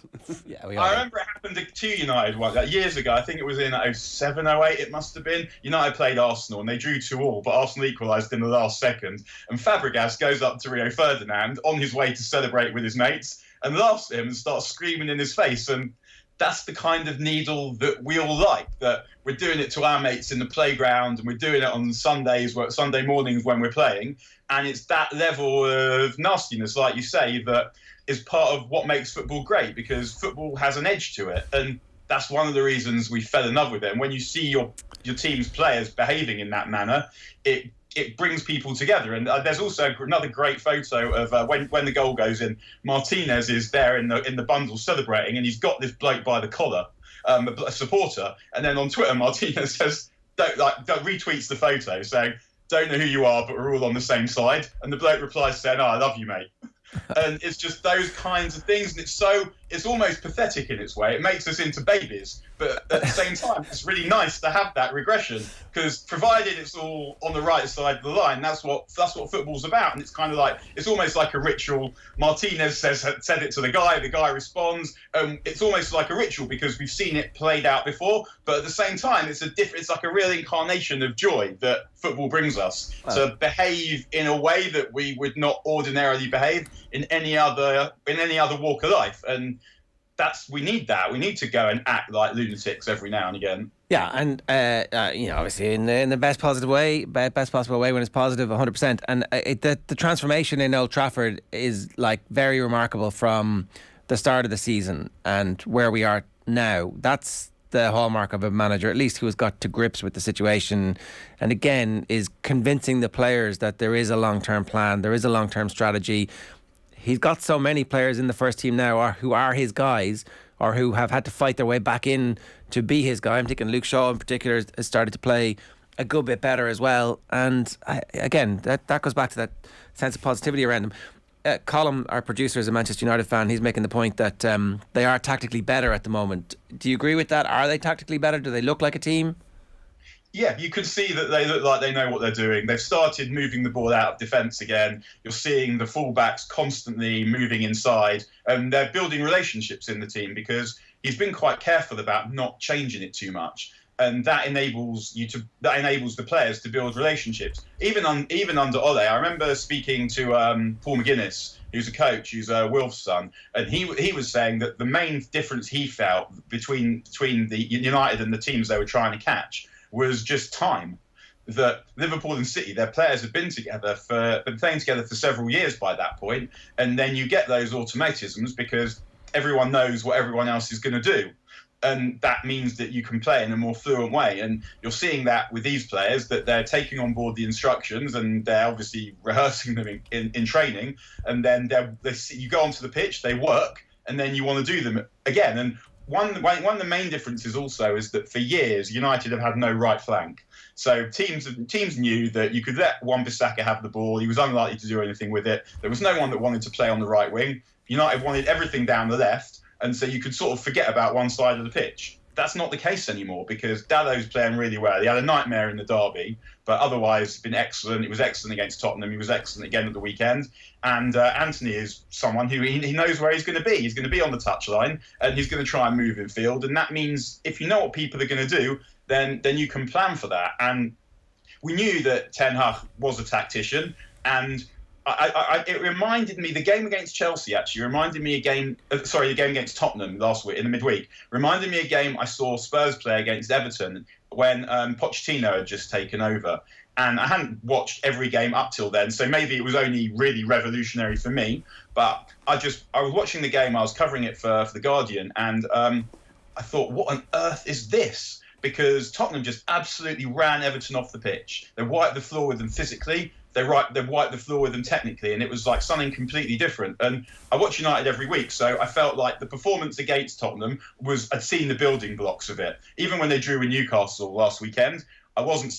I remember it happened to United years ago. I think it was in 07, 08, it must have been. United played Arsenal and they drew 2-2, but Arsenal equalised in the last second. And Fabregas goes up to Rio Ferdinand on his way to celebrate with his mates and laughs at him and starts screaming in his face. And that's the kind of needle that we all like, that we're doing it to our mates in the playground and we're doing it on Sunday mornings when we're playing. And it's that level of nastiness, like you say, that is part of what makes football great, because football has an edge to it, and that's one of the reasons we fell in love with it. And when you see your team's players behaving in that manner, it brings people together. And there's also another great photo of when the goal goes in. Martinez is there in the bundle celebrating, and he's got this bloke by the collar, a supporter. And then on Twitter, Martinez says, retweets the photo saying, "Don't know who you are, but we're all on the same side." And the bloke replies saying, "Oh, I love you, mate." And it's just those kinds of things, and it's almost pathetic in its way. It makes us into babies, but at the same time, it's really nice to have that regression, because provided it's all on the right side of the line, that's what football's about. And it's kind of like, it's almost like a ritual. Martinez said it to the guy responds. It's almost like a ritual because we've seen it played out before, but at the same time, it's like a real incarnation of joy that football brings us, to behave in a way that we would not ordinarily behave in any other walk of life. And we need that. We need to go and act like lunatics every now and again. Yeah, and obviously in the best possible way when it's positive, 100%. And the transformation in Old Trafford is like very remarkable from the start of the season and where we are now. That's the hallmark of a manager, at least, who has got to grips with the situation, and again is convincing the players that there is a long-term plan, there is a long-term strategy. He's got so many players in the first team now who are his guys, or who have had to fight their way back in to be his guy. I'm thinking Luke Shaw in particular has started to play a good bit better as well. And again, that goes back to that sense of positivity around him. Colm, our producer, is a Manchester United fan. He's making the point that they are tactically better at the moment. Do you agree with that? Are they tactically better? Do they look like a team? Yeah, you can see that they look like they know what they're doing. They've started moving the ball out of defence again. You're seeing the fullbacks constantly moving inside, and they're building relationships in the team, because he's been quite careful about not changing it too much, and that enables the players to build relationships. Even under Ole, I remember speaking to Paul McGuinness, who's a coach, who's Wilf's son, and he was saying that the main difference he felt between the United and the teams they were trying to catch was just time. That Liverpool and City, their players have been playing together for several years by that point, and then you get those automatisms because everyone knows what everyone else is going to do, and that means that you can play in a more fluent way. And you're seeing that with these players, that they're taking on board the instructions, and they're obviously rehearsing them in training, and then you go onto the pitch, they work, and then you want to do them again. And one of the main differences also is that for years United have had no right flank. So teams knew that you could let Wan-Bissaka have the ball. He was unlikely to do anything with it. There was no one that wanted to play on the right wing. United wanted everything down the left, and so you could sort of forget about one side of the pitch. that's not the case anymore because Dalot's playing really well. He had a nightmare in the derby, but otherwise been excellent. He was excellent against Tottenham. He was excellent again at the weekend. And Anthony is someone who he knows where he's going to be. He's going to be on the touchline and he's going to try and move in field. And that means if you know what people are going to do, then you can plan for that. And we knew that Ten Hag was a tactician, and it reminded me, the game against Chelsea actually reminded me the game against Tottenham last week in the midweek reminded me a game I saw Spurs play against Everton when Pochettino had just taken over. And I hadn't watched every game up till then, so maybe it was only really revolutionary for me. But I was watching the game, I was covering it for The Guardian, and I thought, what on earth is this? Because Tottenham just absolutely ran Everton off the pitch. They wiped the floor with them physically. They wiped the floor with them technically, and it was like something completely different. And I watch United every week, so I felt like the performance against Tottenham I'd seen the building blocks of it. Even when they drew with Newcastle last weekend, I wasn't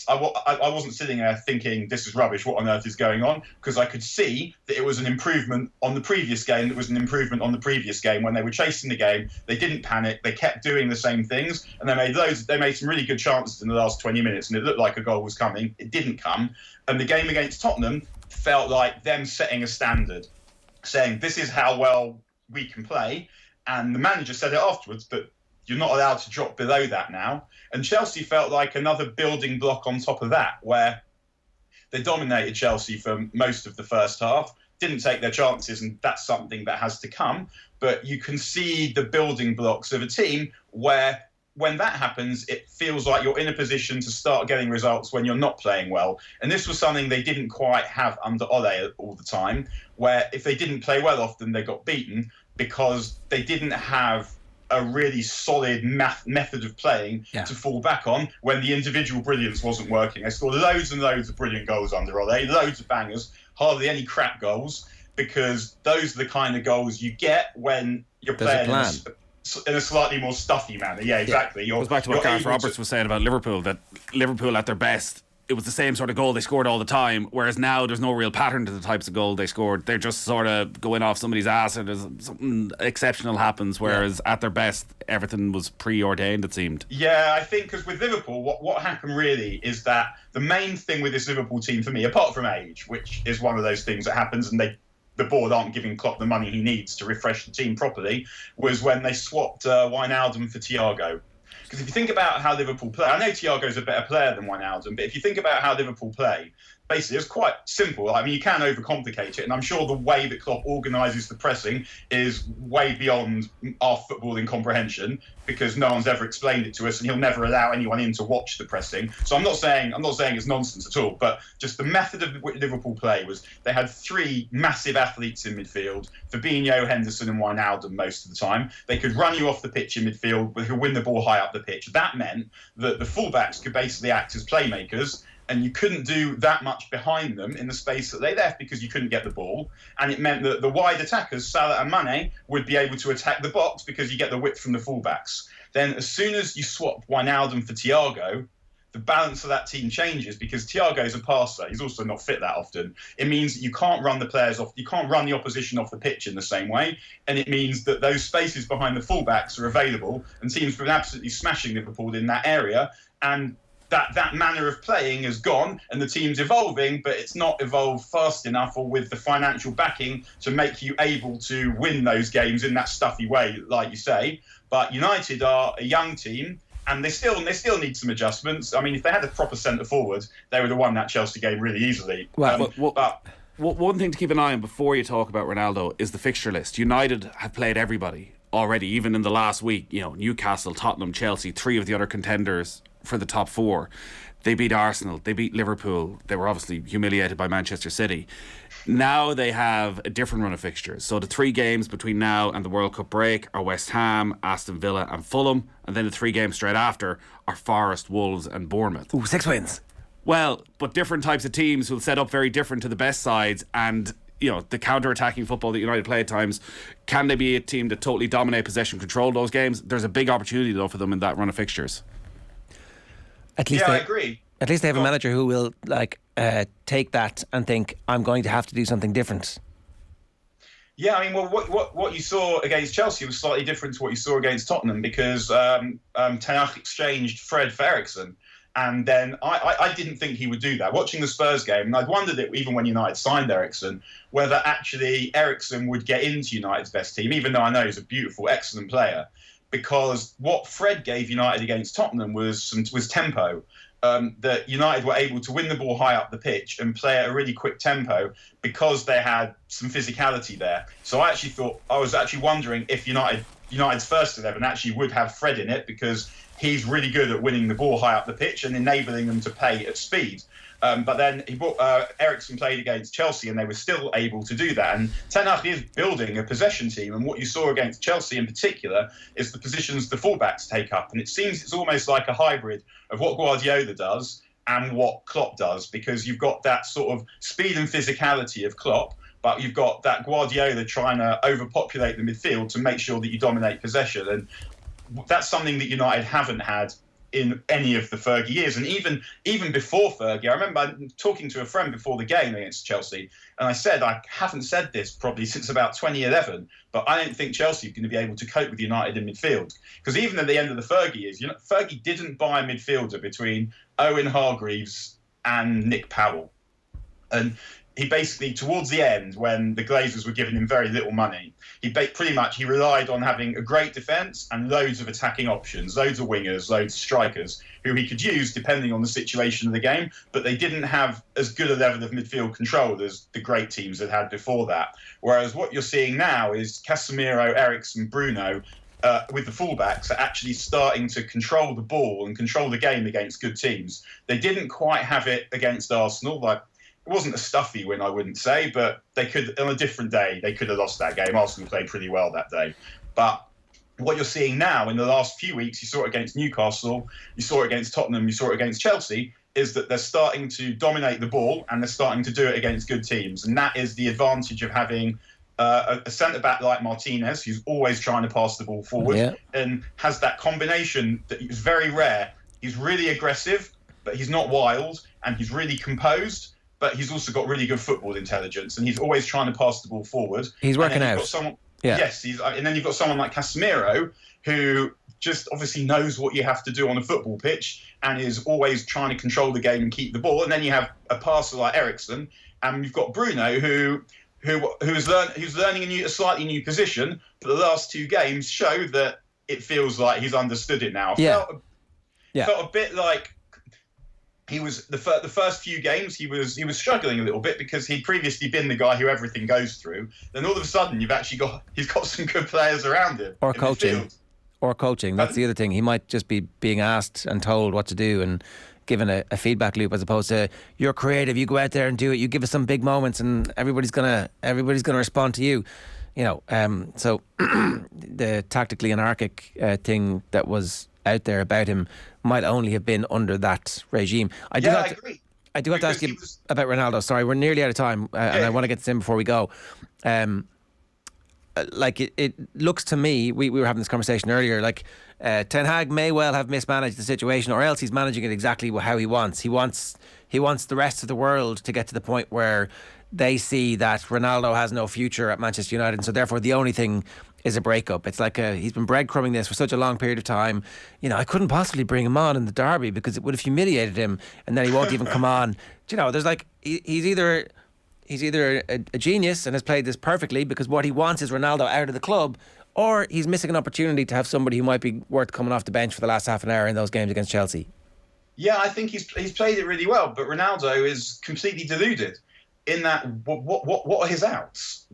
sitting there thinking this is rubbish, what on earth is going on, because I could see that it was an improvement on the previous game. That was an improvement on the previous game when they were chasing the game. They didn't panic. They kept doing the same things, and they made some really good chances in the last 20 minutes, and it looked like a goal was coming. It didn't come, and the game against Tottenham felt like them setting a standard, saying this is how well we can play, and the manager said it afterwards that you're not allowed to drop below that now. And Chelsea felt like another building block on top of that, where they dominated Chelsea for most of the first half, didn't take their chances, and that's something that has to come. But you can see the building blocks of a team where when that happens, it feels like you're in a position to start getting results when you're not playing well. And this was something they didn't quite have under Ole all the time, where if they didn't play well often, they got beaten because they didn't have a really solid method of playing to fall back on when the individual brilliance wasn't working. They scored loads and loads of brilliant goals under Ole, loads of bangers, hardly any crap goals, because those are the kind of goals you get when you're playing in a slightly more stuffy manner. Yeah, exactly. It goes back to what Gareth Roberts was saying about Liverpool, that Liverpool at their best, it was the same sort of goal they scored all the time, whereas now there's no real pattern to the types of goal they scored. They're just sort of going off somebody's ass, and something exceptional happens, whereas at their best, everything was preordained, it seemed. Yeah, I think because with Liverpool, what happened really is that the main thing with this Liverpool team for me, apart from age, which is one of those things that happens, and the board aren't giving Klopp the money he needs to refresh the team properly, was when they swapped Wijnaldum for Thiago. Because if you think about how Liverpool play, I know Thiago's a better player than Wijnaldum, but if you think about how Liverpool play, basically it's quite simple. I mean, you can overcomplicate it, and I'm sure the way that Klopp organises the pressing is way beyond our footballing comprehension, because no one's ever explained it to us, and he'll never allow anyone in to watch the pressing. So I'm not saying it's nonsense at all, but just the method of Liverpool play was they had three massive athletes in midfield, Fabinho, Henderson and Wijnaldum most of the time. They could run you off the pitch in midfield, but could win the ball high up the pitch. That meant that the fullbacks could basically act as playmakers, and you couldn't do that much behind them in the space that they left because you couldn't get the ball. And it meant that the wide attackers, Salah and Mane, would be able to attack the box because you get the width from the fullbacks. Then as soon as you swap Wijnaldum for Thiago, the balance of that team changes because Thiago's a passer. He's also not fit that often. It means that you can't run the players off, you can't run the opposition off the pitch in the same way. And it means that those spaces behind the fullbacks are available, and teams have been absolutely smashing Liverpool in that area. And that manner of playing is gone, and the team's evolving, but it's not evolved fast enough or with the financial backing to make you able to win those games in that stuffy way, like you say. But United are a young team, and they still need some adjustments. I mean, if they had a proper centre forward, they would have won that Chelsea game really easily. One thing to keep an eye on before you talk about Ronaldo is the fixture list. United have played everybody already, even in the last week. You know, Newcastle, Tottenham, Chelsea, three of the other contenders for the top four. They beat Arsenal, they beat Liverpool, they were obviously humiliated by Manchester City. Now they have a different run of fixtures. So the three games between now and the World Cup break are West Ham, Aston Villa and Fulham, and then the three games straight after are Forest, Wolves and Bournemouth. Ooh, 6 wins. Well, but different types of teams will set up very different to the best sides, and you know, the counter-attacking football that United play at times, can they be a team that totally dominate possession, control those games? There's a big opportunity though for them in that run of fixtures. I agree. At least they have a manager who will take that and think, I'm going to have to do something different. Yeah, I mean, well, what you saw against Chelsea was slightly different to what you saw against Tottenham because Ten Hag exchanged Fred for Eriksen. And then I didn't think he would do that. Watching the Spurs game, and I'd wondered it even when United signed Eriksen, whether actually Eriksen would get into United's best team, even though I know he's a beautiful, excellent player. Because what Fred gave United against Tottenham was tempo. That United were able to win the ball high up the pitch and play at a really quick tempo because they had some physicality there. So I was actually wondering if United's first 11 actually would have Fred in it because he's really good at winning the ball high up the pitch and enabling them to play at speed. But then Eriksen played against Chelsea and they were still able to do that. And Ten Hag is building a possession team. And what you saw against Chelsea in particular is the positions the fullbacks take up. And it seems it's almost like a hybrid of what Guardiola does and what Klopp does, because you've got that sort of speed and physicality of Klopp, but you've got that Guardiola trying to overpopulate the midfield to make sure that you dominate possession. And that's something that United haven't had in any of the Fergie years. And even before Fergie, I remember talking to a friend before the game against Chelsea, and I said, I haven't said this probably since about 2011, but I don't think Chelsea are going to be able to cope with United in midfield. Because even at the end of the Fergie years, Fergie didn't buy a midfielder between Owen Hargreaves and Nick Powell. And he basically, towards the end, when the Glazers were giving him very little money, he relied on having a great defence and loads of attacking options, loads of wingers, loads of strikers, who he could use depending on the situation of the game, but they didn't have as good a level of midfield control as the great teams had before that. Whereas what you're seeing now is Casemiro, Eriksen, Bruno, with the fullbacks, are actually starting to control the ball and control the game against good teams. They didn't quite have it against Arsenal, it wasn't a stuffy win, I wouldn't say, but they could, on a different day, they could have lost that game. Arsenal played pretty well that day. But what you're seeing now in the last few weeks, you saw it against Newcastle, you saw it against Tottenham, you saw it against Chelsea, is that they're starting to dominate the ball and they're starting to do it against good teams. And that is the advantage of having a centre-back like Martinez, who's always trying to pass the ball forward and has that combination that is very rare. He's really aggressive, but he's not wild, and he's really composed, but he's also got really good football intelligence, and he's always trying to pass the ball forward. He's working out. Yes, and then you've got someone like Casemiro, who just obviously knows what you have to do on a football pitch and is always trying to control the game and keep the ball. And then you have a passer like Eriksen, and you've got Bruno, who's learning a slightly new position, but the last two games show that it feels like he's understood it now. Felt a bit like he was the first few games he was struggling a little bit because he'd previously been the guy who everything goes through. Then all of a sudden he's got some good players around him. Or coaching. That's the other thing. He might just be being asked and told what to do and given a feedback loop, as opposed to, you're creative, you go out there and do it, you give us some big moments and everybody's gonna respond to you. So the tactically anarchic thing that was out there about him might only have been under that regime. I agree. I do have to ask you about Ronaldo. Sorry, we're nearly out of time, and I want to get this in before we go. It looks to me, we were having this conversation earlier, Ten Hag may well have mismanaged the situation, or else he's managing it exactly how he wants. He wants the rest of the world to get to the point where they see that Ronaldo has no future at Manchester United, and so therefore the only thing is a breakup. It's like he's been breadcrumbing this for such a long period of time. I couldn't possibly bring him on in the derby because it would have humiliated him, and then he won't even come on. There's he's either a genius and has played this perfectly because what he wants is Ronaldo out of the club, or he's missing an opportunity to have somebody who might be worth coming off the bench for the last half an hour in those games against Chelsea. Yeah, I think he's played it really well, but Ronaldo is completely deluded in that what are his outs?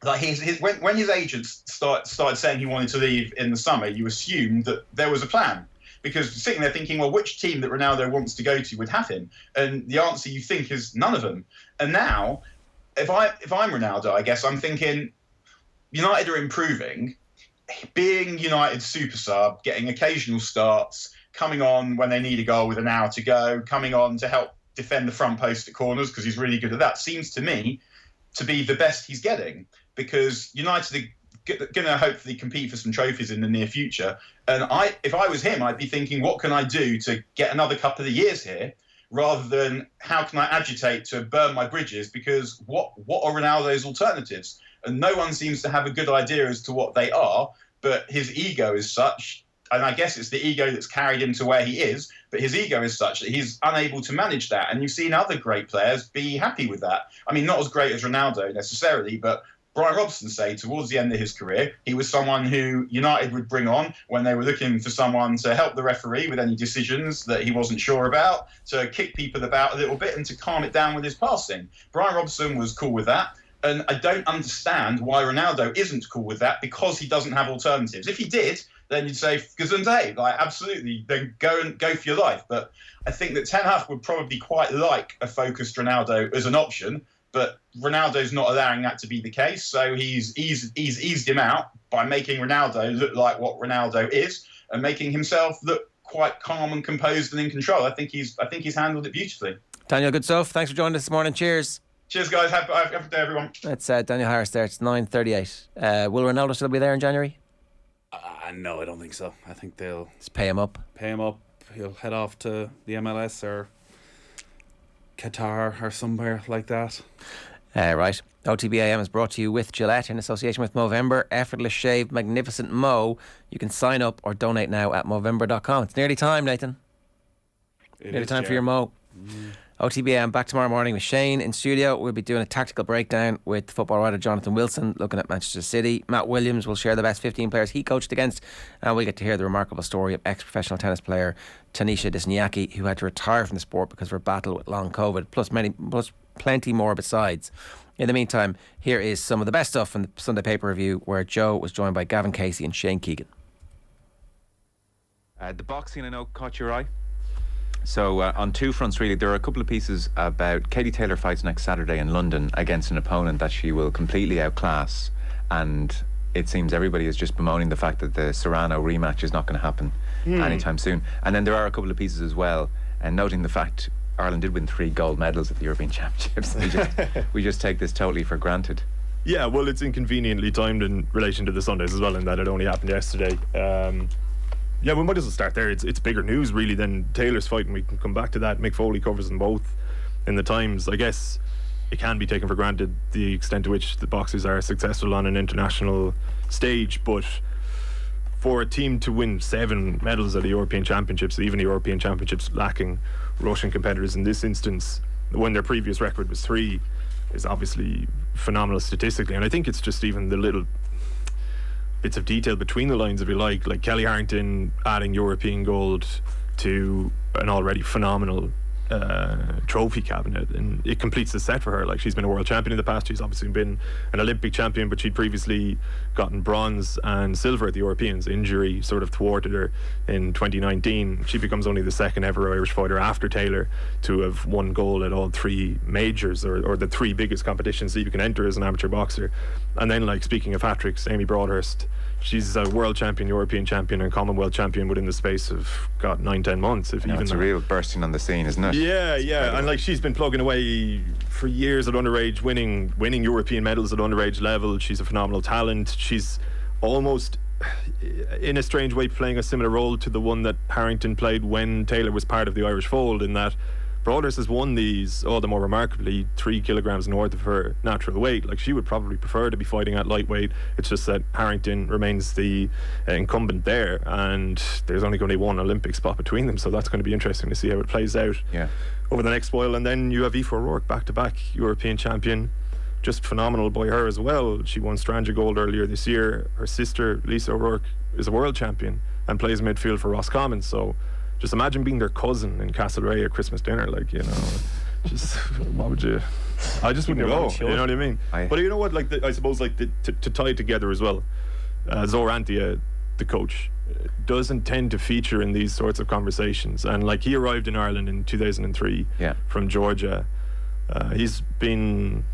When his agents started saying he wanted to leave in the summer, you assumed that there was a plan. Because sitting there thinking, well, which team that Ronaldo wants to go to would have him? And the answer you think is none of them. And now, if I'm Ronaldo, I guess I'm thinking United are improving, being United's super sub, getting occasional starts, coming on when they need a goal with an hour to go, coming on to help defend the front post at corners because he's really good at that, seems to me to be the best he's getting, because United are going to hopefully compete for some trophies in the near future. And if I was him, I'd be thinking, what can I do to get another couple of years here, rather than how can I agitate to burn my bridges, because what are Ronaldo's alternatives? and no one seems to have a good idea as to what they are, but his ego is such, and I guess it's the ego that's carried him to where he is, but his ego is such that he's unable to manage that. And you've seen other great players be happy with that. I mean, not as great as Ronaldo necessarily, but Brian Robson say towards the end of his career, he was someone who United would bring on when they were looking for someone to help the referee with any decisions that he wasn't sure about, to kick people about a little bit and to calm it down with his passing. Brian Robson was cool with that. And I don't understand why Ronaldo isn't cool with that, because he doesn't have alternatives. If he did, then you'd say, Gesundheit, like, absolutely, then go for your life. But I think that Ten Hag would probably quite like a focused Ronaldo as an option, but Ronaldo's not allowing that to be the case. So he's eased him out by making Ronaldo look like what Ronaldo is and making himself look quite calm and composed and in control. I think he's handled it beautifully. Daniel, good stuff. Thanks for joining us this morning. Cheers. Cheers, guys. Have a good day, everyone. That's Daniel Harris there. It's 9:38. Will Ronaldo still be there in January? No, I don't think so. I think they'll just pay him up. He'll head off to the MLS or Qatar or somewhere like that. Right. OTB AM is brought to you with Gillette in association with Movember. Effortless shave, magnificent Mo. You can sign up or donate now at Movember.com. It's nearly time, Nathan. Nearly time for your Mo. OTB AM back tomorrow morning with Shane in studio. We'll be doing a tactical breakdown with football writer Jonathan Wilson, looking at Manchester City. Matt Williams will share the best 15 players he coached against, and we'll get to hear the remarkable story of ex-professional tennis player Tanisha Disniaki, who had to retire from the sport because of her battle with long COVID, plus plenty more besides. In the meantime, here is some of the best stuff from the Sunday Paper Review, where Joe was joined by Gavin Casey and Shane Keegan. The boxing, I know, caught your eye. So on two fronts, really. There are a couple of pieces about Katie Taylor fights next Saturday in London against an opponent that she will completely outclass, and it seems everybody is just bemoaning the fact that the Serrano rematch is not going to happen anytime soon. And then there are a couple of pieces as well, and noting the fact Ireland did win 3 gold medals at the European Championships. We just take this totally for granted. Yeah, well, it's inconveniently timed in relation to the Sundays as well, in that it only happened yesterday. Yeah, we might as well start there. It's bigger news, really, than Taylor's fight, and we can come back to that. Mick Foley covers them both in the Times. I guess it can be taken for granted the extent to which the boxers are successful on an international stage, but for a team to win 7 medals at the European Championships, even the European Championships lacking Russian competitors in this instance, when their previous record was 3, is obviously phenomenal statistically. And I think it's just even the little bits of detail between the lines, if you like Kelly Harrington adding European gold to an already phenomenal trophy cabinet, and it completes the set for her. Like, she's been a world champion in the past, she's obviously been an Olympic champion, but she'd previously gotten bronze and silver at the Europeans. Injury sort of thwarted her in 2019. She becomes only the second ever Irish fighter after Taylor to have won gold at all 3 majors, or the 3 biggest competitions that you can enter as an amateur boxer. And then, like, speaking of hat-tricks, Amy Broadhurst, she's a world champion, European champion and Commonwealth champion within the space of 9-10 months. If even it's a real bursting on the scene, isn't it? Yeah, and like, she's been plugging away for years at underage, winning European medals at underage level. She's a phenomenal talent. She's almost, in a strange way, playing a similar role to the one that Harrington played when Taylor was part of the Irish fold, in that Broadhurst has won these, all the more remarkably, 3 kilograms north of her natural weight. Like, she would probably prefer to be fighting at lightweight. It's just that Harrington remains the incumbent there, and there's only going to be 1 Olympic spot between them, so that's going to be interesting to see how it plays out over the next while. And then you have Aoife O'Rourke, back-to-back European champion, just phenomenal by her as well. She won Stranger Gold earlier this year. Her sister Lisa O'Rourke is a world champion and plays midfield for Roscommon, so just imagine being their cousin in Castlereagh at Christmas dinner. Like, just what would you? I just wouldn't go. You know what I mean? But you know what? Like, I suppose, like, to tie it together as well, Zor Antia, the coach, doesn't tend to feature in these sorts of conversations. And like, he arrived in Ireland in 2003 from Georgia. He's been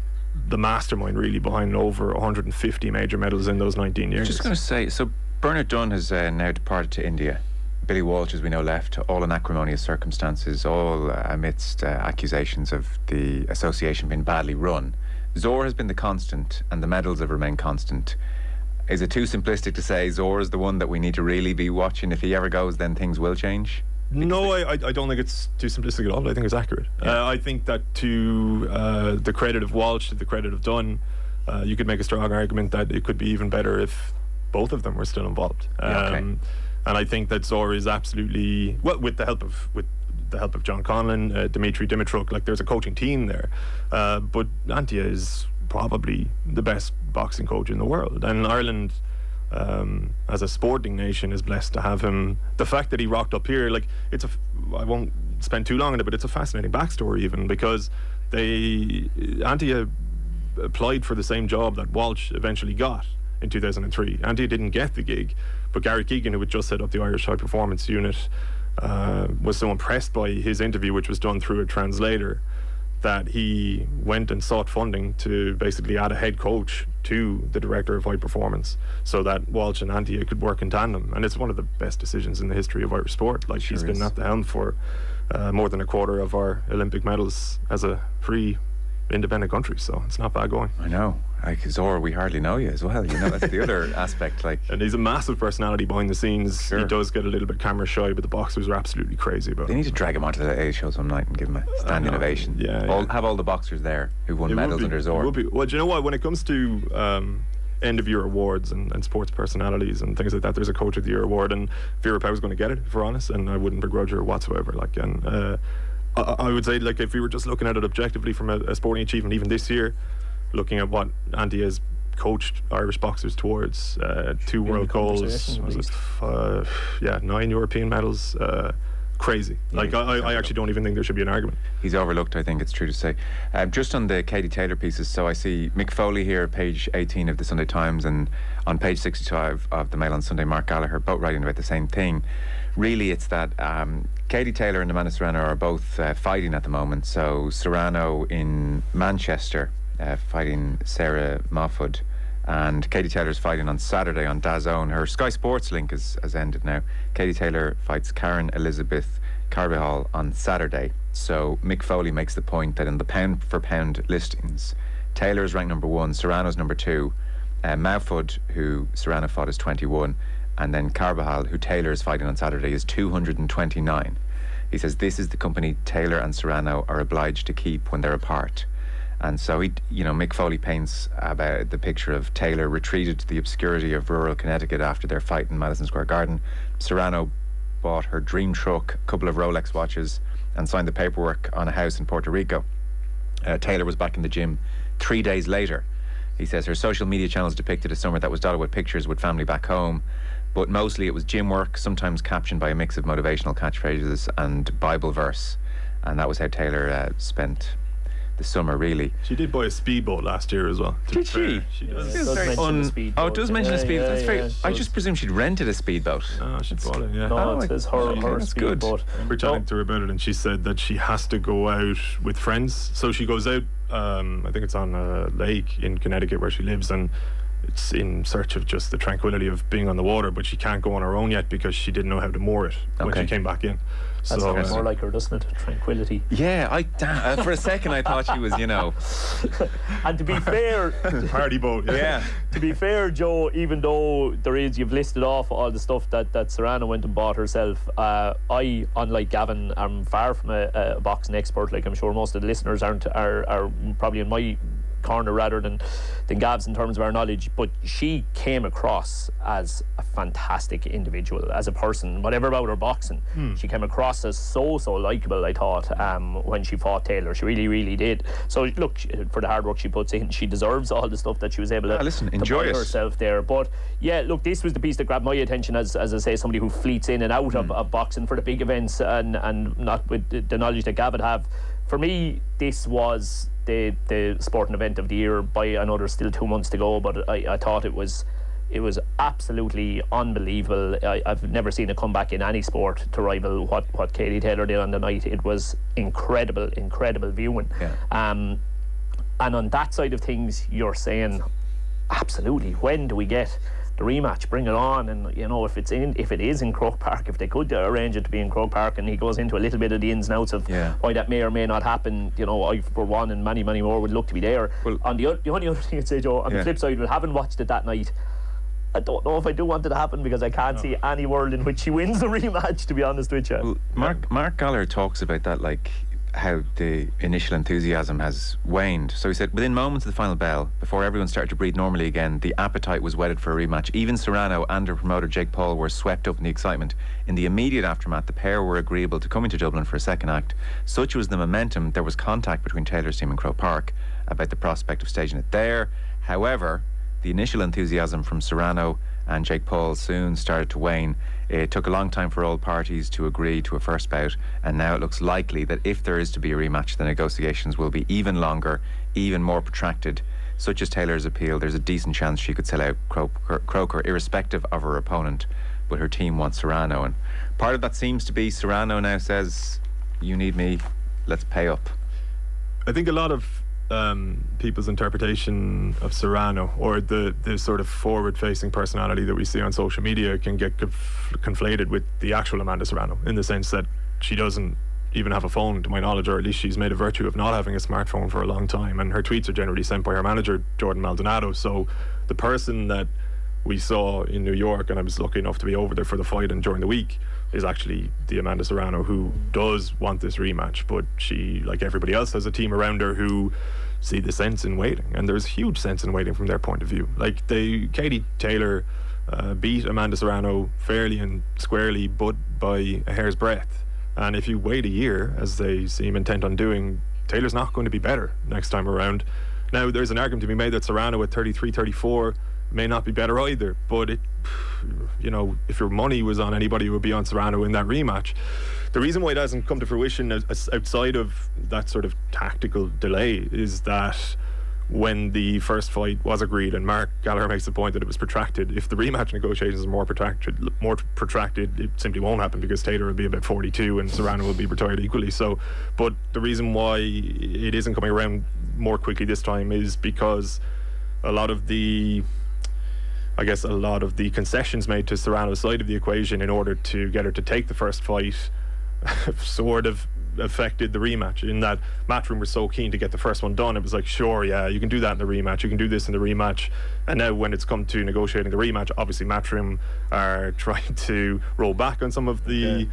the mastermind really behind over 150 major medals in those 19 years. I was just going to say, so Bernard Dunn has now departed to India. Billy Walsh, as we know, left, all in acrimonious circumstances, all amidst accusations of the association being badly run. Zor has been the constant, and the medals have remained constant. Is it too simplistic to say Zor is the one that we need to really be watching? If he ever goes, then things will change? No, I don't think it's too simplistic at all. I think it's accurate. I think that to the credit of Walsh, to the credit of Dunn, you could make a strong argument that it could be even better if both of them were still involved. And I think that Zora is absolutely, well, with the help of John Quinlan, Dimitri Dimitruk, like there's a coaching team there. But Antia is probably the best boxing coach in the world, and Ireland, as a sporting nation, is blessed to have him. The fact that he rocked up here, like, I won't spend too long on it, but it's a fascinating backstory even, because Antia applied for the same job that Walsh eventually got in 2003. Antia didn't get the gig, but Gary Keegan, who had just set up the Irish High Performance Unit, was so impressed by his interview, which was done through a translator, that he went and sought funding to basically add a head coach to the director of high performance, so that Walsh and Antia could work in tandem. And it's one of the best decisions in the history of Irish sport. Like, he's been at the helm for more than a quarter of our Olympic medals as a free independent country, so it's not bad going. I know. Like, Zora, we hardly know you as well, you know. That's the other aspect. Like, and he's a massive personality behind the scenes. Sure. He does get a little bit camera shy, but the boxers are absolutely crazy about They him. need to drag him onto the A show some night and give him a standing ovation. Have all the boxers there who won medals under Zora. Well, do you know what? When it comes to end of year awards and sports personalities and things like that, there's a Coach of the Year award, and Vera Pauw's going to get it, if we're honest, and I wouldn't begrudge her whatsoever. Like, and I would say, like, if we were just looking at it objectively from a sporting achievement, even this year, looking at what Andy has coached Irish boxers towards, 2 world golds, 9 European medals, crazy. Like, I actually don't even think there should be an argument. He's overlooked, I think it's true to say. Just on the Katie Taylor pieces, so I see Mick Foley here, page 18 of the Sunday Times, and on page 65 of the Mail on Sunday, Mark Gallagher, both writing about the same thing. Really, it's that Katie Taylor and Amanda Serrano are both fighting at the moment. So Serrano in Manchester fighting Sarah Moffitt, and Katie Taylor's fighting on Saturday on DAZN. Her Sky Sports link has ended now. Katie Taylor fights Karen Elizabeth Carbajal on Saturday. So Mick Foley makes the point that in the pound for pound listings, Taylor's ranked number 1, Serrano's number 2, Moffitt, who Serrano fought, is 21, and then Carbajal, who Taylor is fighting on Saturday, is 229. He says this is the company Taylor and Serrano are obliged to keep when they're apart. And so Mick Foley paints about the picture of Taylor retreated to the obscurity of rural Connecticut after their fight in Madison Square Garden. Serrano bought her dream truck, a couple of Rolex watches, and signed the paperwork on a house in Puerto Rico. Taylor was back in the gym 3 days later. He says her social media channels depicted a summer that was dotted with pictures with family back home, but mostly it was gym work, sometimes captioned by a mix of motivational catchphrases and Bible verse. And that was how Taylor spent the summer, really. She did buy a speedboat last year as well. Did she? She does. It does mention a speedboat. That's very. I just presume she'd rented a speedboat. Oh, she bought it. Yeah. No, it says her speedboat. We're chatting to her about it, and she said that she has to go out with friends. So she goes out. I think it's on a lake in Connecticut where she lives, and it's in search of just the tranquility of being on the water. But she can't go on her own yet because she didn't know how to moor it when she came back in. That sounds more like her, doesn't it? Tranquility. Yeah, for a second I thought she was, And to be fair, party boat. Yeah. To be fair, Joe, even though you've listed off all the stuff that Serrano went and bought herself, I, unlike Gavin, am far from a boxing expert. Like I'm sure most of the listeners are probably in my corner rather than Gav's in terms of our knowledge, but she came across as a fantastic individual, as a person, whatever about her boxing. She came across as so likeable, I thought, when she fought Taylor. She really, really did. So look, for the hard work she puts in, she deserves all the stuff that she was able to enjoy buy herself there. But yeah, look, this was the piece that grabbed my attention as I say, somebody who fleets in and out of boxing for the big events and not with the knowledge that Gav would have. For me, this was the sporting event of the year. I know there's still 2 months to go, but I thought it was absolutely unbelievable. I've never seen a comeback in any sport to rival what Katie Taylor did on the night. It was incredible viewing. And on that side of things, you're saying absolutely, when do we get the rematch? Bring it on. And if it is in Croke Park, if they could arrange it to be in Croke Park, and he goes into a little bit of the ins and outs of why that may or may not happen, I for one and many more would look to be there. Well, on the only other thing I'd say, Joe, on the flip side, having watched it that night, I don't know if I do want it to happen, because I can't see any world in which she wins the rematch, to be honest with you. Well, Mark Gallagher talks about that, like, how the initial enthusiasm has waned. So he said, within moments of the final bell, before everyone started to breathe normally again, the appetite was whetted for a rematch. Even Serrano and her promoter Jake Paul were swept up in the excitement. In the immediate aftermath, the pair were agreeable to coming to Dublin for a second act. Such was the momentum, there was contact between Taylor's team and Croke Park about the prospect of staging it there. However, the initial enthusiasm from Serrano and Jake Paul soon started to wane. It took a long time for all parties to agree to a first bout, and now it looks likely that if there is to be a rematch, the negotiations will be even longer, even more protracted. Such as Taylor's appeal, there's a decent chance she could sell out Croker irrespective of her opponent, but her team wants Serrano, and part of that seems to be Serrano now says, you need me, let's pay up. I think a lot of people's interpretation of Serrano, or the sort of forward-facing personality that we see on social media, can get conflated with the actual Amanda Serrano, in the sense that she doesn't even have a phone, to my knowledge, or at least she's made a virtue of not having a smartphone for a long time, and her tweets are generally sent by her manager, Jordan Maldonado. So the person that we saw in New York, and I was lucky enough to be over there for the fight and during the week, is actually the Amanda Serrano who does want this rematch, but she, like everybody else, has a team around her who see the sense in waiting, and there's huge sense in waiting from their point of view. Like, Katie Taylor beat Amanda Serrano fairly and squarely, but by a hair's breadth, and if you wait a year, as they seem intent on doing, Taylor's not going to be better next time around. Now, there's an argument to be made that Serrano at 33, 34 may not be better either, but it, you know, if your money was on anybody, it would be on Serrano in that rematch. The reason why it hasn't come to fruition outside of that sort of tactical delay is that when the first fight was agreed, and Mark Gallagher makes the point that it was protracted, if the rematch negotiations are more protracted, it simply won't happen, because Taylor will be about 42 and Serrano will be retired equally. So, but the reason why it isn't coming around more quickly this time is because a lot of the concessions made to Serrano's side of the equation in order to get her to take the first fight sort of affected the rematch, in that Matchroom were so keen to get the first one done. It was like, sure, yeah, you can do that in the rematch, you can do this in the rematch. And now when it's come to negotiating the rematch, obviously Matchroom are trying to roll back on some of the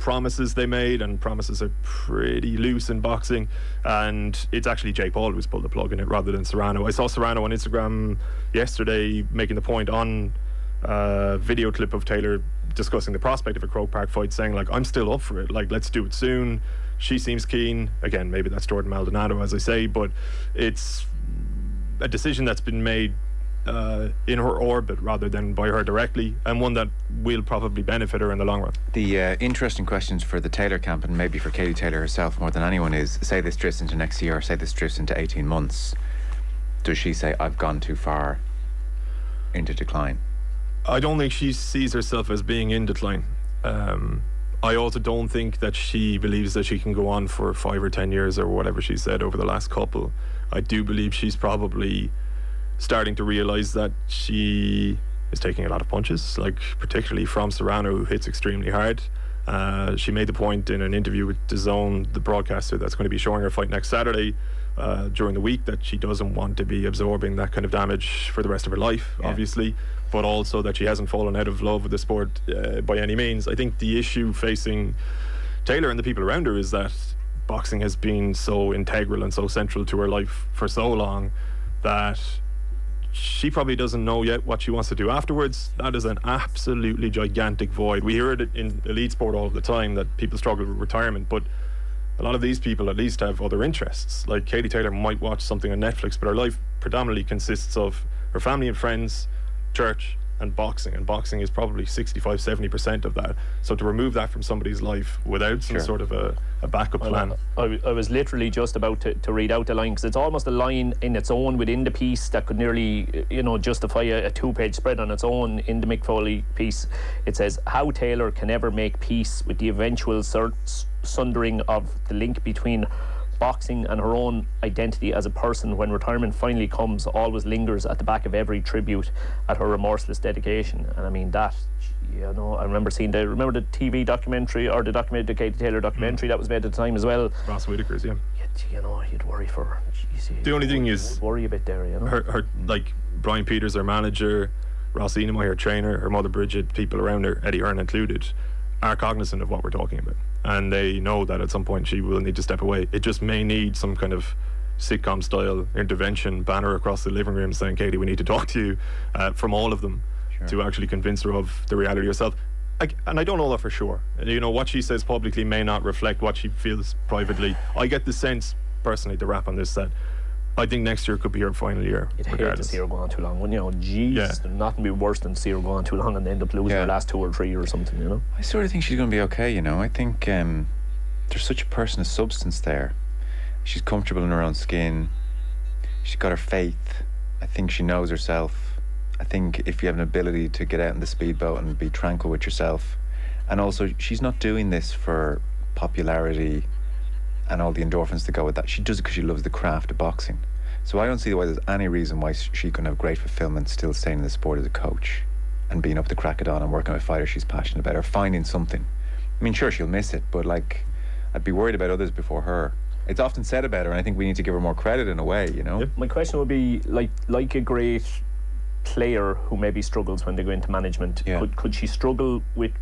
promises they made, and promises are pretty loose in boxing, and it's actually Jake Paul who's pulled the plug in it rather than Serrano. I saw Serrano on Instagram yesterday making the point on a video clip of Taylor discussing the prospect of a Croke Park fight, saying, like, I'm still up for it, like, let's do it soon. She seems keen. Again, maybe that's Jordan Maldonado, as I say, but it's a decision that's been made in her orbit rather than by her directly, and one that will probably benefit her in the long run. The interesting questions for the Taylor camp, and maybe for Katie Taylor herself more than anyone, is, say this drifts into next year, or say this drifts into 18 months, does she say, I've gone too far into decline? I don't think she sees herself as being in decline. I also don't think that she believes that she can go on for 5 or 10 years or whatever she said over the last couple. I do believe she's probably starting to realise that she is taking a lot of punches, like particularly from Serrano, who hits extremely hard. She made the point in an interview with DAZN, the broadcaster that's going to be showing her fight next Saturday, during the week, that she doesn't want to be absorbing that kind of damage for the rest of her life, obviously, but also that she hasn't fallen out of love with the sport by any means. I think the issue facing Taylor and the people around her is that boxing has been so integral and so central to her life for so long that she probably doesn't know yet what she wants to do afterwards. That is an absolutely gigantic void. We hear it in elite sport all the time, that people struggle with retirement, but a lot of these people at least have other interests. Like Katie Taylor might watch something on Netflix, but her life predominantly consists of her family and friends, church, and boxing is probably 65-70% of that. So to remove that from somebody's life without some sort of a backup plan. I was literally just about to read out the line, because it's almost a line in its own within the piece that could nearly, justify a 2-page spread on its own in the Mick Foley piece. It says, how Taylor can ever make peace with the eventual sundering of the link between boxing and her own identity as a person when retirement finally comes always lingers at the back of every tribute at her remorseless dedication. And I mean that, I remember seeing the TV documentary, or the Katie Taylor documentary that was made at the time as well. Ross Whitaker's, yeah. You'd worry for her. The only thing is, worry a bit there, her like Brian Peters, her manager, Ross Enamai, her trainer, her mother Bridget, people around her, Eddie Hearn included, are cognizant of what we're talking about. and they know that at some point she will need to step away. It just may need some kind of sitcom style intervention, banner across the living room saying, Katie, we need to talk to you, from all of them, to actually convince her of the reality herself. And I don't know that for sure. You know, what she says publicly may not reflect what she feels privately. I get the sense, personally, to wrap on this, that I think next year could be her final year. You'd hate to see her go on too long. When, you know, there's nothing be worse than to see her go on too long and end up losing her last 2 or 3 or something, you know? I sort of think she's going to be okay, you know. I think there's such a person of substance there. She's comfortable in her own skin. She's got her faith. I think she knows herself. I think if you have an ability to get out in the speedboat and be tranquil with yourself, and also she's not doing this for popularity and all the endorphins that go with that. She does it because she loves the craft of boxing. So I don't see why there's any reason why she couldn't have great fulfillment still staying in the sport as a coach and being up the crack of dawn and working with fighters she's passionate about, or finding something. I mean, sure, she'll miss it, but like, I'd be worried about others before her. It's often said about her, and I think we need to give her more credit in a way, you know? My question would be, like a great player who maybe struggles when they go into management, could she struggle with,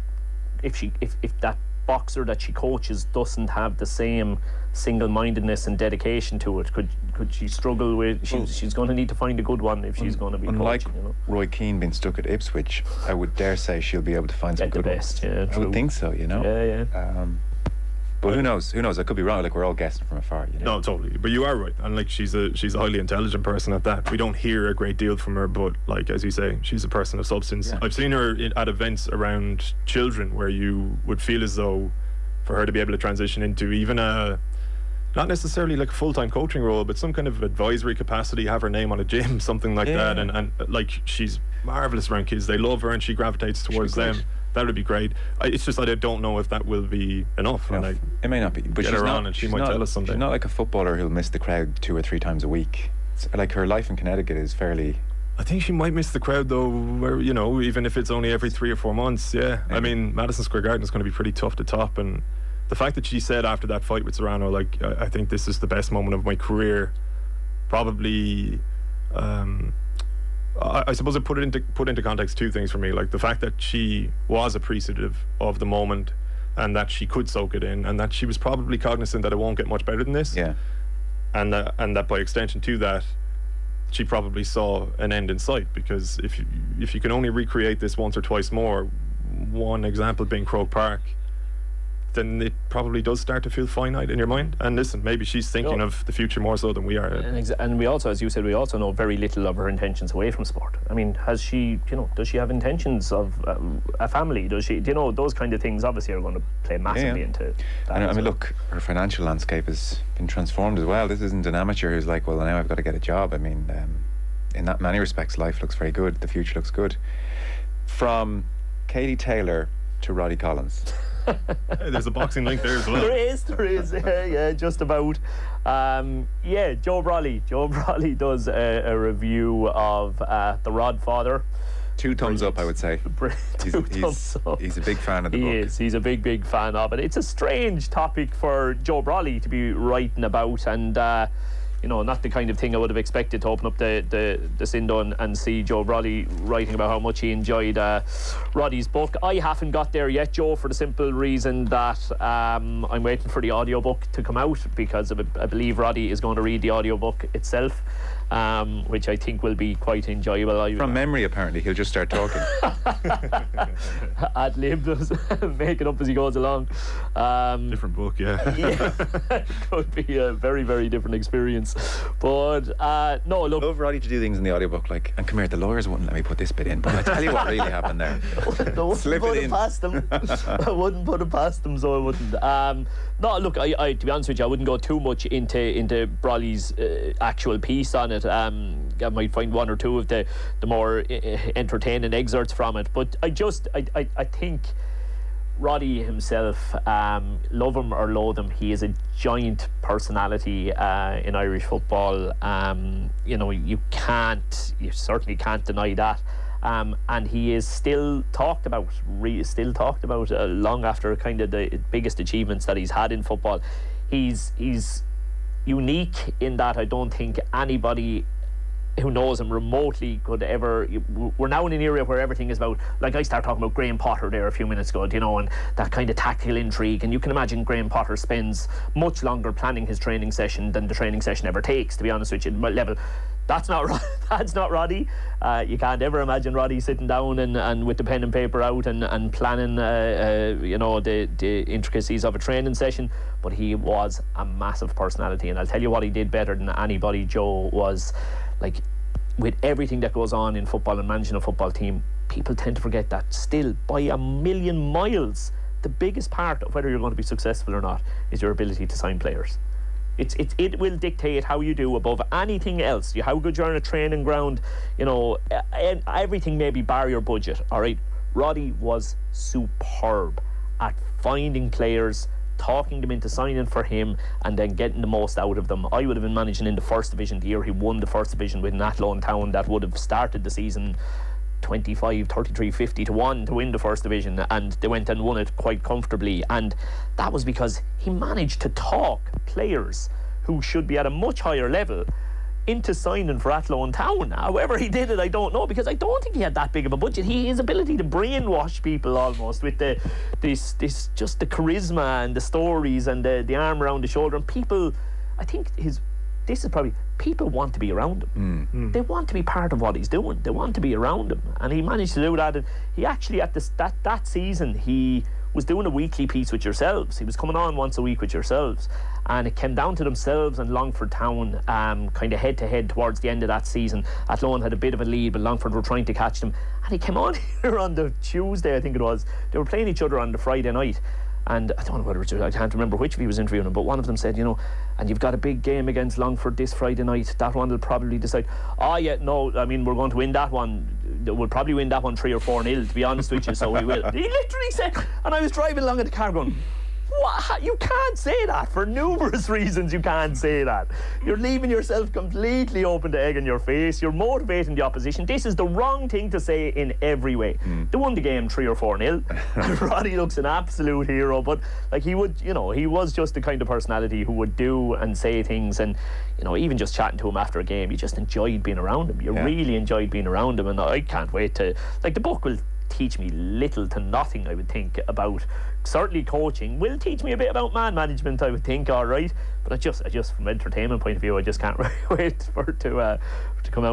if that boxer that she coaches doesn't have the same single-mindedness and dedication to it, could she struggle with, she's going to need to find a good one if she's going to be coaching, you know? Roy Keane being stuck at Ipswich, I would dare say she'll be able to find some good ones. I would think so, you know? But who knows? I could be wrong. Like, we're all guessing from afar, you know? No, totally. But you are right. And like, she's a highly intelligent person at that. We don't hear a great deal from her, but like, as you say, she's a person of substance. I've seen her at events around children where you would feel as though for her to be able to transition into even a, not necessarily like a full-time coaching role, but some kind of advisory capacity, have her name on a gym, something like that. And like, she's marvellous around kids. They love her and she gravitates towards them. That would be great. It's just that I don't know if that will be enough. And it may not be, but she's not, and she might tell us someday. She's not like a footballer who'll miss the crowd 2 or 3 times a week. It's like, her life in Connecticut is fairly... I think she might miss the crowd though, where, you know, even if it's only every 3 or 4 months. I mean, Madison Square Garden is going to be pretty tough to top, and the fact that she said after that fight with Serrano, like, I think this is the best moment of my career, probably. I suppose it put into context 2 things for me, like the fact that she was appreciative of the moment and that she could soak it in, and that she was probably cognizant that it won't get much better than this, and that by extension to that, she probably saw an end in sight, because if you can only recreate this once or twice more, one example being Croke Park, then it probably does start to feel finite in your mind. And listen, maybe she's thinking of the future more so than we are. And we also, as you said, we also know very little of her intentions away from sport. I mean, has she, you know, does she have intentions of a family? Does she, you know, those kind of things obviously are going to play massively into that. I mean, look, her financial landscape has been transformed as well. This isn't an amateur who's like, well, now I've got to get a job. I mean, in that many respects, life looks very good. The future looks good. From Katie Taylor to Roddy Collins. Hey, there's a boxing link there as well. There is, just about. Joe Brawley does a review of The Rod Father. 2 thumbs up, I would say. He's a big fan of the book. He's a big fan of it. It's a strange topic for Joe Brawley to be writing about, and you know, not the kind of thing I would have expected to open up the Sindo and see Joe Brawley writing about how much he enjoyed Roddy's book. I haven't got there yet, Joe, for the simple reason that I'm waiting for the audiobook to come out, because I believe Roddy is going to read the audiobook itself, which I think will be quite enjoyable. From memory, apparently, he'll just start talking. Ad lib, make it up as he goes along. Different book, It could be a very, very different experience. But no, look, I'd love Roddy to do things in the audiobook, like, and come here, the lawyers wouldn't let me put this bit in, but I tell you what really happened there. Slip it in. Past them. I wouldn't put it past them, so I wouldn't. No, look, I to be honest with you, I wouldn't go too much into Brawley's actual piece on it. I might find 1 or 2 of the more entertaining excerpts from it, but I think Roddy himself, love him or loathe him, he is a giant personality in Irish football. You know, you certainly can't deny that. And he is still talked about long after kind of the biggest achievements that he's had in football. He's unique in that I don't think anybody who knows him remotely could ever. We're now in an area where everything is about, like I started talking about Graham Potter there a few minutes ago, you know, and that kind of tactical intrigue, and you can imagine Graham Potter spends much longer planning his training session than the training session ever takes, to be honest with you, level. That's not Roddy. You can't ever imagine Roddy sitting down and with the pen and paper out and planning you know, the intricacies of a training session. But he was a massive personality, and I'll tell you what he did better than anybody, Joe, was, like, with everything that goes on in football and managing a football team, people tend to forget that still by a million miles the biggest part of whether you're going to be successful or not is your ability to sign players. It will dictate how you do above anything else. How good you're on a training ground, you know, and everything maybe bar your budget. All right, Roddy was superb at finding players, talking them into signing for him, and then getting the most out of them. I would have been managing in the First Division the year he won the First Division with Athlone Town. That would have started the season 25, 33, 50 to 1 to win the First Division, and they went and won it quite comfortably, and that was because he managed to talk players who should be at a much higher level into signing for Athlone Town. However he did it, I don't know, because I don't think he had that big of a budget. His ability to brainwash people almost with this just the charisma and the stories and the arm around the shoulder, and people, I think this is probably, people want to be around him. They want to be part of what he's doing. They want to be around him, and he managed to do that. And he actually, at that season, he was doing a weekly piece with yourselves. He was coming on once a week with yourselves, and it came down to themselves and Longford Town, kind of head to head towards the end of that season. Athlone had a bit of a lead, but Longford were trying to catch them, and he came on here on the Tuesday, I think it was. They were playing each other on the Friday night, and I don't know whether I can't remember which of you was interviewing him, but one of them said, you know, and you've got a big game against Longford this Friday night, that one will probably decide. Oh yeah, no, I mean, we're going to win that one. We'll probably win that one 3 or 4-0, to be honest with you, so we will. He literally said, and I was driving along in the car going, what? You can't say that. For numerous reasons you can't say that. You're leaving yourself completely open to egg in your face. You're motivating the opposition. This is the wrong thing to say in every way. They won the game 3 or 4-0. Roddy looks an absolute hero, but like, he would, you know, he was just the kind of personality who would do and say things, and you know, even just chatting to him after a game, you just enjoyed being around him. You really enjoyed being around him, and I can't wait to, like, the book will teach me little to nothing, I would think, about, certainly coaching will teach me a bit about man management, I would think, all right, but I just from an entertainment point of view, I just can't wait for it to come out.